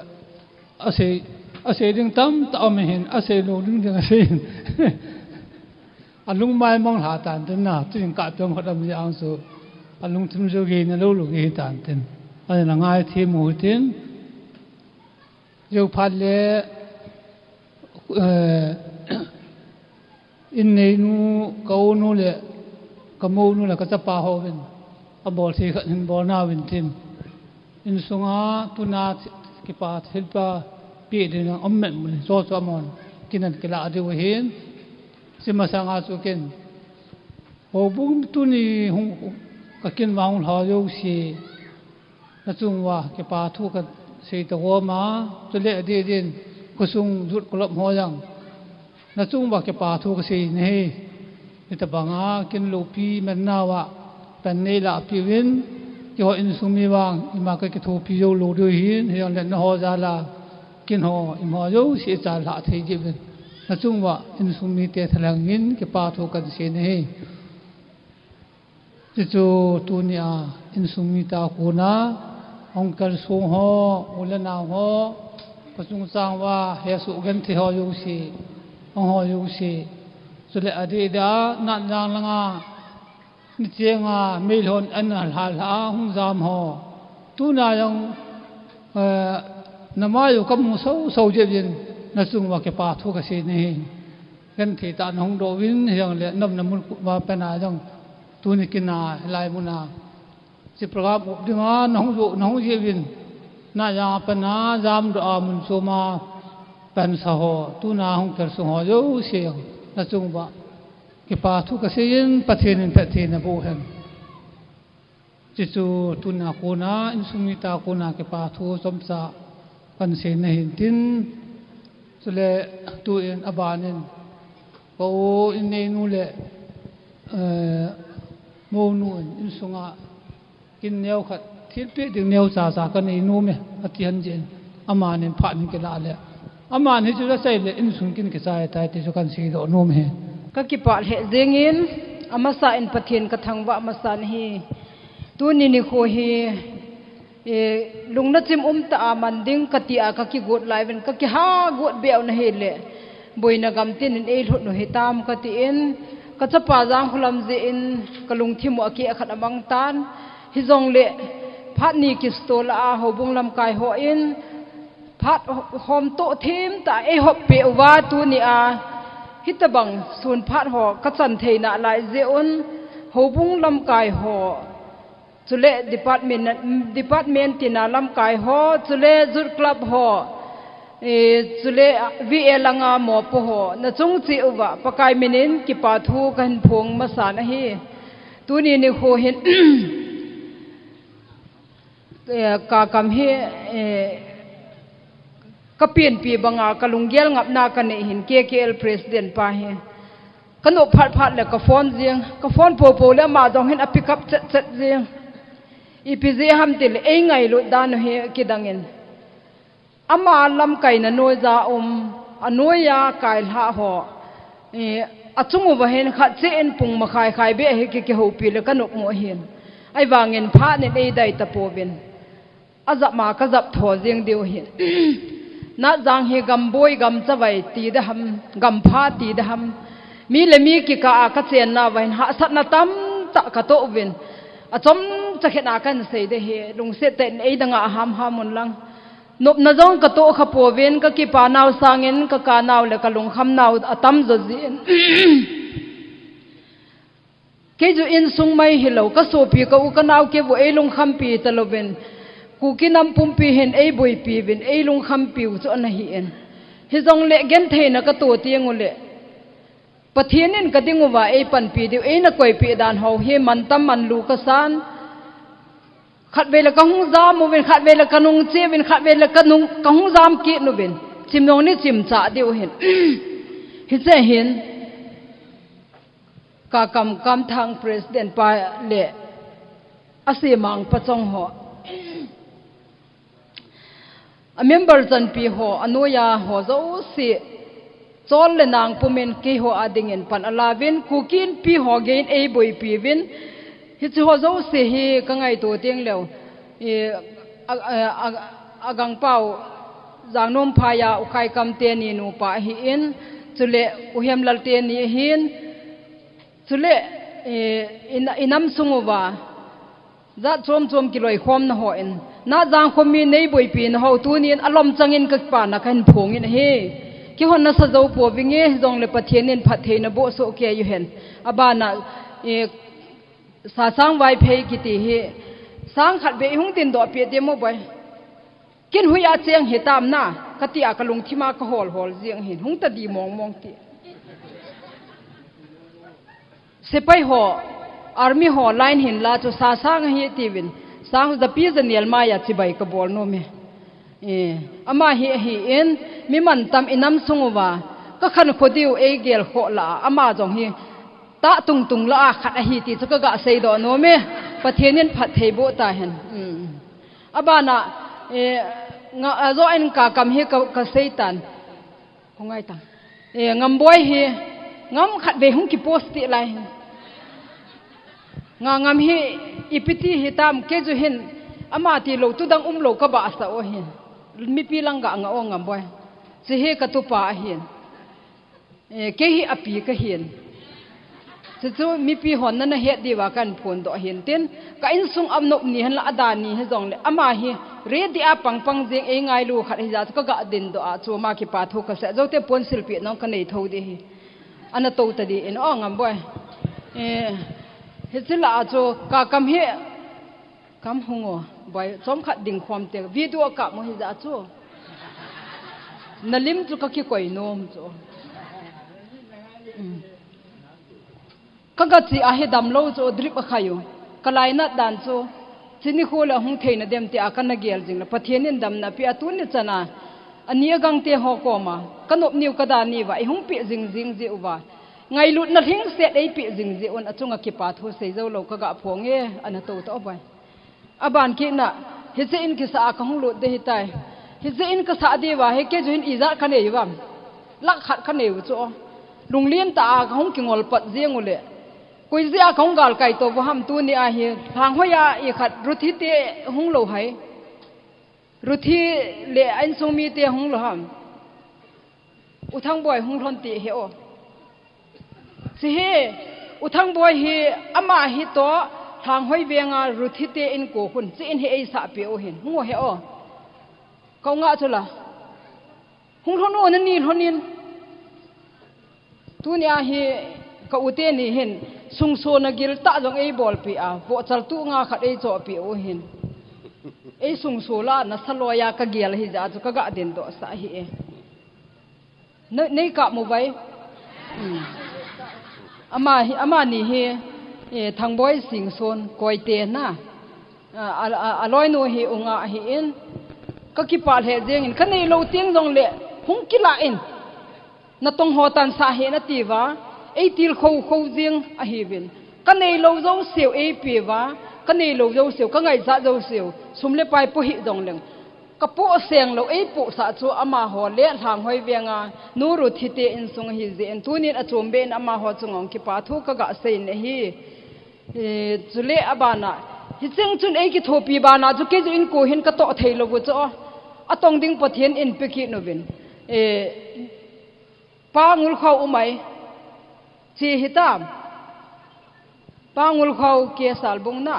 ase ding tam ta me hin ase lo ding ase alung mai mong ha tan ten na tin ka tong hodam yang so alung thum jo ge na lo lo ge tan ten ai na ngai thi mu tin yo phat le in nei nu ko nu le ka mo nu la ka ta pa ho ben a bol thi kha hin bol na win tin in sunga tu na ki pa thil pa pi de na om men mu so so mon kinan kila ade we hin si masanga sukin hobung tu ni hung kakin maung ha yo si na chung wa ke pa thu ka sei to ho ma tu le de din ko sung rut ko lop ho yang na chung wa ke pa thu ka sei nei ni ta banga kin lo pi man na wa pan nei la pi win ki ho in sum mi wang i ma ka ke thu pi yo lo do hin he an na ho za la กินหออิมหอโยเสียจาละเทจิเป็นนะจุงว่าอินสุมีเตทลังยินเก็บปาทุกันเสียนี่จู่ตัวนี้อินสุมีตาคูนาองค์การสูงหออุลนาหอก็จุงสร้างว่าเฮสุกันที่หอโยสีองหอโยสีสุดเลยอดีตนัดจางลังนิเจงไม่หลอนอันหาลาหุ่นจามหอตัวนายังนมาอยู่กับมุสาวเจ็บยินนั่นจึงว่าเก็บปาทุกสิ่งนี้กันที่ตาหงโดวินยังเลี้ยนน้ำมันว่าเป็นอะไรยังตัวนี้กินลายมุนาสิประกอบดึงหงอยู่หงเจ็บยินน่าจะเป็นจามดอามุนโซมาเป็นสหตัวนาหงเกิดสหอยู่เสียงนั่นจึงว่าเก็บปาทุกสิ่งประเทศนี้ประเทศนั้นบุหันจิจูตุนาโคนาอินสุมิตาโคนาเก็บปาทุสมสะกันเสนหินทินสุเลตัวเองอบานินก็อินเนนูเลโมนูอินสุงะกินเนียวขัดทิศเปียดึงเนียวซาซากันอินูเมอธิฮันเจนอามานินผ่านนิกลาเลอามานิจุดใส่เลอินสุงกินกิจายตายติสุกันสีโดนูเมก็กิปะเหเจงินอามาสาอินปะเทียนกระทังวะอามาสานฮีตัวนี้นิโคฮีลุงนัดจิมตามันดิ้งกติอาก็กิกดไลเป็นก็กิฮากดเบียวนะเฮเลบอยนักกำตินเอลุนเหตามกติอินก็จะป่าจางพลัมเจอินก็ลุงทิมอกิขัดบังตานฮิจงเลพัดนีกิสโตลาหบุงลำกายหัวอินพัดหอมโตทิมแต่เอหอบเปียวว่าตัวนี้ฮิตบังส่วนพัดหอก็สันเทน่าลายเจอุนหบุงลำกายหัวจุเลดีพาร์ตเมนต์ที่น่าลำกายหอจุเลจุดคลับหอจุเลวีเอลังอาหมอปหอน่าจงจีอุบะปะกายมินินกิปาทูกันพงมาสานฮีตัวนี้นี่โหเห็นกากำเฮก็เปลี่ยนปีบังอากลุงเกลงับนากันเห็นKKL President ไปเฮกันอุพัดแล้วก็ฟ้อนเสียงก็ฟ้อนโปแล้วมาจงเห็นอภิคับเจ็ดเสียงอีพีเจฮัมติลเองไงลุดานเฮกิดังเงินอามาลำไก่นโนยาอโนยาไก่ละหออาจุงวะเห็นขัดเจนปุ่งมาขายเบี้ยเฮกิหูปีแล้วก็นกโมเห็นไอ้วางเงินพระเนี่ยได้ตะโพบินอาจับมาก็จับถอเสียงเดียวเห็นน่าจังเฮกำบอยกำจะไว้ตีดำกำพาตีดำมีเลมีกิกาคัดเจนนาไว้หาสัตนาตั้มตะกะโตวินอาจอมจะเห็นอาการเสียเดเฮลุงเสตเนไอ้ดังอาหามมุนลังนบนาจงกะโตขปวินก็กิปานาวสางเงินก็กานาวเลกลุงคำนาวอาตั้มจะจีนเกจูอินสุงไม่ฮิโลก็โซปีก็อุกนาวเก็บไอ้ลุงคำปีตะลวินกูกินน้ำปุ่มปีเห็นไอ้บุยปีวินไอ้ลุงคำปีจะอันหิเอ็นฮิจงเละเกนเทนก็ตัวเตียงอุเละปะเทียนินก็ดิ้งว่าไอ้ปันปีเดียวไอ้นักกวยปีดานเฮาเฮมันตั้มมันลูกสานขัดเวลากังหุจามวินขัดเวลากันุงเจวินขัดเวลากังหุจามกีนุวินจิมนองนี่จิมจ่าเดียวเห็นฮิเจเห็นกากำทางประธานไปเละอาศัยมังประจงหัวเมมเบอร์จันปีหัวอนุญาหัวเจ้าสิจอลเลนางปุ่มเงินกี่หัวอดิ่งเงินปันอลาวินกูกินปีหัวเงินบอยปีวินฮิตหัวเจ้าสิฮีกังไงตัวเตียงเหลวกังเป้าจางนมพายาอุคายกำเตียนีนูปะหินจุเลอุเฮมลัลเตียนีหินจุเลอินัมสุงวาจัดชมกิโลยความนะหัวอินน่าจางคมมีในบอยปีนหัวตัวนี้อารมณ์จังอินกับป่านักเห็นผงอินเฮที่คนน่าสะเจ้าปัววิ่งเงี้ยจงเลยปะเทียนินพัดเทนโบโซเกียอยู่เห็นอาบานะสาสังไวเพกิติเฮสังขัดเบยหุงตินดอเปียเดียมบ่อยกินหุยอาเจียงเหตามหน้ากติอากลุงที่มากหอลเจียงเห็นหุงตะดีมองตีเสไปหออาร์มีหอไลน์เห็นลาจุสาสังเฮตีวินสังจะปีจะเนียลมายาจิบายกบอลโนเมอามาเฮเอ็นมีมันตามอินัมสงว่าก็ขันขดิวเอเกลโคละอามาจงเฮตาตุงละขัดฮีติจะก็กะเซดอนโนเมประเทศนี้ผัดเทโบตาเห็นอาบานะ zo en ka kam hi ka seitan ko ngai ta ngam boy hi ngam khat ve hung ki post ti lai ngam hi ipiti hi tam ke ju hin ama ti lo tu dang lo ka ba sa o hin mi pi lang ga nga o ngam boy si he ka tu pa hin ke hi api ka hin chu mi pi hon na he di wa kan phun do hin tin ka in sung am nop ni han la adani he jong le ama hi re di a pang pang jeng e ngai lu khat hi ja ka ga din do a chu ma ki pa thu ka se zo te pon silpi nong ka nei tho di hi ana to ta di en o ngam boy he chila a chu ka kam he kam hungo boy chom khat ding khom te video ka mo hi ja chu nalim chu ka ki koi nom chu kaga chi a he dam lo chu drip a khayo kalai na dan chu chini khola hung theina dem te akana gel jing la pathianin dam na pi atun ni chana ania gang te ho ko ma kanop niu kada ni wa i hung pi jing jing je uwa ngai lut na thing set ei pi jing je on achunga ki pa tho sei zo lo kaga phonge ana to to bai aban ki na he se in ki sa ka hung lut de hitai he se in ka sa de wa he ke juin iza khane yawam lak khat khane wu chu lunglien ta ka hung ki ngol pat jeng ule koi zia khong gal kai to bo ham tu ni a hi thang hoya i khat ruthi te hung lo hai ruthi le an sumi te hung lo ham uthang boy hung thon ti he o si he uthang boy hi ama hi to thang hoi venga ruthi te in ko hun chi in he ei sa pe o hin hung he o kau nga chula hung thon o ni honin tu ni a hi ka ute ni hin sung so na gil ta jong ei bol pi a bo chal tu nga khat ei cho pi o hin ei sung so la na saloya ka gel hi ja chu ka ga den do sa hi e nei ka mu bai ama ni hi thang boy sing son koi te na aloi no hi unga hi in ka ki pal he jeng in khanei lo tiang jong le hung ki la in na tong ho tan sa he na ti wa ei til kho jing a hi vin ka nei lo zo siu ei pi wa ka nei lo zo siu ka ngai za zo siu sumle pai po hi dong leng ka po seng lo ei po sa chu ama ho le thang hoi venga nu ru thi te in sung hi je en tunin a chom ben ama ho chungong ki pa thu ka ga sei ne hi chule abana hi cheng chun ei ki thopi bana chu ke ju in ko hin ka to thei lo bu cho atong ding pathian in pe ki no vin pa ngul khau umai chi hitam pangul khau ke salbung na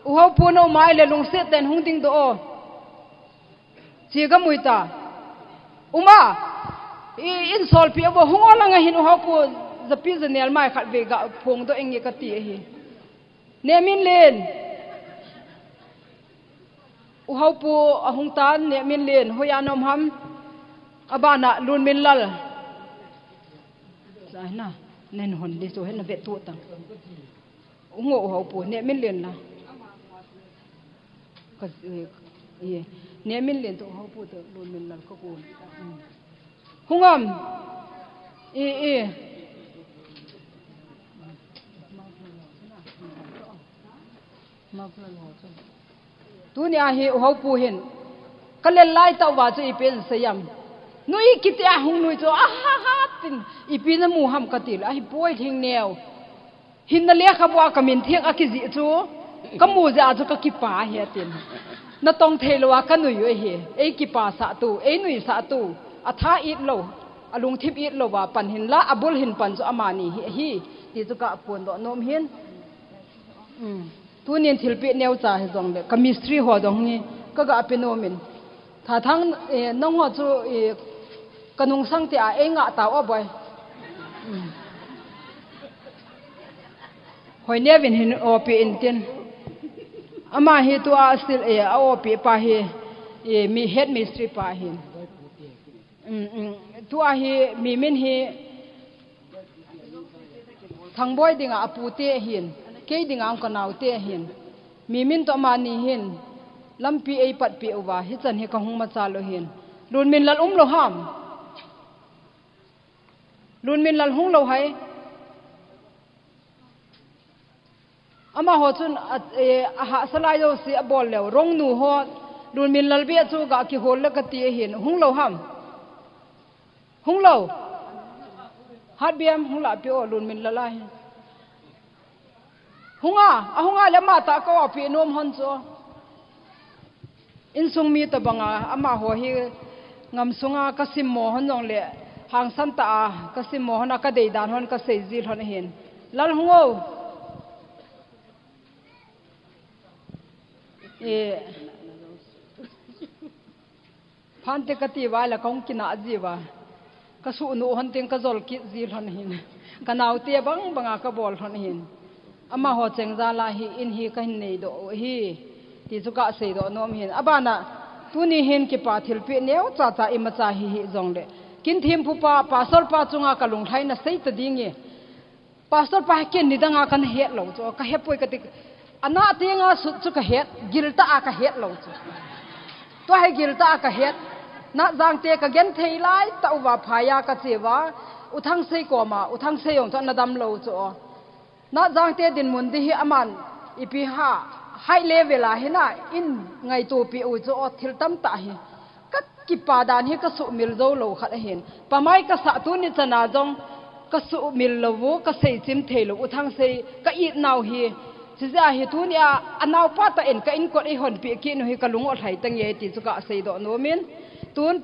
u hau puno mai le lung se ten hung ding do o chi ga muita uma in sol pi bo hung ola nga hin u hau pu zapi zanel mai khat ve ga phong do engi ka ti hi nemin len u hau pu ahung tan nemin len hoyanom ham abana lun min lal sai na nên hồn đi rồi hết là vệ tụ tầng ngộ hậu bùa nè mình liền là cái gì nè mình liền tụ hậu bùa tự luôn mình là có buồn không am tu nè hi hậu bùa hiện cái lên lai tàu vào cho ipen sayam nuôi kiti ahung nuôi cho tin ipin mu ham katil a hi poi thing neo hin na le khabwa kamin thiang akizi chu kamu ja chu ka kipa he tin na tong thelwa kanui we he ei kipa sa tu ei nui sa tu atha it lo alung thip it lo wa pan hin la abul hin pan chu amani hi ti chu ka pon do nom hin tu nin thilpi neu cha he jong le chemistry ho dong ni ka ga penomin tha thang nong ho chu kanung sang ti a enga taw a boy hoi ne vin hin o pi in tin ama hi tu a still a o pi pa hi mi head mystery pa hin tu a hi mi min hi thang boy dinga apu te hin ke dinga ang kanaw te hin mi min to ma ni hin lampi ei pat pi wa hi chan hi ka hung ma cha lo hin lun min lal lo ham lun min lal hung lo hai ama ho chun a ha salai do si a bol le rong nu ho luồn min lal bia chu ga ki hol la ka ti hin hung lo ham hung lo hat biam hung la pi o luồn min la lai hunga le ma ta ko pi nom hon cho in sung mi ta banga ama ho hi ngam sunga ka sim mo hon jong le hang san ta ka sim mo hon ka dei dan hon ka sei zil hon hin lal hungo phan te ka ti wa la kong kina ji wa ka su nu hon ting ka zol ki zil hon hin ka naw te bang banga ka bol hon hin ama ho cheng za la hi in hi ka hin nei do hi ti chu ka sei do nom hin abana tu ni hin ki pa thil pi neu cha cha ima cha hi hi zong le kin thim phu pa pastor pa chunga ka lung thai na sei ta dingi pastor pa ken ni danga kan het lo cho ka he poi ka ti ana tenga su chu ka het gilta a ka het lo chu to hai gilta ka het na jang te ka gen thei lai ta wa phaya ka chewa uthang sei ko ma uthang sei yong to na dam lo cho na jang te din mun di hi aman ipi ha high level a hina in ngai to pi u cho thil tam ta hi ka ki pa dan hi ka su mil zo lo khat hen pa mai ka sa tu ni chana jong ka su mil lo wo ka sei chim thei lo uthang sei ka i naw hi chiza hi tu ni a anaw pa ta en ka in ko i hon pi ki no hi ka lung o thai tang ye ti chu ka sei do no min tun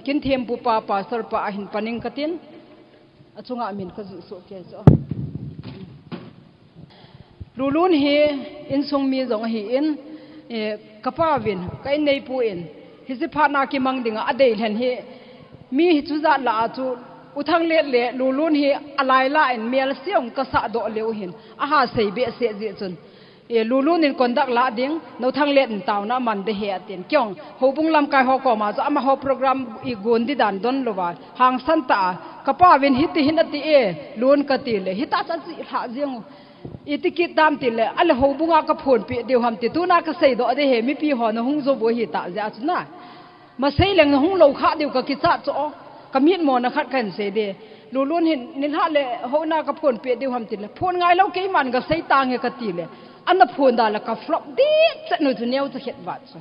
kin them pu pa pastor pa hin paning katin achunga min ka zu so ke so lulun hi in sung mi zong hi in kapa vin kai nei pu in hi si phana ki mang dinga adei hen hi mi hi chu za la chu uthang le lulun hi alai la in mel siong ka sa do leu hin a ha sei be se ji chun lulun in kondak la ding no thang le taw na man de he atin kyong hobung lam kai ho ko ma cha ama ho program i gon di dan don lowa hang san ta kapa vin hi ti hin ati lun ka ti le hi ta cha ji ha jiang itikit dam ti le al hobunga ka phon pi deu ham ti tu na ka sei do de he mi pi ho na hung zo bo hi ta ja chuna ma sei leng hung lo kha deu ka ki cha cho ka mit mo na khat kan se de lulun hin nin ha le ho na ka phon pi deu ham ti le phon ngai lo ke man ga sei tang he ka ti le an na phon da la ka flop di cha nu tu neu cha het wa cha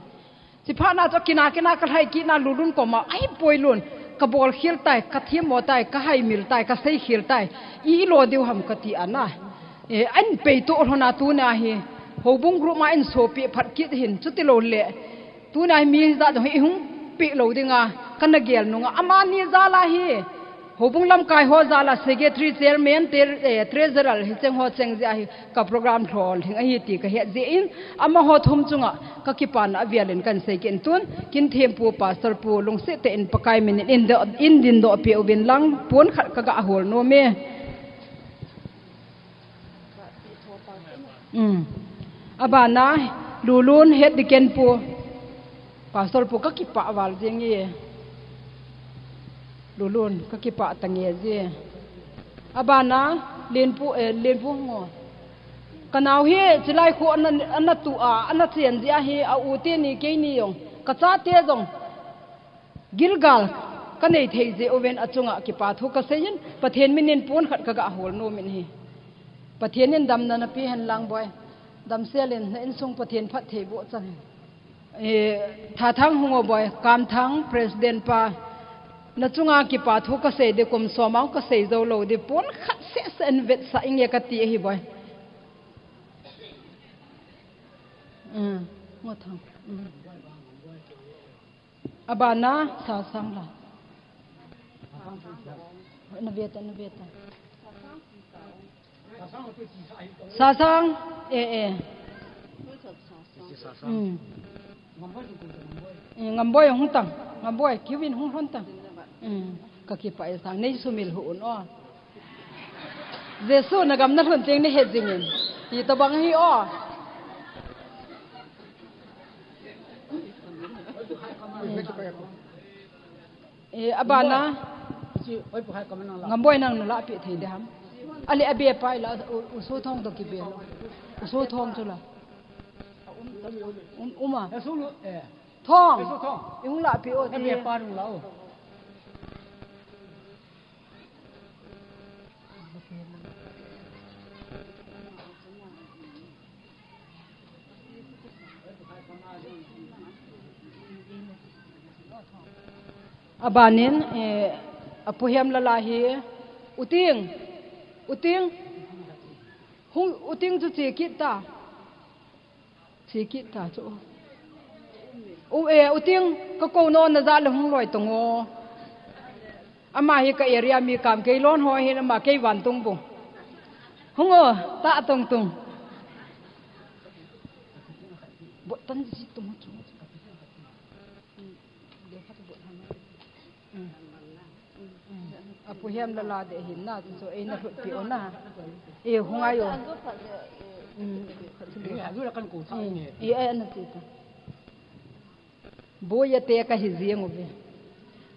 si pha na cha kina ka hai ki na lulun ko ma ai poi lun ka bol khil tai ka thim mo tai ka hai mil tai ka sei khil tai i lo deu ham ka ti ana an pe to hona tu na hi hobung group ma in so pi phat kit hin chuti lo le tu na mi za do hi hung pi lo dinga kan gel nu nga ama ni za la hi hobung lam kai ho za la secretary chairman treasurer hi cheng ho cheng ja hi ka program thol thing a hi ti ka he je in ama ho thum chunga ka ki pan avialen kan se ken tun kin them pu pastor pu lung se te in pakai min in din do pi ubin lang pon khat ka ga hol no me abana lulun het diken pu pastor pu ka ki pa wal jeng ye lulun ka ki pa tange je abana len pu ngo kanaw he chilai khu an tu an chen ja he a u te ni ke ni yong ka cha te jong gilgal ka nei thei je oven achunga ki pa thu ka sein pathen minin pon khat ka ga hol no min hi pathen in dam na pi han lang boy dam selin in sung pathen phat thei bo chan tha thang hungo boy kam thang president pa na chunga ki pa thu ka se de kum so mau ka se zo lo de pon khat se sen vet sa inge ka ti hi boy ngo thang abana sa sang la na beta sasang ngamboy hung tang ngamboy kiwin hung hon tang ka ki pa sang nei sumil hu no jesu na gam na thon cheng ni he jingin ti to bang hi o abana ngamboy nang la pi thei de ham ali abe pai la uso thong to ki be lo uso thong chu la uma thong yung la pi o abe pa lu la o abanin apuhem lalahi uting hung uting chu chi kita chu uting ka ko no na za le hung loi tongo ama hi ka area mi kam ke lon ho hi ma ke wan tung bu hung ta tung bộ tân gì tung chu apuhem la de hin na so e na pi ona e hung ayo du la kan ko sa ni e ana ti ta boya te ka hi zieng obe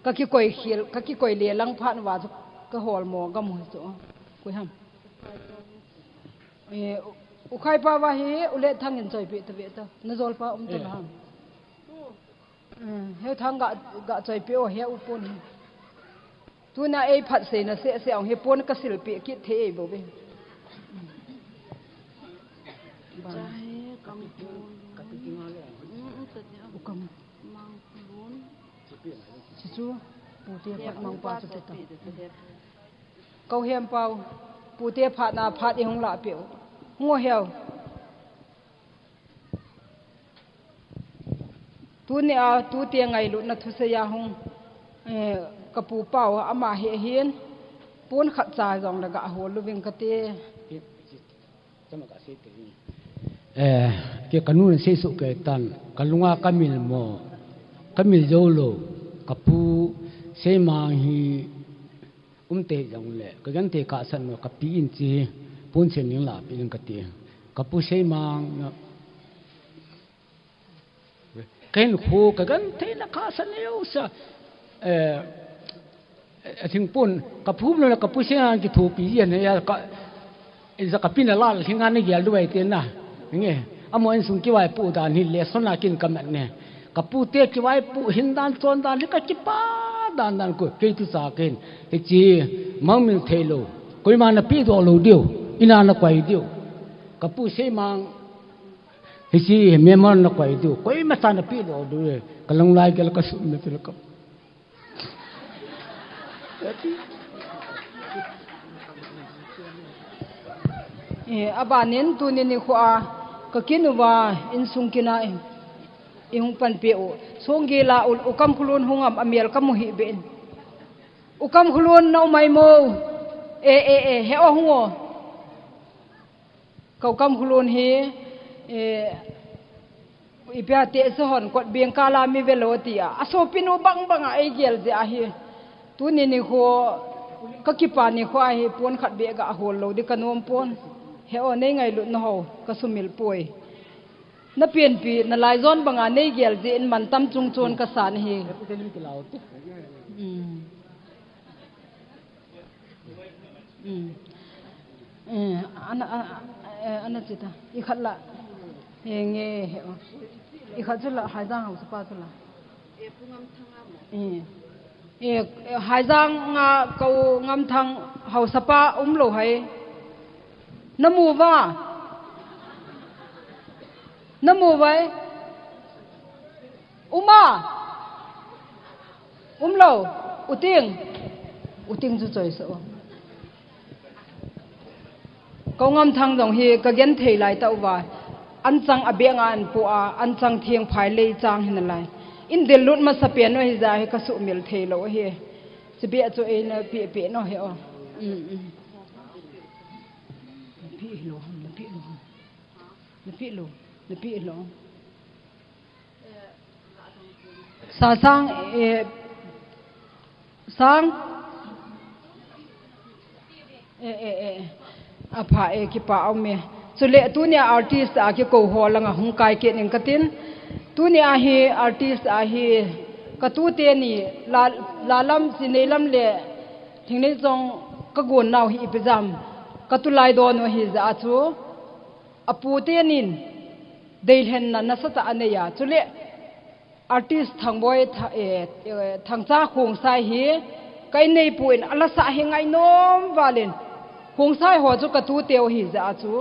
ka ki koi le lang phan wa ka hol mo ga mo so ko ham e u khai pa wa hi ule thang in choi pi ta ve ta na zol pa to na ham he thang ga choi pi o he u pon tu na e phat se na se ong he pon ka sil pi ki the e bo be ukam chu pu te phat mang pa chu te ta kau hem pau pu te phat na phat e hong la pe ngo heo tu ne a tu te ngai lu na thu se ya hong ka pu pau ama he hian pun khat cha jong la ga ho lu wing ka te chama ka se te ke kanun se su ke tan kalunga kamil mo kamil jolo kapu se mang hi te jong le ka gan te ka san no kapi in chi pun chen ning la pi ning ka te kapu se mang ken khu ka gan te na ka san yo sa thing pun kapu no kapu se ang ki thu pi yen ya ka za kapina la hinga ne gyal duai te na nge amo en sung ki wai pu dan hi le sona kin kamat ne kapu te ki wai pu hindan chon dan li ka chi pa dan ko ke tu sa ken he chi mang min thelo koi ma na pi do lo dio ina na kwai dio kapu se mang he chi me man na kwai dio koi ma sa na pi do do kalang lai ke ka su me te ka abanin tu ni khwa ka kinuwa in sung kina ihung pan pe o songi la ukam khulun hungam amial kam hi ben ukam khulun no mai mo he o hungo kau kam khulun hi ipya te so hon kot biang kala mi velotia aso pinu bang ai gel je a hi tu ni kho ka kipa ni kho hi pon khat be ga hol lo di kanom pon he o nei ngai lu no ho ka sumil poi na pian pi na lai zon banga nei gel je in man tam chung chon ka san hi ana chita i khatla nge he i khatla haizang ho spa tula e pungam thanga haizang nga ko ngam thang ho sapa lo hai namu vai uma lo uting chu choi so ko ngam thang dong hi ka gen thei lai ta wa an chang abenga an pu a an chang thieng phai le chang hin lai in del lut ma sapian no hi za hi ka su mil thei lo hi se be chu e na pe no he o Lepi lo sa sang apa ki pa au me chule tu ne artist a ki ko holanga hung kai ke ning katin tu ne a hi artist a hi ka tu te ni la lam sinelam le thingni jong ka gon naw hi pejam ka tu lai do no hi za chu apu te nin deilhen na sa ta aneya chule artist thangboy thangcha khong sai hi kai nei puin ala sa hi ngai nom walin khong sai ho chu ka tu teo hi za chu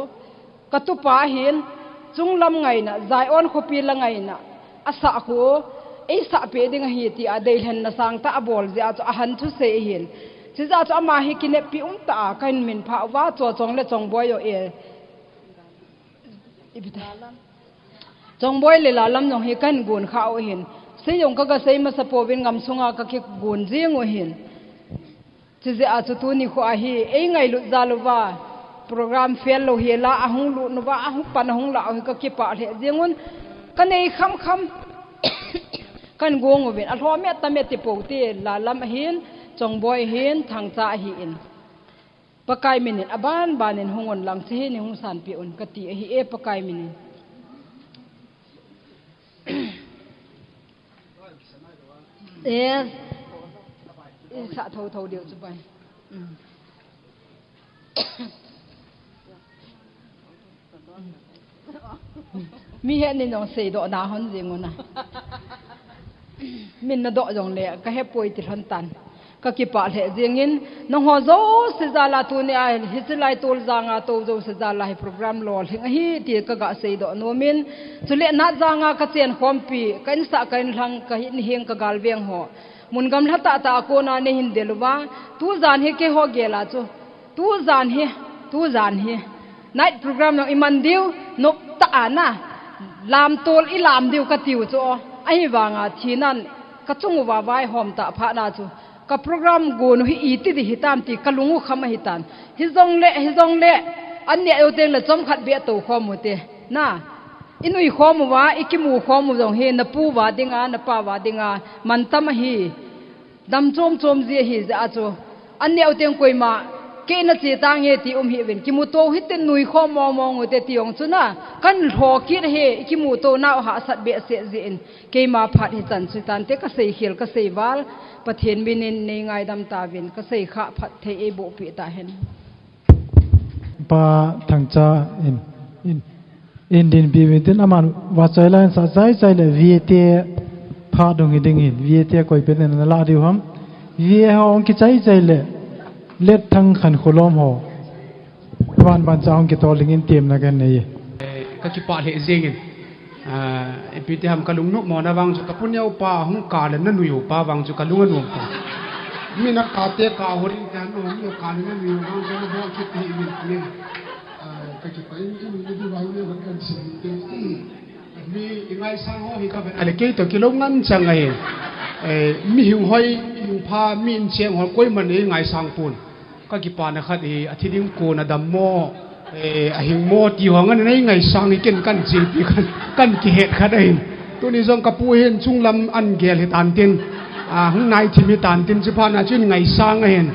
ka tu pa hin chunglam ngai na zai on khopi la ngai na asa khu ei sa pe ding hi ti a dei hen na sang ta bol ja cho a han thu se hin chi za cho ma hi kine pi ta kan min pha wa cho chong le chong boy yo e ibita chong boy le la lam nong hi kan gun kha o hin se yong ka sei ma sa po bin ngam sunga ka ki gun jing o hin chi ze a chu tu ni kho a hi ei ngai lu za lu wa program fail lo hi la a hung lu no wa a hung pan hung la o ka ki pa le jingun kan ei kham kan gong wen a thom me ta me ti po ti la lam hin chong boy hin thang cha hi in pakai minin aban banin hungon lang che ni hung san pi un ka ti hi e pakai minin yes sa thâu điều chu bai mi he ni nong sei do na hon jing na min na do jong le ka he poi ti thon tan ka ki pa le jing in nong ho zo se za la tu ne a hi se lai tol za nga to zo se za la hi program lol hing hi ti ka ga sei do no min chu le na za nga ka chen khom pi kan sa kan hlang ka hi hing ka gal veng ho mun gam la ta ko na ne hin delwa tu zan he ke ho gela chu tu zan he night program no iman diu nok ta ana lam tol i lam diu ka tiu chu ai wanga thinan ka chung wa vai hom ta pha na chu ka program go no hi ti di hitam ti kalungu khama hitan hi zong le an ne o te le chom khat be to khom te na inui khom wa ikimu khom jong he na pu wa dinga na pa wa dinga man tam hi dam chom je hi za chu an ne o teng koi ma ke na che tang he ti hi ven ki mu to hi ten nui khom mo ngo te ti ong chu na kan tho ki he ki mu to na ha sat be se je in ke ma phat hi chan chu tan te ka sei khel ka sei wal pathian binin nei ngai dam ta vin ka sei kha phat the e bo pi ta hen pa thang cha in din bi tin aman wa chai lan sa chai le viete pha dong ding in viete koi pe na la di ham vie hong ki chai le let thang khan kholom ho wan ban chaung ki to lingin tem na kan nei ka ki pa le jengin epite ham kalung no mo na wang chu ka punyau pa hung ka le na nuyu pa wang chu kalung anu pa mina ka te ka hori kan no yo ka le na nuyu wang chu bo ki ti ni ka ki pa ni di wang ne ba kan si te mi ingai sang ho hi ka ba ale ke to ki lo ngan chang ai mi hiu hoi hiu pha min cheng hol koi man ni ngai sang pun ka ki pa na khat hi athiding ko na dam mo a hing mo ti hong an nei ngai sang ni ken kan chi pi kan ki het khat ai tu ni jong ka pu hen chung lam an gel het an tin hung nai thi mi tan tin chi pha na chin ngai sang a hen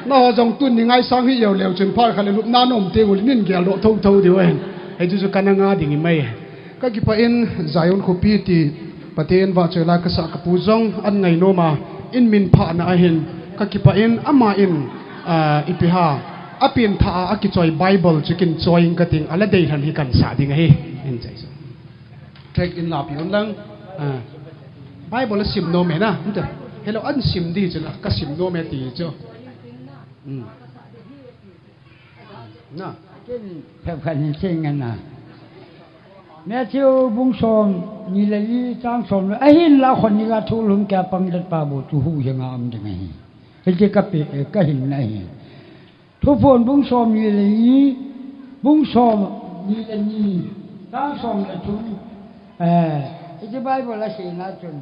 no jong tun ni ngai sang hi yo leu chen phar khale lup na nom te ul nin gel lo thâu di wen ai ju kan nga ding mai ka ki pa in zayon ko pi ti paten wa chela ka sa ka pu jong an ngai no ma in min pha na a hen ka ki pa in ama in ipiha apin tha aki choi bible chikin choing kating ala dei han hi kan sa ding he in chai so trek in la pi on lang bible sim no me na nta hello an sim di chela ka sim no me ti cho na ken phep khan sing na Matthew bung som ni le yi tang som a hin la khon ni ga thu lum ka pang dat pa bo tu hu yang am de ngai he je ka pe ka hin na hi thu phon bung som ni le yi bung som ni le ni tang som le tu je bible la se na chun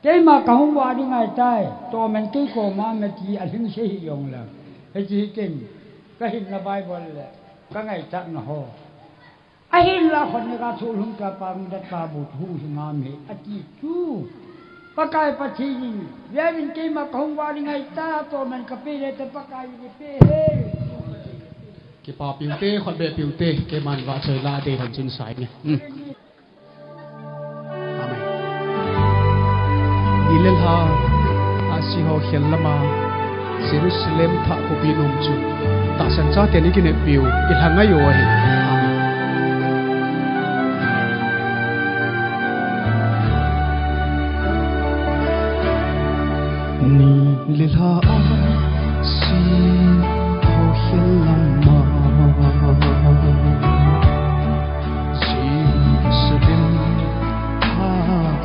ke ma ka hu wa di ngai tai to men ke ko ma me ti a hin se hi yong la he ji ken ka hin na bible le ka ngai tak na ho a hin la khon ni ga thu lum ka pang dat pa bo tu hu ngam he a ti tu pakai pachi ni vin ke ma ka hu wa di ngai ta to men ka pe le te pakai ni pe he ki pa piu te khon be piu te ke man wa choi la de han chin sai ni amen dilel ha asi ho khel lama jerusalem tha ko bi nom chu ta san cha te ni ki ne piu il hanga yo he ni lilha si ho khilama jerusalem ha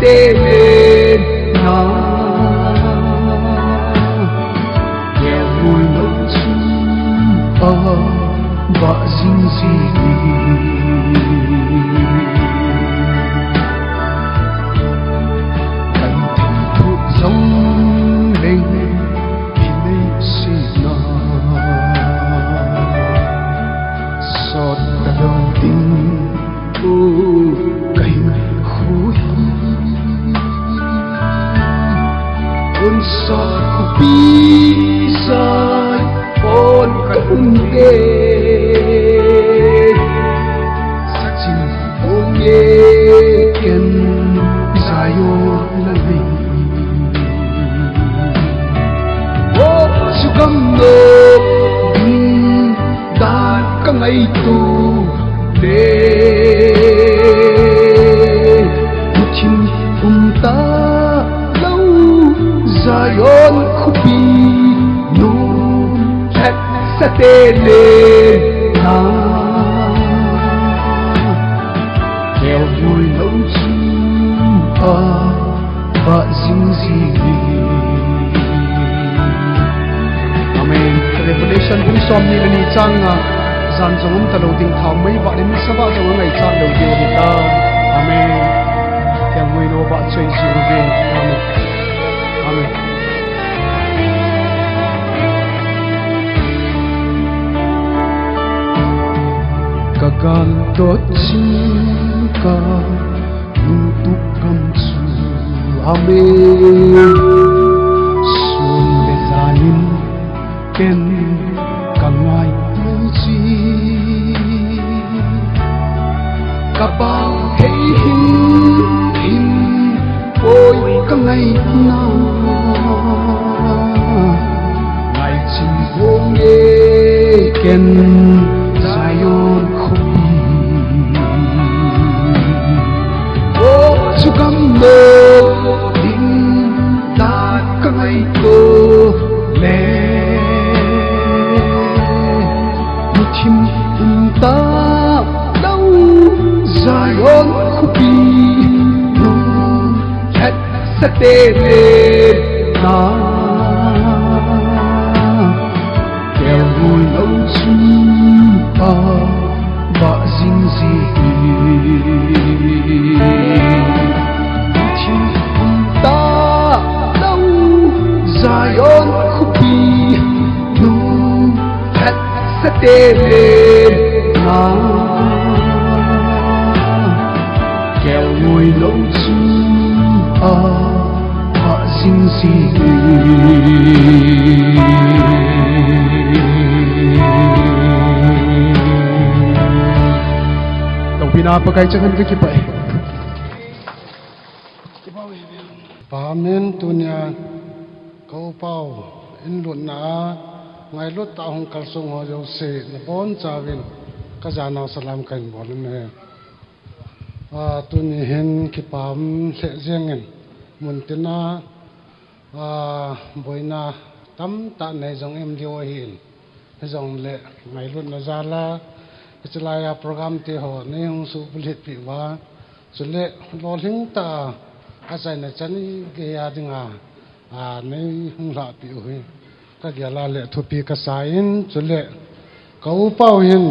te le na kêu vui lâu chu ba dinh gì cảnh thành thuộc giống lên vì lấy xì na sọt đã đầu tình cây khối ôn sọt của bi sai ôn cơn đê sa chim ôn ye ken zayo lalai ô su gam no dan ka ngai tu le mutin ta lâu zayon khupi no chat sa te le na kêu vui lâu chu ba dinh gì amen revelation bung som ni ni changa zan zongum ta lo ding thau mai ba ni sa ba zong ngai cha lo ge ni ta amen kêu vui no ba choi ji ru ge amen amen kagan tot ka untuk kamsu amen sun le zanin ken kangai chi kapang hei hin oi kangai na ngai chin bong e ken zayon khupi o sugam no din ta kangai ko le mutim ta đâu zayon khupi no chat sa te le na kêu vui lâu chu ba dinh gì chim ta đâu zayon khupi no chat sa te le na kêu vui lâu chu ba dinh gì pakai jangan ke kipai pamen tunya kau pau in lut na ngai lut ta hong kal sung ho jo se na bon chawin ka jana salam kain bol me tuni hen kipam se jengen muntina boina tam ta nei jong em dio hin jong le ngai lut na zala chulaya program te ho ne hung su bulit pi wa chule loling ta asai na chani ge ya dinga ne hung la pi hu ka ge la le thu pi ka sain chule kau pau hin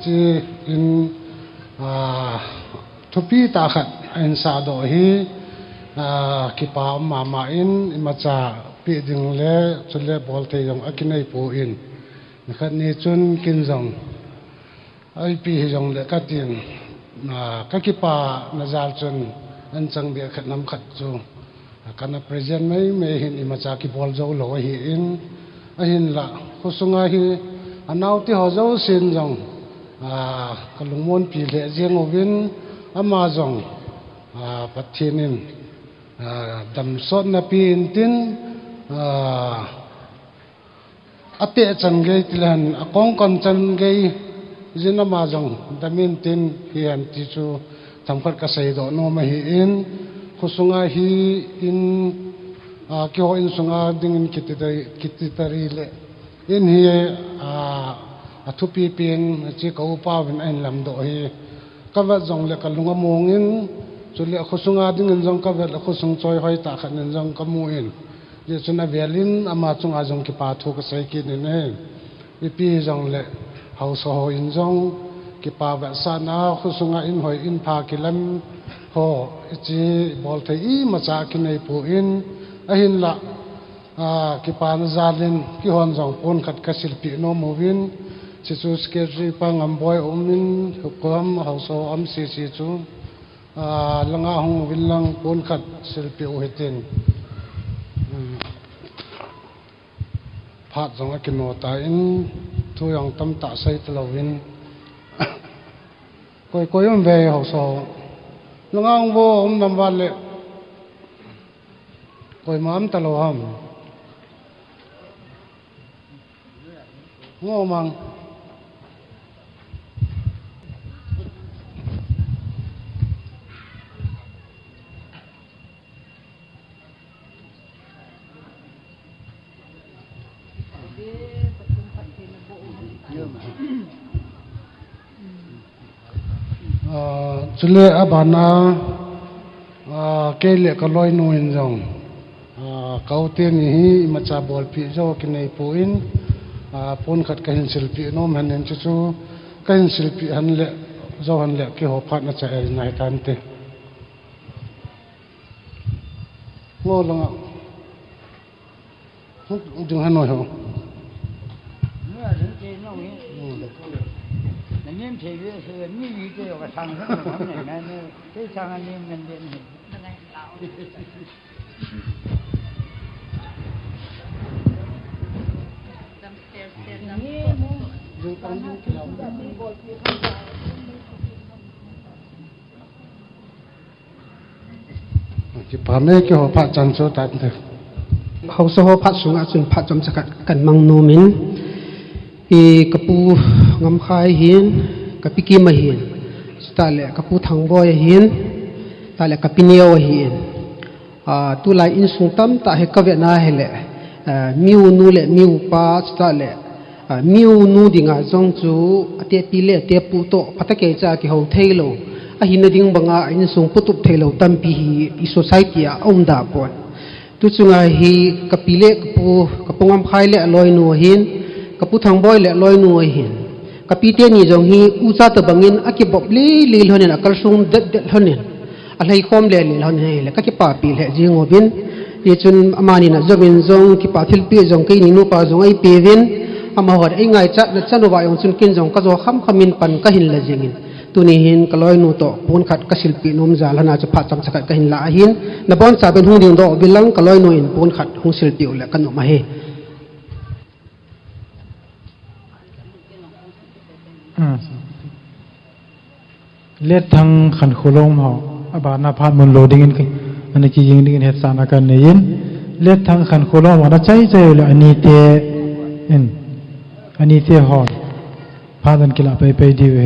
chi in thu pi ta khat en sa do hi ki pa ma ma in ma cha pi ding le chule bol te yong akinai pu in khat ni chun kin jong ai pi jong le ka tin ka ki pa na zal chun an chang be khat nam khat chu kana present mai me hin i ma cha ki bol zo lo hi in a hin la khusunga hi anau ti ho zo sin jong ka lungmon pi le jeng ovin ama jong pathinin dam sot na pi in tin ate chan ge tilan akong kon chan ge zina ma jong damin tin hian ti chu thamkhat ka sei do no ma hi in khusunga hi in ki ho in sunga ding in kititari le in hi athupi pin chi ko pa win ein lam do hi ka wa jong le ka lunga mong in จุเลี้ยขุสุงอาดิ้งเงินจงกับเวลขุสุงจอยหอยตาขันเงินจงกับมูอินเดี๋ยวจุนเวลินอามาจงอาจงกิปาทุกใส่กินนี่วิปีจงเละเฮาสหอินจงกิปาเวสานาขุสุงอาอินหอยอินพากิลัมโฮจีบอลเทอีมาจากกินในปูอินหินละกิปานซาลินกิฮอนจงปนขัดกสิลปีโนมูวินสิจูสเกจีปังอัมบอยอมินหุกามเฮาสหอัมซีซีจูลังอาหงวินลังปนขัดสิลปีอุหิตินพาดจงกินโนตาอินทุยังตั้มตาใส่ตะลวินก้อยมันเวเฮาสหลังอาหงโวอมนำวันเละก้อยมามตะลวามโง่มังจุเลอบานาเกลี่ยก็ลอยนูอินจงเขาเตียนี่มาจากบอลพิโจกินในปูอินปนขัดกันศิลปิโนมหันเห็นจู่กันศิลปิหันเละเจ้าหันเละกี่หัวพัดน่าจะเอ็นในทันทีโง่ลงอ่ะดึงหันหน่อยเหรอนี่เทวีเสือนี่มีเกี่ยวกับทางทั้งหมดอย่างนั้นที่ทางอันนี้มันเด่นเห็นที่ผ่านนี้กี่หัวพัดจันทร์โซตันเถอะเขาสหพัดสูงอาจนพัดจำสกัดกันมังโนมินอีกระปูงำคายหินกับปิกิมาหินสตาเละกระปูทางบอยหินตาเละกับปิเนียวหินตุลายอินสุงตัมตาเฮกเวนาเฮเละมิวนูเละมิวปาสตาเละมิวนูดิงาจงจูอเตปิเละเตปูโตพัตเกจากิเขาเทโลหินดิ่งบังอาอินสุงปุตุเทโลตัมปีฮีอิโซไซตี้อมดาปอนตุจุงาฮีกับปิเละกับปูงำคายเละลอยนัวหินกับผู้ทางบอยเละลอยนัวหินกับปีเตนี่จงฮีอุซาตบังอินอากิบบลีลฮนินอักลซุงเด็ดฮนินอะไรคอมเละลีลฮนินเละก็กิปาปีเละจิงอบินยี่จุนอามานินะจงอินจงกิปาทิลปีจงกินินุปาจงไอปีวินอามาหัดไอไงจัดนัดจันวายองจุนกินจงก็จะขมินปันก็หินละจิงินตัวนี้หินก็ลอยนูโตปูนขัดก็ศิลปีนุมจาลนาจะพัดจำสกัดก็หินละหินนับวันจะเป็นหงดิ่งดอกบิลังก็ลอยนูอินปูนขัดหงศิลปีอุละกันออกมาเฮเล็ดทางขันโคลมเขาอบานาพาดมุนโลดิ้งกันอันนี้จียิงดิ้งเหตุสารกันเนี่ยเล็ดทางขันโคลมว่าใจเลยอันนี้เตอันนี้เตหอดพาดันกิลาไปดีเว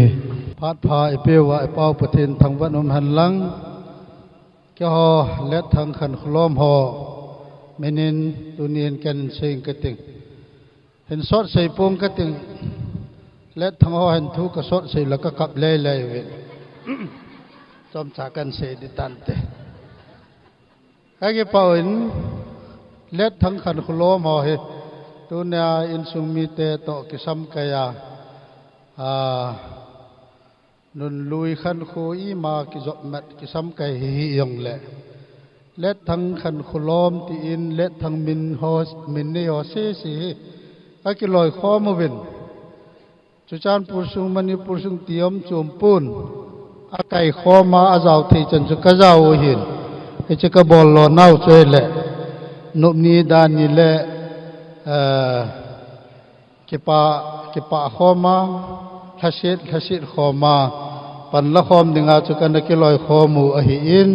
พัดพาไอเปียวว่าไอเป้าประเทศทางวัดนมหันหลังก็ฮอเล็ดทางขันโคลมหอไม่เน้นตัวเนียนกันเชิงกระติงเห็นสอดใส่ปงกระติงเล็ดทางหอเห็นทุกกระสอดใส่แล้วก็ขับเล่เวจอมจากกันเสดิตันเตไอ้กี่เป่าอินเล็ดทั้งขันโคลมอเฮตัวเนียอินสุมีเตโตกิสัมกายานุนลุยขันโคอีมากิจบมัดกิสัมกายฮิยงเละเล็ดทั้งขันโคลมตีอินเล็ดทั้งมินโฮสมินเนโอเซสีไอ้กี่ลอยข้อมวินจุจานปุสุงมันนี่ปุสุงเตียมจุมปูนอาไก่คอมาอาเจ้าที่จันจะกระเจ้าหินไอจะกระบอลหล่อเน่าช่วยแหละนุบนี้ดานนี่แหละเก็บปะคอมาทัชิดคอมาปันละคอมดึงอาจุกันนักลอยคอมูอหิน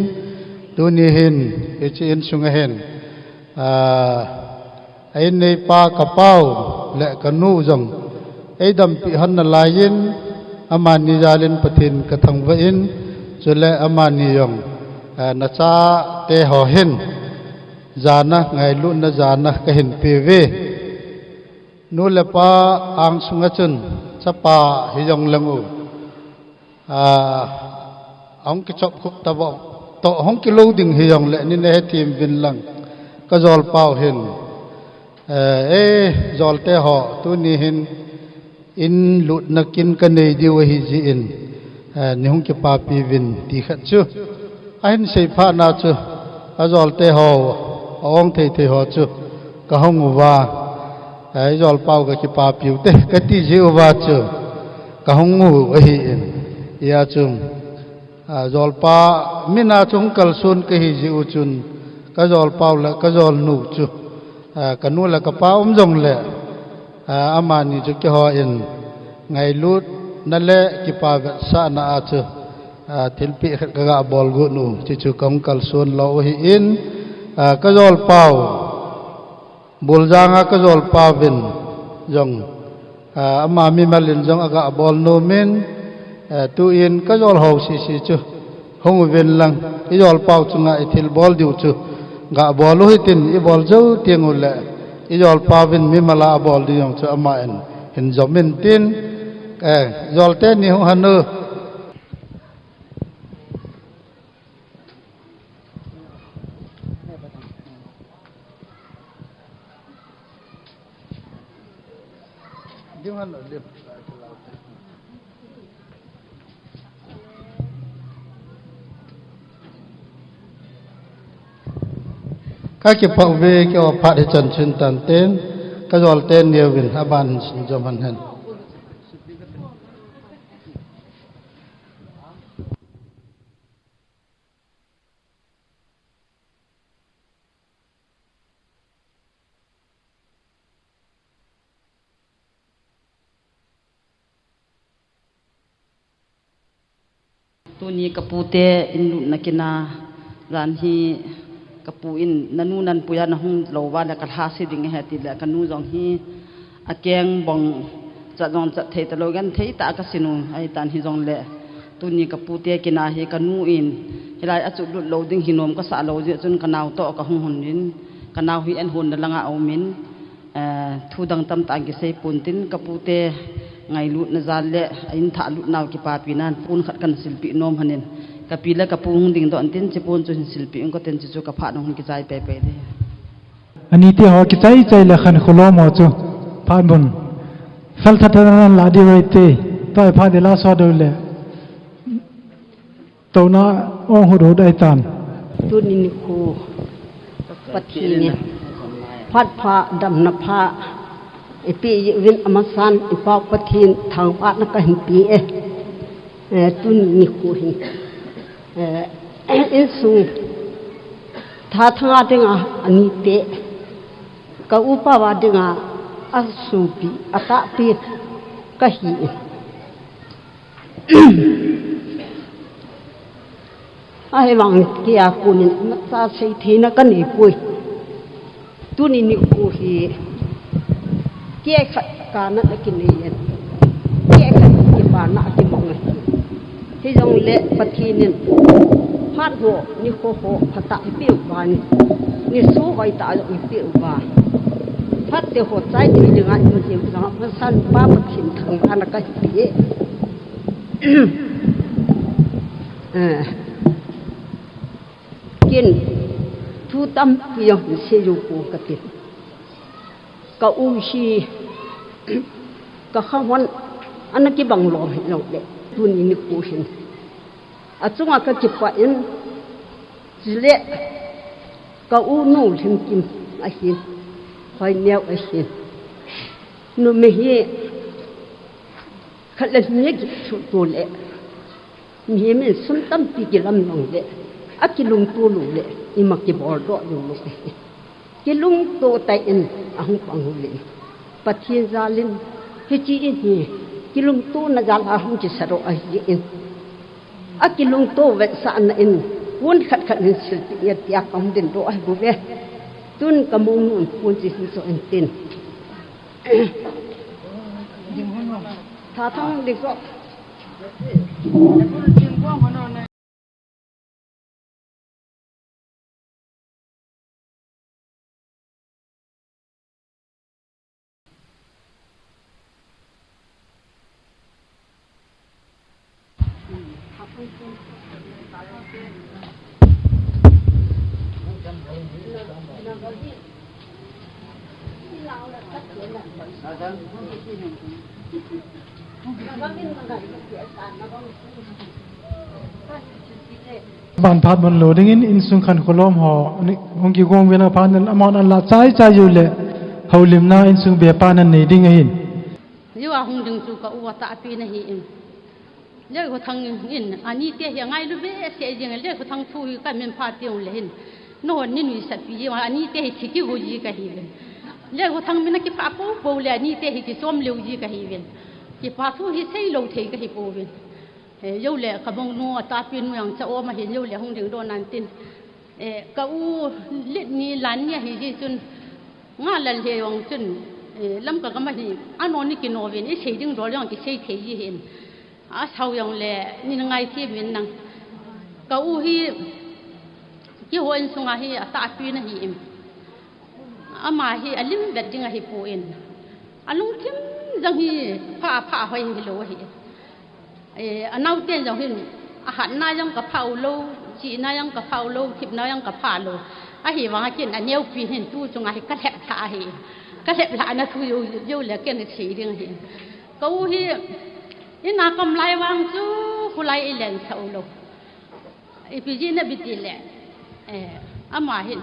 ดูนี่หินไอจะอินสุงเห็นไอในปากระเป้าและกระนูจังไอ้ดำปีหันนลายินอามานิจาลินปฏินกระทังวินจุเลอามานิยงนัชชาเตหอหินจานะไงลุนจานะก็เห็นปีเวนูเลปาอังสุงจุนสปาหิยงลังูอังกิจบคุบตะบ to hong ki lo ding hi yong le ni ne tim vin lang ka zol pau hin zol te ho tu ni hin in lut na kin ka nei di wa hi ji in ni hong ki pa pi vin ti khat chu ain sei pha na chu ka zol te ho ong thei thei ho chu ka hong wa zol pau ka ki pa piu te ka ti ji wa chu ka hong ngu hi in ya chung zol pa mina chung kal sun ka hi ji u chun ka zol pau la ka zol nu chu ka nu la ka pa jong le amani chu ki ho in ngai lut na le ki pa sa na a chu thil pi khat ka ga bol gu nu chi chu kong kal sun lo hi in ka zol pau bul janga ka zol pa vin jong ama mi malin jong aga bol nu min tu in ka zol ho si chu hong ven lang i zol pau chunga i thil bol diu chu ga bol hi tin i bol zo tiang le i zol pa vin mi mala bol di yong chu ama en hin zomin tin zol te ni hu hanu các cái bảo vệ cái phát để chân chân tàn tên cái rồi tên nhiều viên hai bàn cho hoàn thành tu ni kapute in nakina ran hi kapu in nanu nan puya na hung lowa la kha si ding he ti la kanu jong hi akeng bong cha jong cha thei ta lo gan thei ta ka sinu ai tan hi jong le tu ni kapute kina hi kanu in hilai achu lut lo ding hinom ka sa lo je chun kanaw to ka hung hun in kanaw hi en hun la nga au min thu dang tam ta ki sei puntin kapute ngai lut na zal le in tha lut naw ki pa pi nan pun khat kan silpi nom hanin kapila kapung ding don tin chipun chu silpi ko ten chu ka pha nong ki chai pe pe de ani te ho ki chai la khan kholo mo chu phan bun sal thatan la di wai te toy pha de la so do le to na ong hu do dai tan tu ni khu pati ni phat pha dam na pha e pi win amasan e pa pathin thang pa na ka hin pi tu ni khu hin in sung tha thanga denga ani te ka upa wa denga asupi ata pi ka hi ai wang kia kunin sa sei thina ka ni pui tu ni ku hi kia khat ka na ki ni kia khat ki pa na ki mong hi jong le pathinin phat ho ni ho ho phata piu ba ni su vai ta ni piu ba phat te ho chai ni dinga ni ji jang ma san pa pathin thang ana ka ti kin thu tâm piu se yu ku ka ti ka u shi ka khawan ana ki bang lo hi lo le tu ni ku hin achunga ka ki pa in zile ka u nu thim kim a hin hoi neu a hin nu me hi khala ni ki chu tu le mi me sun tam pi ki lam long le a ki lung tu lu le i ma ki bor do lu lu ki lung to tai in a hung pang le pathian zalin hi chi in hi ki lung tu na zal a hung chi saro a hi in a ki lung to ve sa na in pun khat khat ni sil ti ya tia kam din do ai bu ve tun ka mong nun pun chi hin so en tin tha thang de so ban phat bon lo ding in sung khan kolom ho hong ki gong wena phan an amon an la chai chai yu le holim na in sung be pan an nei ding hin yu a hong ding chu ka u ta pi na hi in le ko thang in ani te hi ngai lu be se jing le ko thang thu ka men pha tiong le hin no ni nu sa pi wa ani te hi ki go ji ka hi le ko thang min ki pa po po le ani te hi ki som lu ji ka hi ven ki pa thu hi sei lo thei ka hi po ven yêu lệ cả bông nua ta pin mường cho ôm mà hiện yêu lệ không đừng đồn nan tin cả u lít ni lán nha hi gì chun ngã lần thì ông chun lâm cả cái mà hi anh nói cái nói về cái xây dựng rồi lòng cái xây thế gì hiện sau dòng lệ ni ngay thì mình năng cả u hi cái hồi sung hi ta pin hi mà hi lim vật chính hi po in lung tim rằng hi pha hoài hi lo hi anh nấu tiền giống hình hắn na giống cả phao lô chị na giống cả phao lô thịt na giống cả phá lô hi vàng kiện anh nhiều phi hình tu trong ngày cắt hẹp thả hi cắt hẹp thả na thu yêu là kiện chỉ riêng hi câu hi in na cầm lai vàng chú khu lai lên sầu lô bây giờ na bị tiền lệ mà hình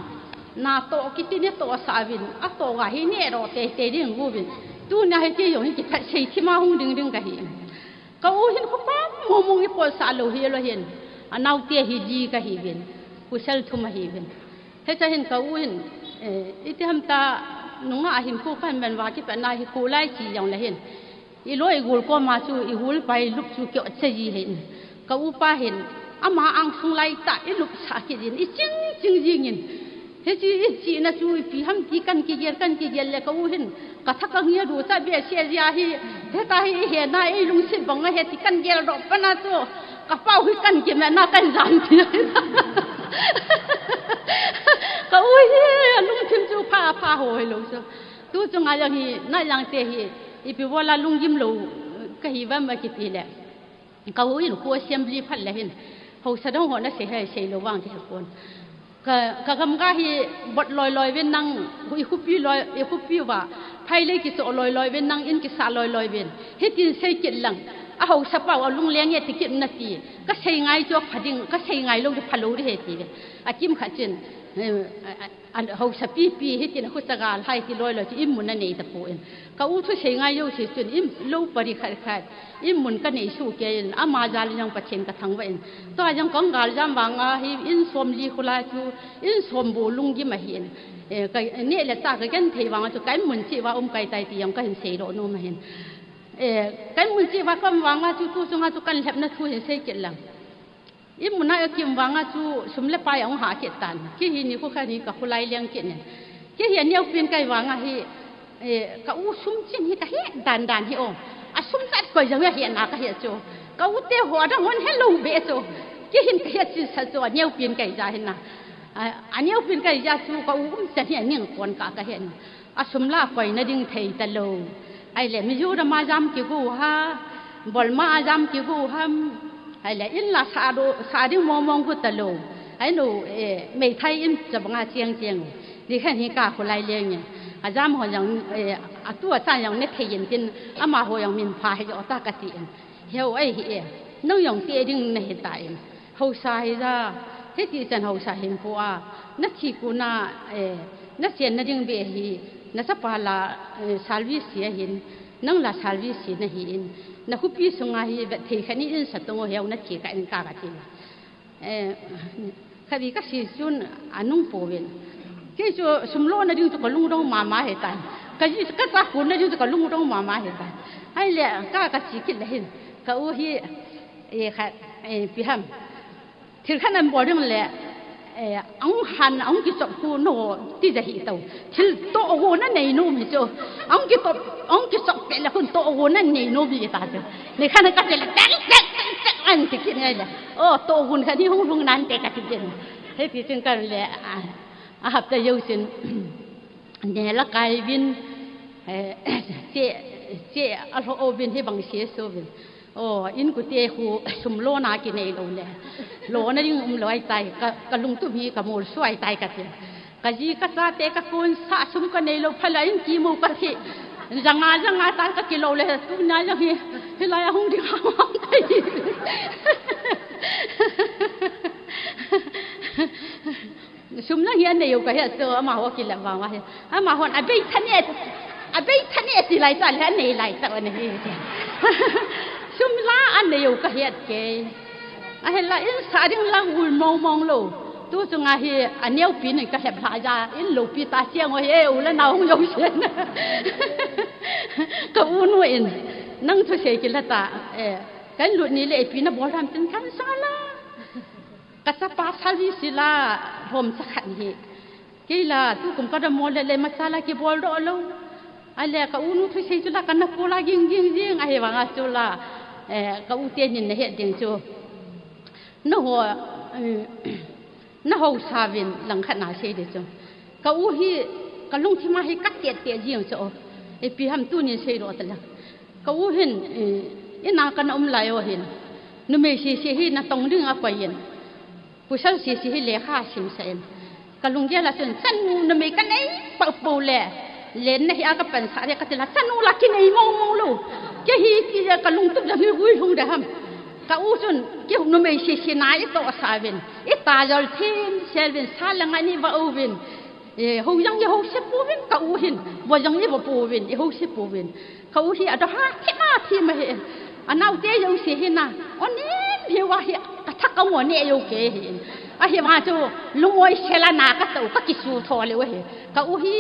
na to cái tiền to sa vin to cái hi nè rồi tê riêng vô vin tu na hi chỉ dùng cái thật sự thì mà không đừng cái hi câu hiền không bao mồm mồm cái bò sa lô hiền lo hiền anh nào tia hi gì cái hi hiền kusel thum hi hiền thế cho hiền câu hiền ít ham ta nung à hiền khu phân bên vào cái bên này khu lại chỉ dòng là hiền ít lối gul qua mà chú ít gul bay lúc chú kiểu chơi gì hiền câu pa hiền ama ang sung lại ta ít lúc sa cái hiền ít chừng gì hiền thế chứ ít chỉ na chú phi ham tí căn cái là câu hiền cả thắc cái nghĩa đủ ta biết xe gì hi thế ta hi hiện nay lung sinh bằng cái thì căn kia rồi bên nào cho cả bao cái căn kia mà nó căn giảm thì cái ui lung chim chú pha hồi lâu sao tu cho ngay là na yang te hi ipi wala lung jim lo cái hi vam cái gì lệ cái ui nó qua assembly phát là hin hậu sa đông họ nó sẽ lo vang cái con cái cầm cái hi bật lòi bên năng ui khu pi và thay lấy cái số lòi bên năng in cái sa lòi bên hết tin xây kiện lằng hậu sa bảo lung leng hết kiện nát gì cái xây ngay cho phát đình cái xây ngay luôn cái phát lối hết gì kim khát chân hậu sa pi hết tin khu sa gal hay thì lòi thì im muốn này tập bội cái u thu xây ngay yêu thì chân im lâu bari khát im muốn cái này su cái mà ra lên trong phát triển cái thằng vậy tôi trong con gal jam vàng hi in xóm li khu la chu in xóm bồ lung gì mà hiện cái này là ta cái thì vàng cho cái muốn chỉ vào cái tay thì cái hình xây độ nó mà hiện cái muốn chỉ vào con vàng chu tu chung chu cái hẹp nó thu hình xây kiện lắm ít muốn nói kim vàng chu sum le pai ông hạ kiện tàn cái hình như có cái này cả khu lai liang kiện này cái hiện nhiều phiên cái vàng hi cái u sum trên hi cái hiện đàn hi ông sum sát coi giống hiện nào cái hiện chu cái u tê hoa đó muốn hello bé chu cái hiện cái hiện chỉ sát chu nhiều phiên cái ra hiện nào anh yêu phiền cái gia sư có sẽ hiện những con cả cái hiện sum la quay nó đừng thấy ta lâu ai lại mình yêu mà dám kêu gu ha bol mà dám kêu gu ham ai lại in là sa đi mong của ta lâu ai nụ mấy thay inจะบังอาเจียงนี่แค่นี้กาคนไรเลี้ยงเนี่ยจามหัวอย่างตัวจานอย่างนี้เทียนจินมาหัวอย่างมินพายจะตากระติเหี้ยวไอ้เหี้ยน้องอย่างเตี้ยดึงในตายเขาใส่จ้าเฮ็ดที่จันเขาใส่เห็นผัวนักขี่กูน่านักเสียนนักยังเบียหีนักสปาลาซาลวิเสียเห็นนั่งละซาลวิเสียนะเห็นนักคุปีสงาฮีแบบที่แค่นี้อินสัตว์ตัวเหี้ยวนักขี่กันกากระติคดีก็สิจุนอันนุ่งโปเวนที่จะสมโลนั่นจึงจะก็ลุงต้องมาเหตุการณ์ก็ตาคุณนั่นจึงจะก็ลุงต้องมาเหตุการณ์ให้เลี้ยก็กระสีกินเลยก็อู้ฮีค่ะพี่ฮัมถึงขั้นนั้นบอกเรื่องแหละอังหันอังกิจกูโน่ที่จะหิตเอาถึงโตโหนั่นในนู่นจ้ะอังกิจเป็นแล้วคนโตโหนั่นในนู่นมีตาจ้ะในขั้นนั้นก็จะแตกอันที่กินไงล่ะโอ้โตหุ่นแค่ที่ห้องนั้นแต่ก็ที่กินให้พี่จึงกันแหละหับแต่ยูสินเนี่ยละกายวินเจอัลโอวินให้บังเสียโซวินโอ้อินกุเตหูสมโลนากินเองเลยโลนั่นยังลอยใจกะลุงตุ้มีกะโมลสวยใจกันเถอะกะจีกะซาเตกะคุณสะสมกันในโลพลายกีมูกะที่ jangan tak ke kilo le tu na yang hilai hong di hong tai sumna hian ne yo ka he so ama ho ki la wa wa he ama hon abai thane ti lai ta le ne lai ta ne hi sumla an ne yo ka he ke a he la in sa ding la ul mong lo tu chung a hi aneu pi ne ka he bha ja in lo pi ta siang o he u la na hong yo chen ka u nu in nang thu se ki la ta kan lu ni le pi na bol ram tin kan sa la ka sa pa sali sila hom sa khan hi kila tu kum ka da mol le masala ki bol ro lo ale ka u nu thu se chu la kan na pola ging a he wa nga chu la ka u te ni ne he ding chu no ho na ho savin lang khana se de chu ka u hi ka lung thi ma hi ka te jing chu e pi ham tu ni se ro ta la ka u hin ina kan lai o hin nu me si hi na tong ding a pa yin pu sa si hi le kha sim sa em ka lung ge la chen san nu me kan ei pa pu le len na hi a ka pan sa re ka te la san nu la ki nei mong lu ke hi ki ka lung tu ja hi hui hung da ham ka u chun ki nu me si na i to sa vin i ta jol thin selvin sa la ngani wa o vin ho yang ye ho se pu vin ka u hin wa yang ye wa pu vin ho se pu vin ka u hi a da ha ki ma thi ma he anau te yo si hin na on ni hi wa hi ka thak ka mo ne yo ke hin a hi ma chu lungoi sela na ka to ka ki su tho le we ka u hi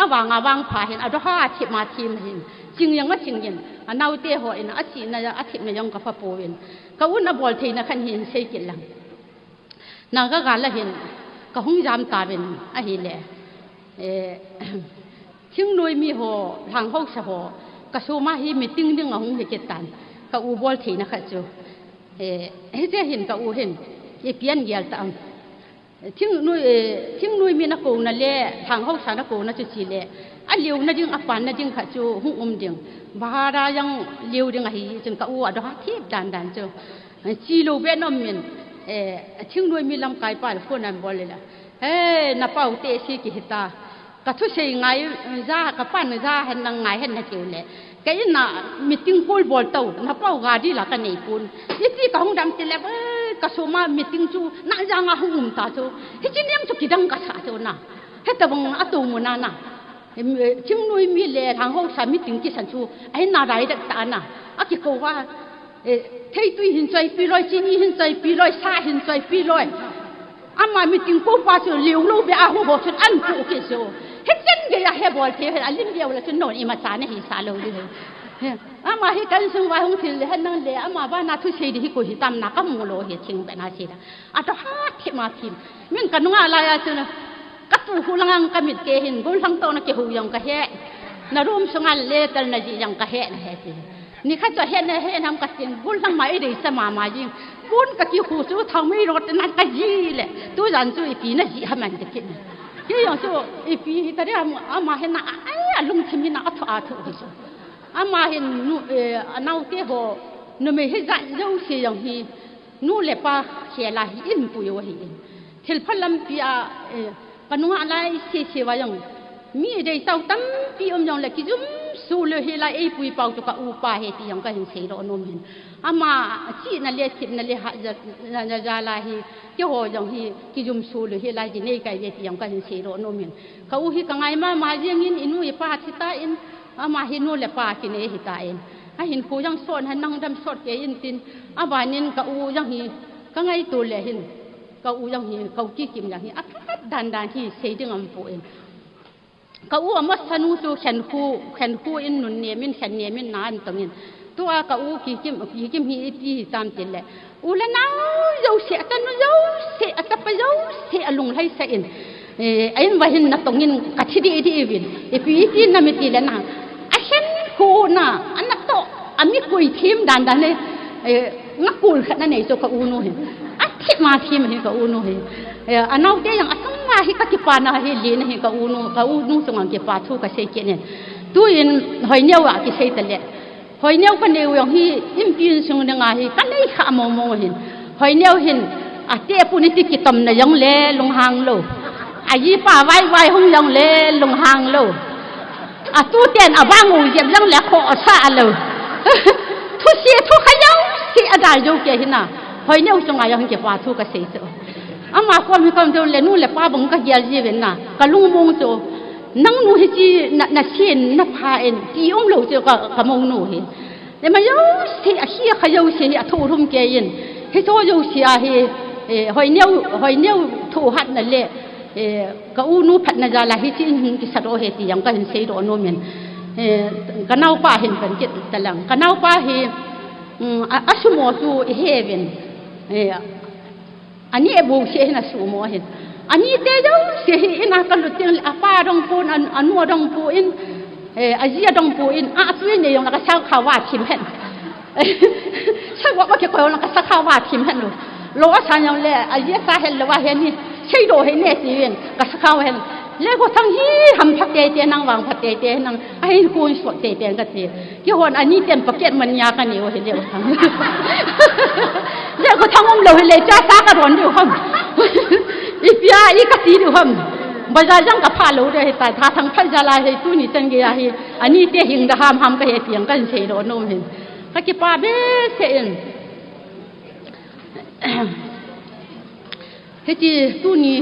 a wang pha hin a da ha thi ma thi ma hin jing yang yin anau te ho in a chi na a thi na yang ka fa pu vin ka u na bol the na khan hin se ki lang na ga la hin ka hung jam ta ben a hi le thing noi mi ho thang ho sa ho ka su ma hi meeting ding a hung he ke tan ka u bol the na kha chu he je hin ka u hin ye pian gel ta thing noi mi na ko na le thang ho sa na ko na chu chi le a liu na ding a pan na ding kha chu hung ding ba ra yang liu ding a hi chun ka u a do ha thip dan chu chi lo be no min thing noi mi lam kai pa phone nan bol le la na pau te si ki hita ka thu sei ngai za ka pan za hen nang ngai hen na chiu le cái na meeting pol bol tau na pau ga di la ka nei pun ti ka hong dam ti le ka so ma meeting chu na ja nga hung ta chu hi chin yang chu ki dang ka sa chu na he ta bang atu mu na chim nuôi mi le thang ho sa meeting ki san chu ai na dai da ta na a ki ko wa thei tui hin chai pi loi chi ni hin chai pi loi sa hin chai pi loi ama meeting ko pa chu liu lo be a ho bo chu an ku ke chu he chen ge ya he bol the he alim dia wala chu non i ma sa ne hi sa lo di ama hi kan sung wa hong thil le han nang le ama ba na thu sei di hi ko hi tam na ka mu lo he thing be na chi da a to ha the ma thim min kan nga la ya chu na ka tu hu lang ka mit ke hin gol hang to na ke hu yang ka he na rum sungal le tal na ji yang ka he na he ti ni kha cho he na he nam ka sin gol hang mai de sa ma jing bun ka ki hu su thang mi ro na ka ji le tu jan chu i pi na ji ha man de ki ki yang chu i pi ta de ama he na ai lung thim na a thu hi chu ama hin nu anau te ho nu me he za zo si yang hi nu le pa che la hi in pu yo hi thil phalam pia kanua lai se wa yang mi de tau tam pi yang le ki zum su le hi la e pui pau to ka u pa he ti yang ka hin sei ro nom hin ama chi na le ha ja la hi ki ho yang hi ki zum su le hi la ji nei kai le ti yang ka hin sei ro nom hin ka u hi ka ngai ma jing in inu e pa thi ta in ama hi nu le pa ki ne hi ta in a hin ku yang son han nang dam sot ke in tin aba nin ka u yang hi ka ngai tu le hin ka u yang hi ka ki kim yang hi a dan hi sei ding am pu in ka u ma sanu chu khen khu in nun ne min khen ne min nan tongin tua ka u ki kim hi ti tam tin le u la na yo se ta no yo se ta pa yo se alung lai sa in ayin wa hin na tongin ka thi di vin e pi ti na mi ti le na a hen khu na anak to ami koi thim dan le ngakul khana nei cho ka u no hin a thi ma thim hin ka u no hin anau te yang asang ma hi ka ki pa na hi le na hi ka u nu sung ki pa thu ka se ke ne tu in hoi neu a ki se ta le hoi neu ka neu yang hi im pin sung na nga hi ka nei kha mo hin hoi neu hin a te pu ni ti ki tom na yang le lung hang lo a yi pa vai hong yang le lung hang lo ตู้เตียนบ้างงูเยี่ยมยังแหลกคอซาเลยทุเสียทุขยันเสียดายโยเกหินะหอยเนี่ยส่งอะไรยังเก็บว่าทุกเสียตัวมาความมีความเจ้าเล่นนู่นแหละป้าบังก็เยี่ยมเว้นน่ะก็ลุงมงโจนั่งนู่นให้จีน่ะเชียนน่ะพาเอ็นจีอุ้มเหลวเจ้าก็มงนู่นเห็นแต่มาโยเสียเฮียขยันเสียทุ่มเกยินให้โตโยเสียให้หอยเนี่ยถูหัดนั่นแหละก็อูนูพัดน่ะจะละให้จีนกิสโรเหตุยังก็เห็นเสียโดนโนเมนก็น่าป้าเห็นเป็นจิตตะลังก็น่าป้าเห็นอาสมอสูเฮเวนอันนี้บูเสียนะสูมอเห็นอันนี้เดียวเสียนักการลุตินป้าดงปูนอันนัวดงปูอินอาเจียดงปูอินตัวนี้ยังนักเช่าข่าวว่าทิมเห็นใช่ว่าเกี่ยวกับนักข่าวว่าทิมเห็นเลยโลกสัญญาณเลยอาเจียสาเห็นเลยว่าเห็นนี่ใช่โดเห็นเนี่ยสิเวนนักข่าวเห็นแล้วก็ทั้งที่ทำพักเตะนั่งวางพักเตะนั่งไอ้คุณสวดเตะกันเตะกี่คนอันนี้เต็มปากเก็ตมันยากันอยู่เห็นเดียวทั้งแล้วก็ทั้งองค์เราเห็นเลยจ้าซากระดอนอยู่ห้องอีปีอาอีกตีอยู่ห้องบางอย่างกับพาลูเลยแต่ถ้าทั้งพันจะลายให้ตู้นี้จังเกียร์อันนี้เตะหิงดะห้ามก็เหตุเสียงกันเสียโดนนุ่มเห็นก็กี่ป้าเบ้เสียนเฮ้ยตู้นี้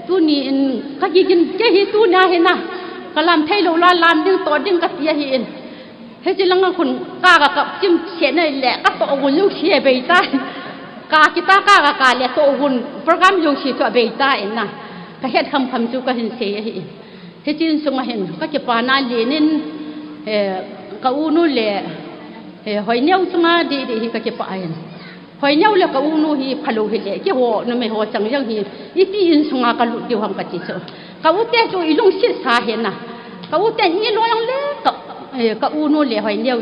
ตู้นี้ก็ยินเจ้าฮีตู้นี้เห็นนะก็ลำไทยโลลาลำดึงต่อดึงกระเทียเห็นเฮ้ยจีลังคนกากับจิ้มเสียนั่นแหละก็ต่อหุ่นลูกเสียไปได้กาคิตากากาเลยต่อหุ่นโปรแกรมลูกเสียตัวไปได้นะก็เฮ็ดคำจูก็เห็นเสียเห็นเฮ้ยจีนส่งมาเห็นก็จะปานาลีนินก็อูนู่นแหละหอยเนี้ยส่งมาดีก็จะปาเห็นหอยเนี้ยแล้วก็อูนู่นฮีพะโล้เห็นเลยกี่หัวนั่นไม่หัวจังยังฮีอีที่ยินส่งมาก็ลุดอยู่ห้องกันจีโซก็อูเตะจูอีลุงเสียสาเห็นนะก็อูเตะนี่ลอยยังเล็กก็อูนู่นเลยหอยเนี้ย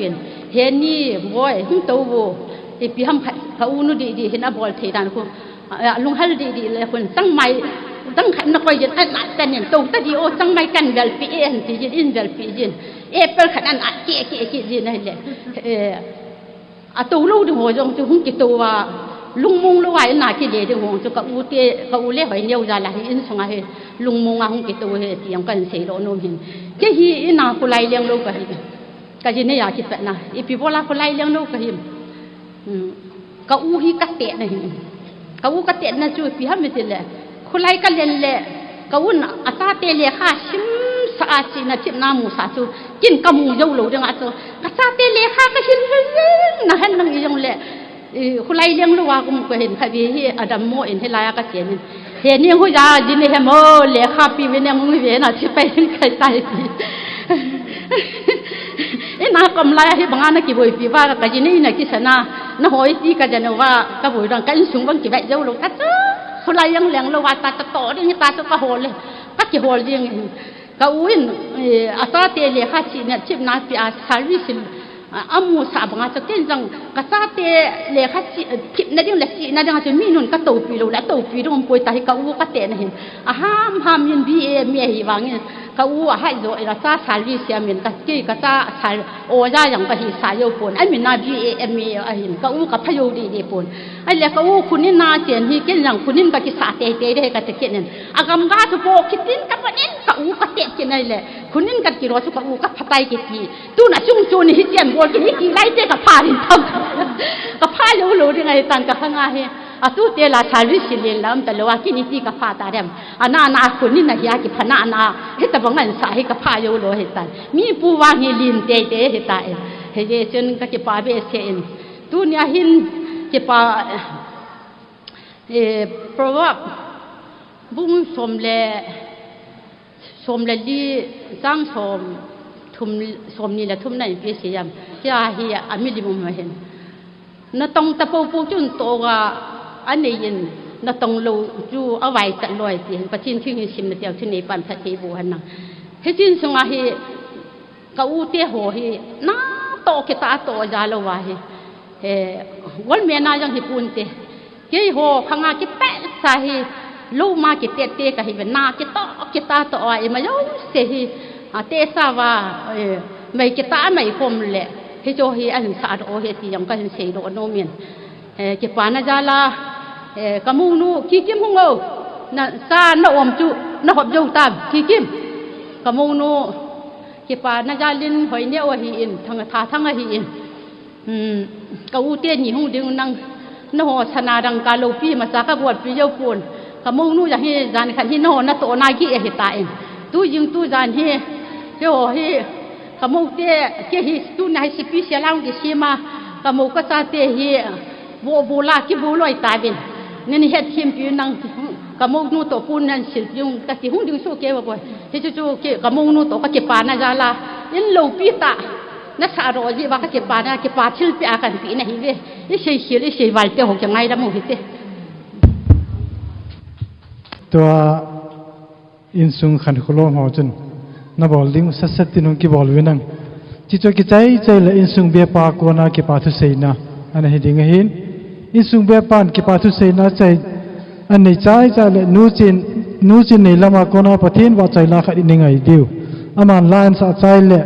เห็นนี่บ่อยหุ่นโตบ่อีพี่ห้ามก็อูนู่นดีเห็นอะบอลเทดานคุณลุงฮัลดีเลยคุณตั้งไม่ตั้งขันนักไปยันอันนั้นแต่เนี่ยตรงตะดีโอตั้งไม่กันเวลปีเอ็นที่ยินเวลปียินเปิลขันอันอัดเจ๊ยินนั่นแหละตัวลูกดึงหัวจงจะหุ่นกี่ตัวลุงมงลูกไอ้หน้าที่เดียดึงหัวจะกับอูเล่หอยเนียวใจละอินสงให้ลุงมงหุ่นกี่ตัวเที่ยงกันเสียโดนหินเจ้าฮีอินาคนไล่เลี้ยงลูกก็ยินเนี่ยอยากคิดแบบน่ะอีพี่โบราณคนไล่เลี้ยงลูกก็หิมก็อูฮีกัดเตะนะหิมก็อูกัดเตะนะช่วยพี่ห้ามไม่ได้เลยคนไล่กันเล่นเลยก็อูน่ะอาตาเตะเลยค่ะชิมสะอาดสินะชิมน้ำมูสาจูกินกระมูเยอะหลูดังอาจูอาตาเตะเลยค่ะก็ชิมเรื่องนะเห็นนั่งยังเลยคนไล่เลี้ยงลูกว่าก็เห็นค่ะพี่ที่อดัมโมเห็นให้ไล่ก็เสียนี่เห็นนี่เขาจะยินในเฮมโอเลยค่ะพี่เป็นยังไม่เห็นนะที่ไปใครตายพี่น่ากำไรให้บางอันกี่บ่อยพี่ว่าก็ยินนี่นะกิษณะน่าหอยที่ก็จะนึกว่าก็บ่อยดังกันสูงบางกี่ใบเยอะลูกอาจูคนไล่ยังเลี้ยงลูกว่าตาจะต่อที่นี่ตาจะก็โหเลยก็กี่โหเลี้ยงก็อุ้ยอาตาเตเลยค่ะชีเนี่ยชิบนาปีอาสาวิสิอามูสาบงาจะเต้นจังก็ตาเตเลยค่ะชีชิบนั่นยังเล็กชีนั่นยังจะมีนุ่นก็ตัวปีลูกแล้วตัวปีลูกป่วยตายก็อู้ก็เตนะเห็นห้ามยินบีเมียหิวังเนี่ยก็อู้ให้โดยเราตาสาวิเสียมินก็ที่ก็ตาสาโอ้ยอย่างก็หิสายโยปนไอ้มินนาบีเมียเห็นก็อู้กับพยูดีปนไอ้เล็กก็อู้คุณนี่นาเจียนที่กินอย่างคุณนี่ก็กิสาเตได้ก็จะกินนั่นอากำกาสุโบคิดดินกับวันนี้ก็อู้ก็เตะกินนั่นแหละคุณนี่ก็กิโลสุก็อู้ก็พัดไตกินตู้น่ะจุ่มจูนี่เจียนบอลกินนี่กี่ไล่เจ๊กับพาดินทำกับพาโยโลยังไงตันกับข้างในตู้เตล่าชาลิสิเลนแล้วแต่ละว่ากินนี่กับพาตาเดมนาคุณนี่น่ะยากิพนาเฮตบังเงินสายกับพาโยโลเฮตันมีปูวางเฮลินเตเฮตาเฮเจจนก็จะปาเบสเซนตู้เนี่ยหินจะปาเพราะว่าบุ้งสมเลดีจ้างสมทุ่มสมนี่แหละทุ่มไหนเพียเสียมจะเฮียอามิลิมุมเห็นน่ะต้องตะปูจุนโตว่าอันนี้ยินน่ะต้องรู้จูเอาไว้ตลอดสิประชินที่ชิมเดียวที่นี่ปันสัตย์บูหันนังเฮจินสงาเฮกอูเตโหเฮน่าโตกิตาโตจาลวาเฮวันเมียนายังฮิปุนเตเกี่ยโหข้างอากิเตะสาเฮลูกมากิเตะก็ฮิเป็นนากิตาโตไอมาโยเสฮิเตสาวาไม่กิตาไม่คมเลยเฮโจเฮอันสาดโอเฮติยังก็เห็นเสียโดนโนเมียนเก็บปานาจาลากะมูนูขี้กิมหงเอาน่ะซาน่ะอมจุน่ะหอบโยตามขี้กิม กะมูนูกิปานาจาลินหอยเนี่ยว่าฮีอินทั้งทาทั้งฮีอินกะอูเตียนี่หูดึงนังนโหชนาดังกาโลปีมาจากบวชปีเยาปูนกะมูนูจะให้จานขันที่นโหนโตนากีเอหิตาเองตู้ยิงตู้จานที่เจ้าฮีกะมูเตะเกฮิตู้นายสิปีเสียล่างกิชิมากะมูก็จะเตะฮีโบลากิบูลอยตาบินนี่เฮ็ดทีมปีนังกะมูนูโตปูนนั่นสิยุงกะที่หูดึงสู้เกว่าบ่เฮจูเกกะมูนูโตกะเก็บปานาจาลาอินโลปีตานักสารจีว่าเก็บปานะเก็บปาชิลปีอากันปีนะฮิเวนี่เสียนี่เสียวัลเตหกจังไงละมูฮิเตตัวอินซุงขันคุโลมหอจุนนับบอลลิงสัสตินุกิบอลวินังจิตกิใจละอินซุงเบียปากวนากิปาทุเซนะอันนี้ดิ่งหินอินซุงเบียปานกิปาทุเซนะใจอันนี้ใจละนูจินในละมากวนาปะเทนว่าใจละขัดอินไงดิวอามันลานสะใจละ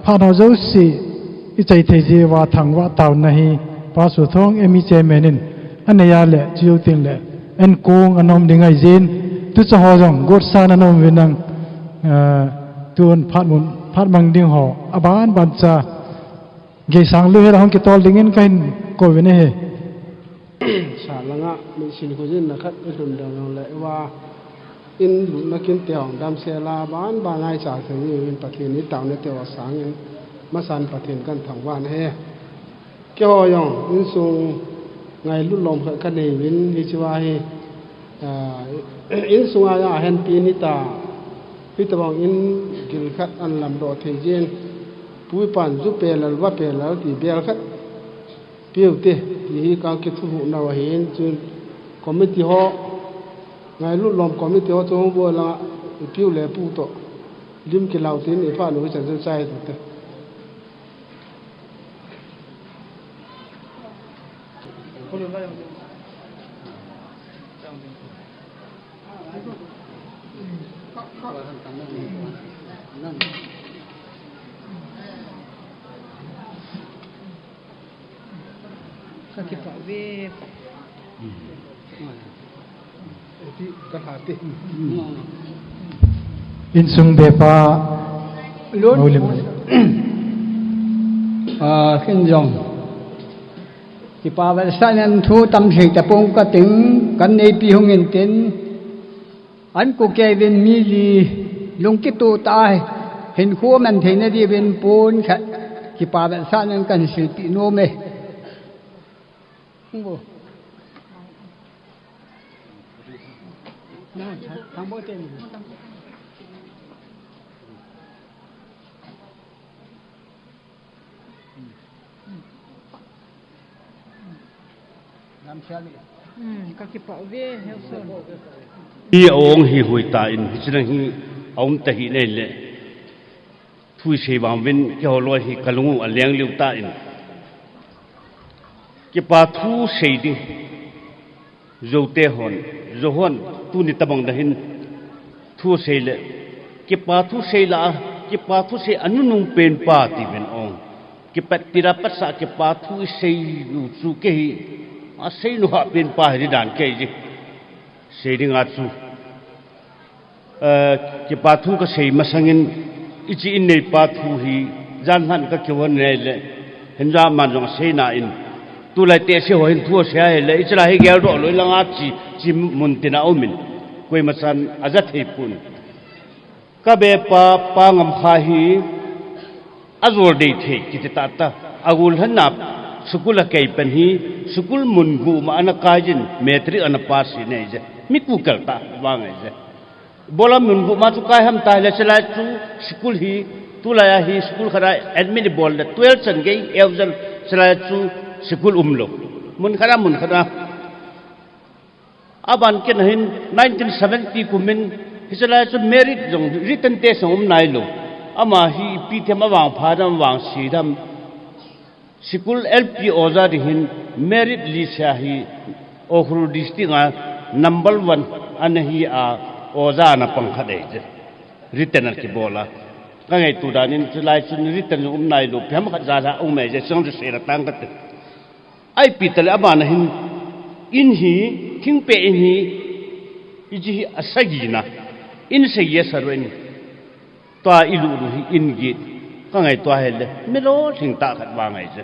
พานาเจ้าสิใจเทจีว่าทางว่าเต่านะฮีปาสุทองเอมิเจเมนินอันนี้ยาละจิวติงละอันโกงอันนอมดิ่งไงจินตุจะหอจงกดสานนอมวินังตัวนพัดมังดิ่งหออบานบันจาเกสังลุยเราห้องกิตอลดิ่งกันก็วินเฮชาลังะมีสิ่งที่นะครับอุดมดำรงเลยว่าอินบุนักินเตียงดำเสลาบ้านบางไงจากถึงนี้ประเทศนี้ต่างในเตียวสังยังมาสันประเทศกันทางวันเฮเกี่ยวยองอินสูงไงลุ่นลมกันในวินฮิจวาเฮอินสูงอาญาเห็นปีนิตาพิตาบองอินกิลขัดอันลำโดเทเจนปุยปันจุเปลว่าเปลที่เบลขัดเปียวเตยี่การคิดทุกนาวเห็นจนคอมมิตี้ฮอไงลุ่นลมคอมมิตี้ฮอจงบัวละเปียวเลยปูโตลิมกิลาวตินอีฟ้าหนูจะสนใจตัวเตก็คิดว่าเวที่กระถาติอินซุงเบปาลุ้นขึ้นยองที่ป่าวันสันทูตำเสกตะปงก็ถึงกันในปีหงเงินเต็นอันกูแกเป็นมีลีลุงกิตูตายเห็นขั้วมันเห็นที่เป็นปูนค่ะที่ป่าวันสันกันสิติโนเมน่าชัดทางโบเต็มก็คิดว่าเวเฮลซอนที่องค์ฮีหุยตาอินฮิจนังฮีองค์ตะฮีเนี่ยเลยทุยเชบางวินเกี่ยวลอยฮีกลุงอันเลี้ยงลิวตาอินकि पाथू शेदी जोते होन जोहन तू नितबंग दहिन थू शेले कि पाथू शेला कि पाथू से अनुनुंग पेन पाती बिन ओंग कि पत्तिरा पत्सा कि पाथू से लुचू के ही से नुहा पेन पाहरी डान के जी शेडिंग आचू कि पाथू का से मसंगिन इची इन नहीं पाथू ही जानहन का क्यों नहीं ले हिंजा मानों से ना इन tu lai te se hoin thu se ai le ichra hi gel ro loi langa chi mun tina omin koi masan aza thei pun ka be pa ngam kha hi azor dei the ki ta ta agul hanap sukul kai pen hi sukul mun gu ma ana kajin metri ana pass ne je mi ku kal ta wa ngai je bola mun gu ma chu kai ham ta le chala chu sukul hi tu la hi sukul khara admin bol da 12 chan gei evjan chala chu sekul umlo mun khara aban ken hin 1970 kumin hisala chu merit jong written test nai lo ama hi pithem awang phadam wang sidam sekul lp oza hin merit lisa hi okhru district number 1 an hi a oza na pangkha de written ki bola kangai tu danin chulai chun written nai lo phem kha za ume je song se ra tang ka ai pital abana hin in hi thing pe in hi iji asagina in se yes aroin to ilu ru hi in gi ka ngai to hele me lo thing ta khat wa ngai je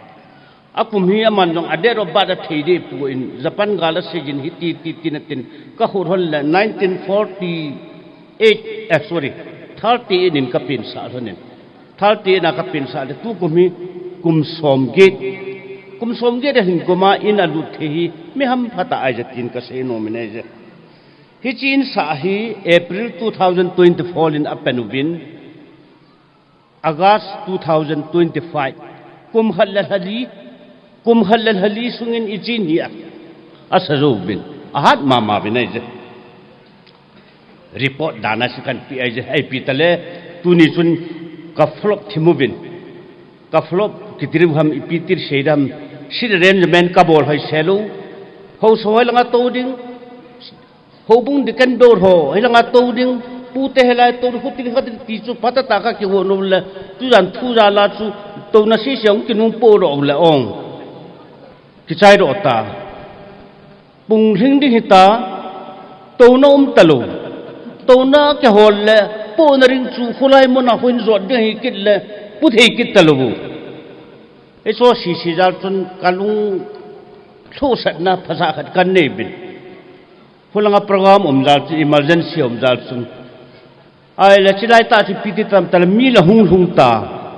akum hi aman jong ade ro ba da thei de pu in japan gala sejin hi ti na tin ka hur hol 1948 sorry 30 in ka pin sa honin 30 na ka pin sa de tu kumi kum som ge de hin koma in alu thehi me ham phata ai jatin ka se no mine je hi chin sa hi April 2024 in apenubin August 2025 kum halal hali sungin ichin ya asarubin ahat mama binai je report dana sikan pi ai je ai pitale tuni sun ka flop thimubin ka flop kitrim ham ipitir sheidam shid arrangement ka bol hai selo ho soy langa to ding ho bung dikan dor ho hai langa to ding pute helai to huti khat ti chu pata ta ka ki ho no la tu ran thu ra la chu to na si seong kinung po ro la ong ki chai ro ta pung hing ding hita to nom talo to na ke hol le po na ring chu khulai mo na huin zot de hi kit le pu thei kit talo e so si jal chun kalung thu sat na phasa khat kan nei bin hulanga program jal chu emergency jal chun ai la chilai ta chi piti tam tal mi la hung ta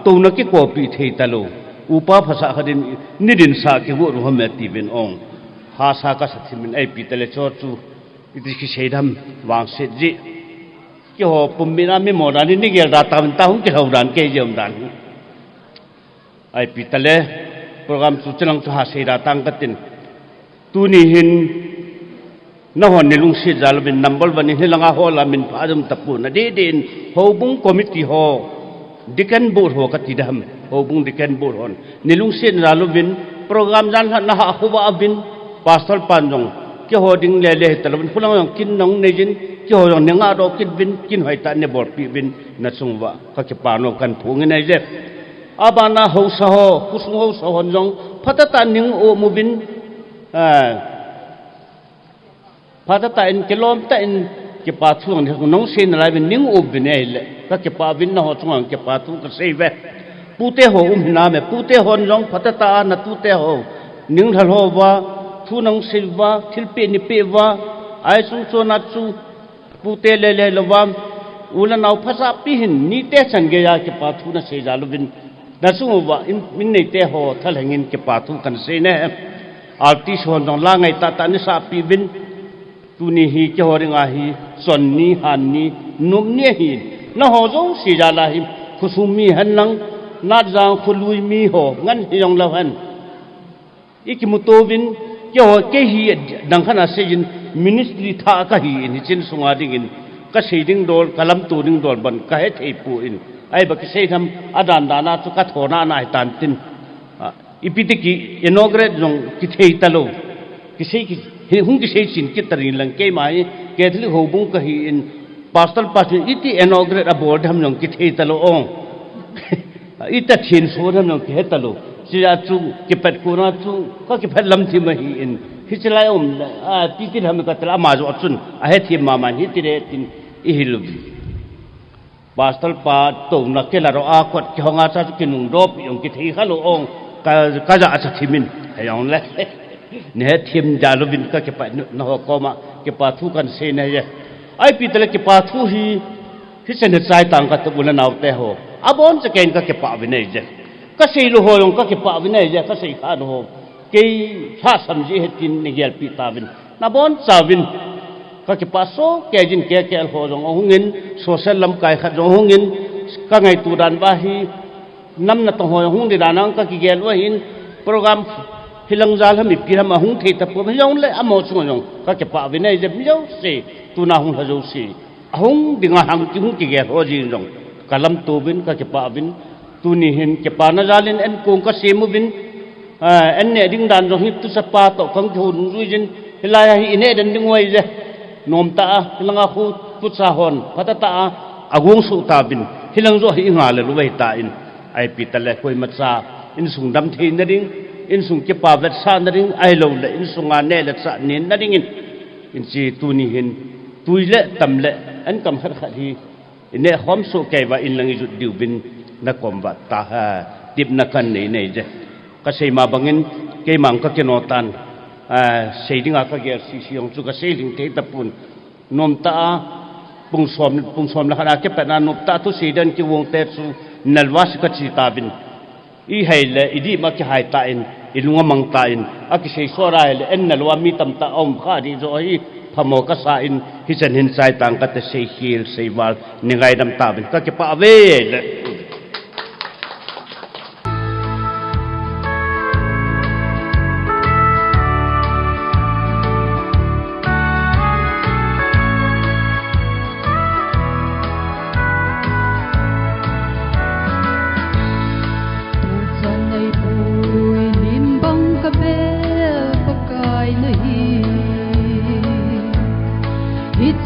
to na ki ko pi thei talo upa phasa khadin nidin sa ki wo ru ham ti bin ong ha sa ka sathimin ai pi tale cho chu iti ki seidam wang se ji ki ho pummina mi modani ni gel da tam ta hung ki ho dan ke jom dan ai pi tale program chu chalang chu ha seida tang katin tu ni hin na hon ni lung si jal bin number 1 ni langa hola min phadum tapu na de din ho bung committee ho dikan bor ho ka tidam ho bung dikan bor hon ni lung si jalu bin program jan na ha khuba bin pasal panjong ke ho ding le le talabin pulang yang kin nong nejin ke ho yang nenga ro kin bin kin hoi ta ne bor pi bin na sungwa ka ke pano kan phung ne je abana ho sa ho kusung ho sa hon jong phatata ning o mu bin phatata in kilom ta in ke pa thuang ne nong sin lai bin ning o bin ele ka ke pa bin na ho chung ke pa thu ka sei ve pute ho na me pute hon jong phatata na tu te ho ning thal ho wa thu nong silwa thilpe ni pe wa ai su so na chu pute le le lawam ulan au phasa pi hin ni te chan ge ya ke pa thu na se jalu bin na su wa min nei te ho thal hangin ke pa thu kan se ne arti so nong la ngai ta ni sa pi bin tu ni hi ke ho ringa hi son ni han ni num ne hi na ho zo si jala hi khusumi han nang na jang khului mi ho ngan hi yong la han ikimutovin ke ho ke hi dang khana sejin ministry tha ka hi in chin sunga ding in ka seiding dol kalam tu ding dol ban ka he thei pu in ai ba ki sei tham adan dana chu ka thona na ai tan tin ipitiki inaugurate jong ki thei talo ki sei ki hung ki sei chin ki tarin lang ke mai ke thli ho bung ka hi in pastal pas iti inaugurate aboard ham jong ki thei talo ong ita thin so tham jong ki he talo sia chu ki pet ku na chu ka ki phet lam thi ma hi in hichlai piti ham ka tla ma jo chun a he thi ma ma hi ti re tin I hilu pastal pa to na ke la ro a kot ki honga cha ki nung rop yong ki thi khalo ong ka ja a cha thimin ayong le ne thim jalu bin ka ke pa no ko ma ke pa thu kan se ne ye ai pi tele ke pa thu hi sen chai tang ka to bula naw te ho abon cha ken ka ke pa bi ne je ka sei lu ho yong ka ke pa bi ne je ka sei kha no ho ke pha samji he tin ne gel pi ta bin na bon cha bin ka ke pa so ke jin ke ho jong hungin social lam kai kha jong hungin ka ngai tu dan ba hi nam na to ho hung di danang ka ki gel wa hin program hilang zal ham pi ham hung the ta pu yong le amo chung yong ka ke pa bi ne je mi jo se tu na hung ha jo se hung dinga ham ki hung ki gel ho ji jong kalam tu bin ka ke pa bin tu ni hin ke pa na zalin en kong ka se mu bin en ne ding dan jong hi tu sa pa to khang thun ru jin hilai hi ine dan ding wai je nom ta hilanga khu put sa hon patata agong su ta bin hilang zo hi nga le luwai ta in ai pi ta le koi ma cha in sung dam the na ding in sung ke pa vet sa na ding ai lo le in sung a ne le cha nen na ding in chi tu ni hin tui le tam le an kam khat khat hi ne khom so ke wa in lang ju diu bin na kom wa ta ha tip na kan nei nei je ka sei ma bangin ke mang ka kenotan sei dinga ka ger si siong chu ka sei ling te tapun nom ta pung som la khana ke pa na nop ta tu sei dan ki wong te chu nalwas ka chi ta bin I haile idi ma ki hai ta in ilunga mang ta in aki sei sora hele en nalwa mi tam ta om kha di zo hi phamo ka sa in hi chen hin sai tang ka te sei hil sei wal ningai dam ta bin ka ke pa ve le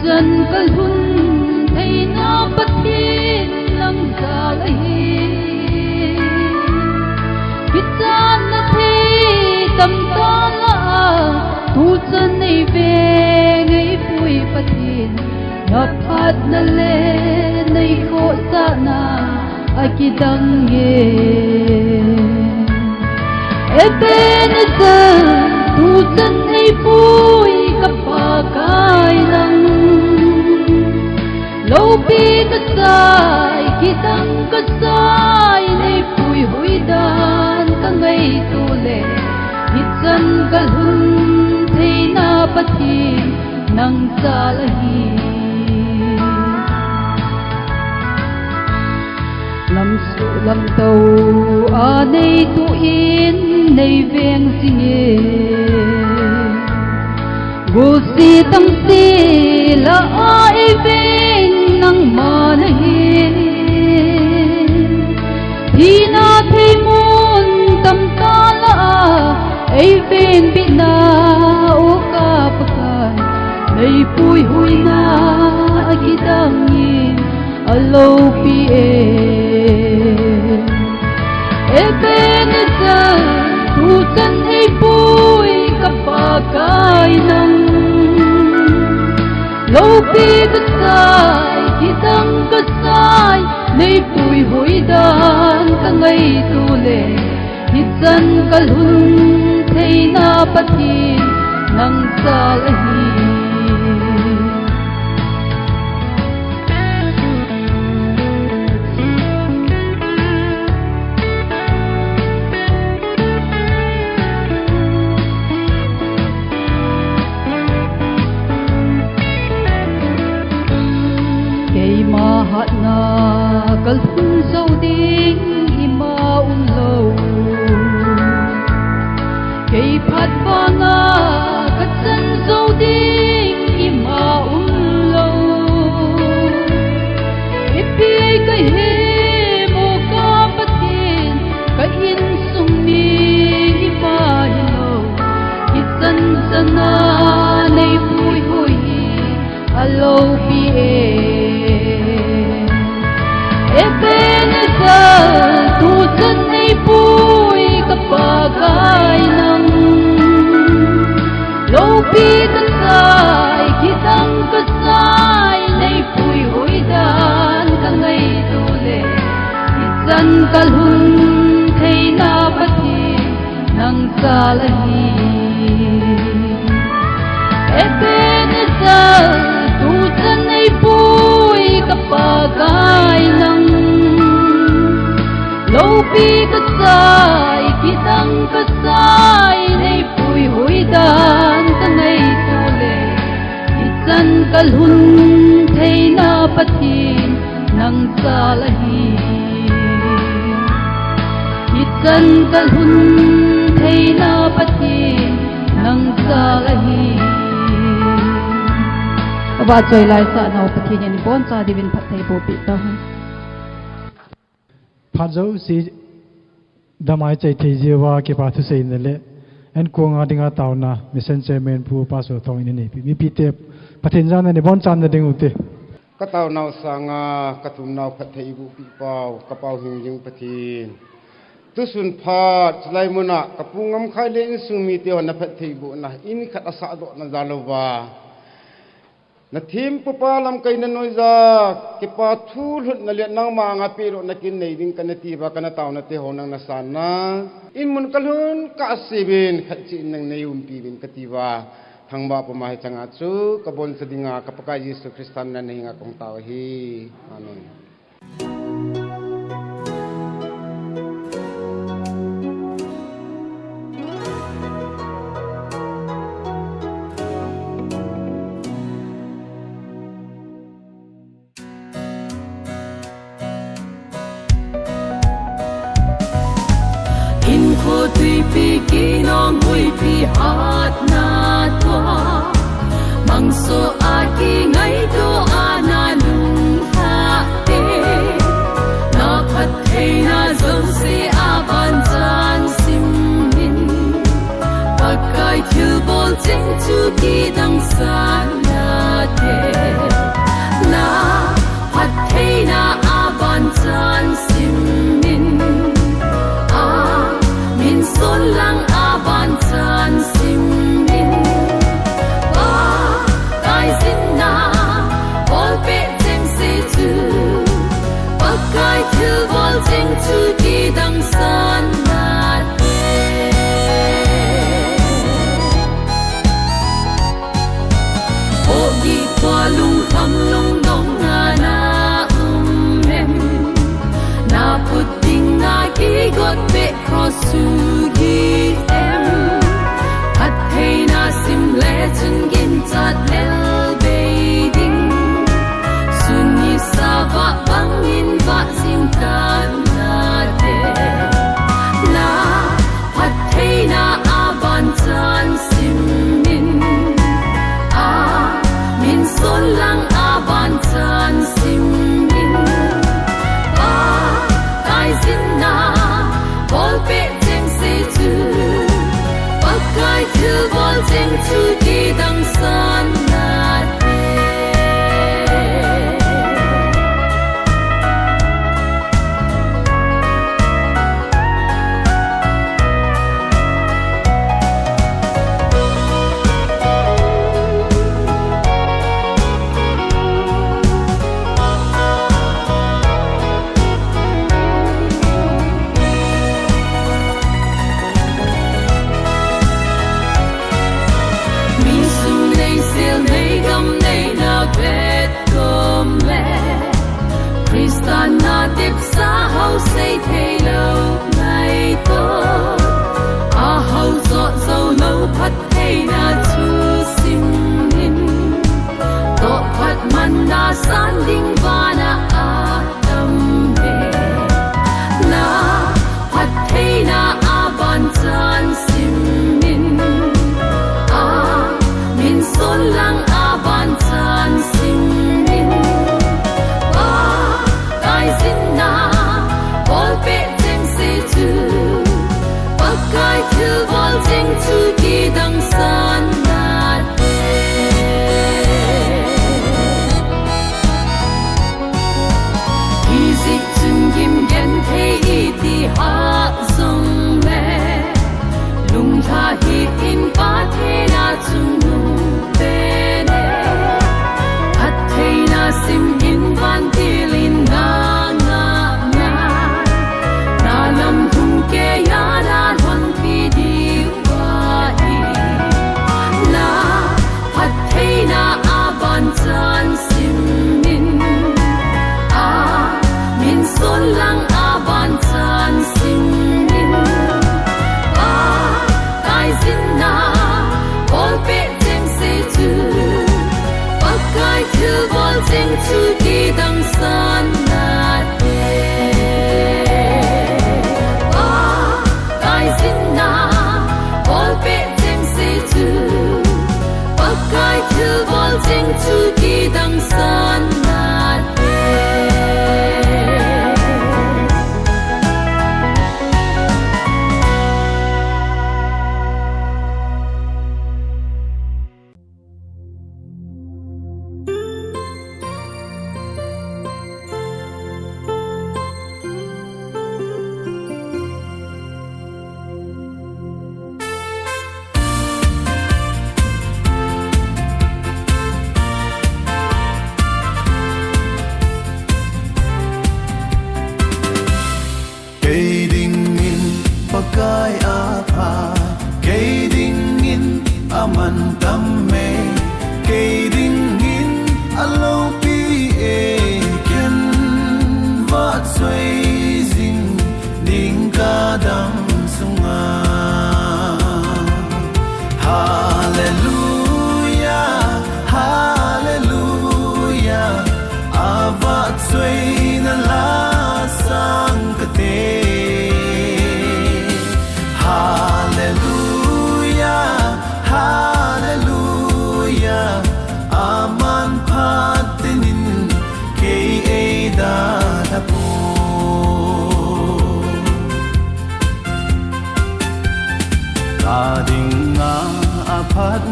Chân cái hun thấy nó bất thiên lăng xa lấy biết chân nó thi tâm ta là tu chân này về ngày vui bất thiên nhập phát na lên này khổ xa na aki đăng nghe bên giờ tu chân này vui gặp ba cái lăng lâu bi cái sai kitang cái sai này vui vui đan cái ngày tu lệ hít chân cái hun thấy na bất kỳ nang sa lahi lâm su lâm tàu này tu in này veng gì vô si tâm si là ai bên nang ma nahi thì na thấy muốn tâm ta là ai bên bị na ô ca pakai này pui hui na akidang yin alo pi bên sa tu chân ai pui kapakai nang lâu pi cái sai kitang cái sai này pui hui dan ka ngày tu lệ hít chân cái hun thấy na pati nang sa lahi mahat na kalpun sau ding ima lo kay phat ba na katsan sau ding ima lo ipi kay he mo ka patin kay in sung mi ima lo kitsan sana nay hui hui alo pi bên giờ tu chân này vui kapakai nang lâu pi cái sai kitang cái sai này vui hui dan ka ngày tu lệ chân ka hun thấy na pati nang sa lahi bên giờ tu chân này vui kapakai nang lâu pi cái sai kitang cái sai này pui hui dan ka ngày tu lệ chân ka hun thấy na pati nang sa lahi chân ka hun thấy na pati nang sa lahi ba chơi lại sa nau pati nhân bon sa divin phat thei bo pi ta phát dấu si damai chạy thấy gì và cái bảo thu xây nên lệ anh cô ngã dinga tàu na mission chairman phu paso thong ini ni mi pite pathin jan ne bon chan ne ding ute ka tàu nào sang ka thum nào phát thấy bu pi pau ka pau hing jing pathin tu sun phat lai muna ka pungam khai le in sumi te hon na phát thấy bu na in khat asa do na zalowa na thim pupa lam kai na noiza ki pa thu lut na le nang ma nga pi ro na kin nei ding kan ti ba kan taw na te ho nang na san na in mun kalun ka sibin khat chi nang nei pi bin ka ti wa thang ba pa ma changa chu ka bon sadinga ka pa ka Yesu Kristan na nei nga kong taw hi amen. Tui pi kinong hui pi hat na tua mang so a ki ngai do ana lung ha te na phat thei na zong se a ban chan sim min pakai thil bol cheng chu ki dang san na te na phat thei na a ban chan sim min son lang aban chan sim min ba kai sin na bol pe cheng se chu ba kai thil bol cheng chu ki dang san na te o gi kwa lung kham lung dong na na mem na put ding na ki got pe cross su gi em hat thei na sim le chen gin chat lel be ding sun ni sa va bang in va sim kan na te na hat thei na a ban chan sim min a min son lang a ban chan sim min a kai sin na bol pe cheng se chu pakai thil bol cheng chu ki dang san na te na dip sa hau say thei lo ngai to a hau zo zo lo phat thei na chu sim min to phat man na san ding va na a dam he na phat thei na a ban chan sim min a min son lang a ban chan sim min na bol pe cheng se chu pakai thil bol cheng chu ki dang san na te easy chun gim gen thei ti ha song le lung tha hi in pa the na chung nu pe ne hat thei na sim in van tilin na chan sim min a min son lang a ban chan sim min a kai sin na bol pe cheng se chu pakai thil bol cheng chu ki dang san na te a kai sin na bol pe cheng se chu pakai thil bol cheng chu ki dang san na te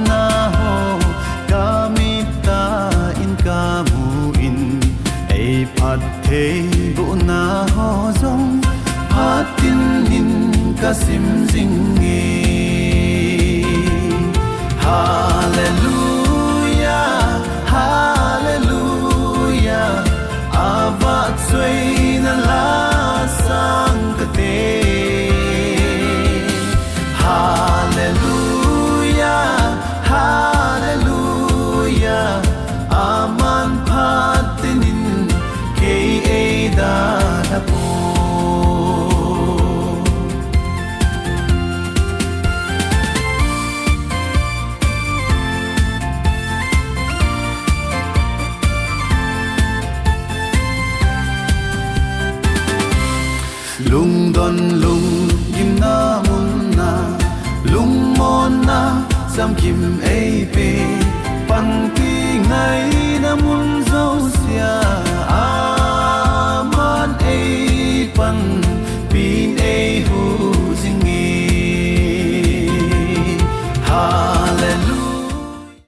na ho kamita in kamu in ei phat the bu na ho zong phatin in kasim zingi hallelujah hallelujah ava tsui na la sang kate hallelujah hallelujah aman patinin ke da da po lung don lung kim na mun na lung mon na sam kim ei pe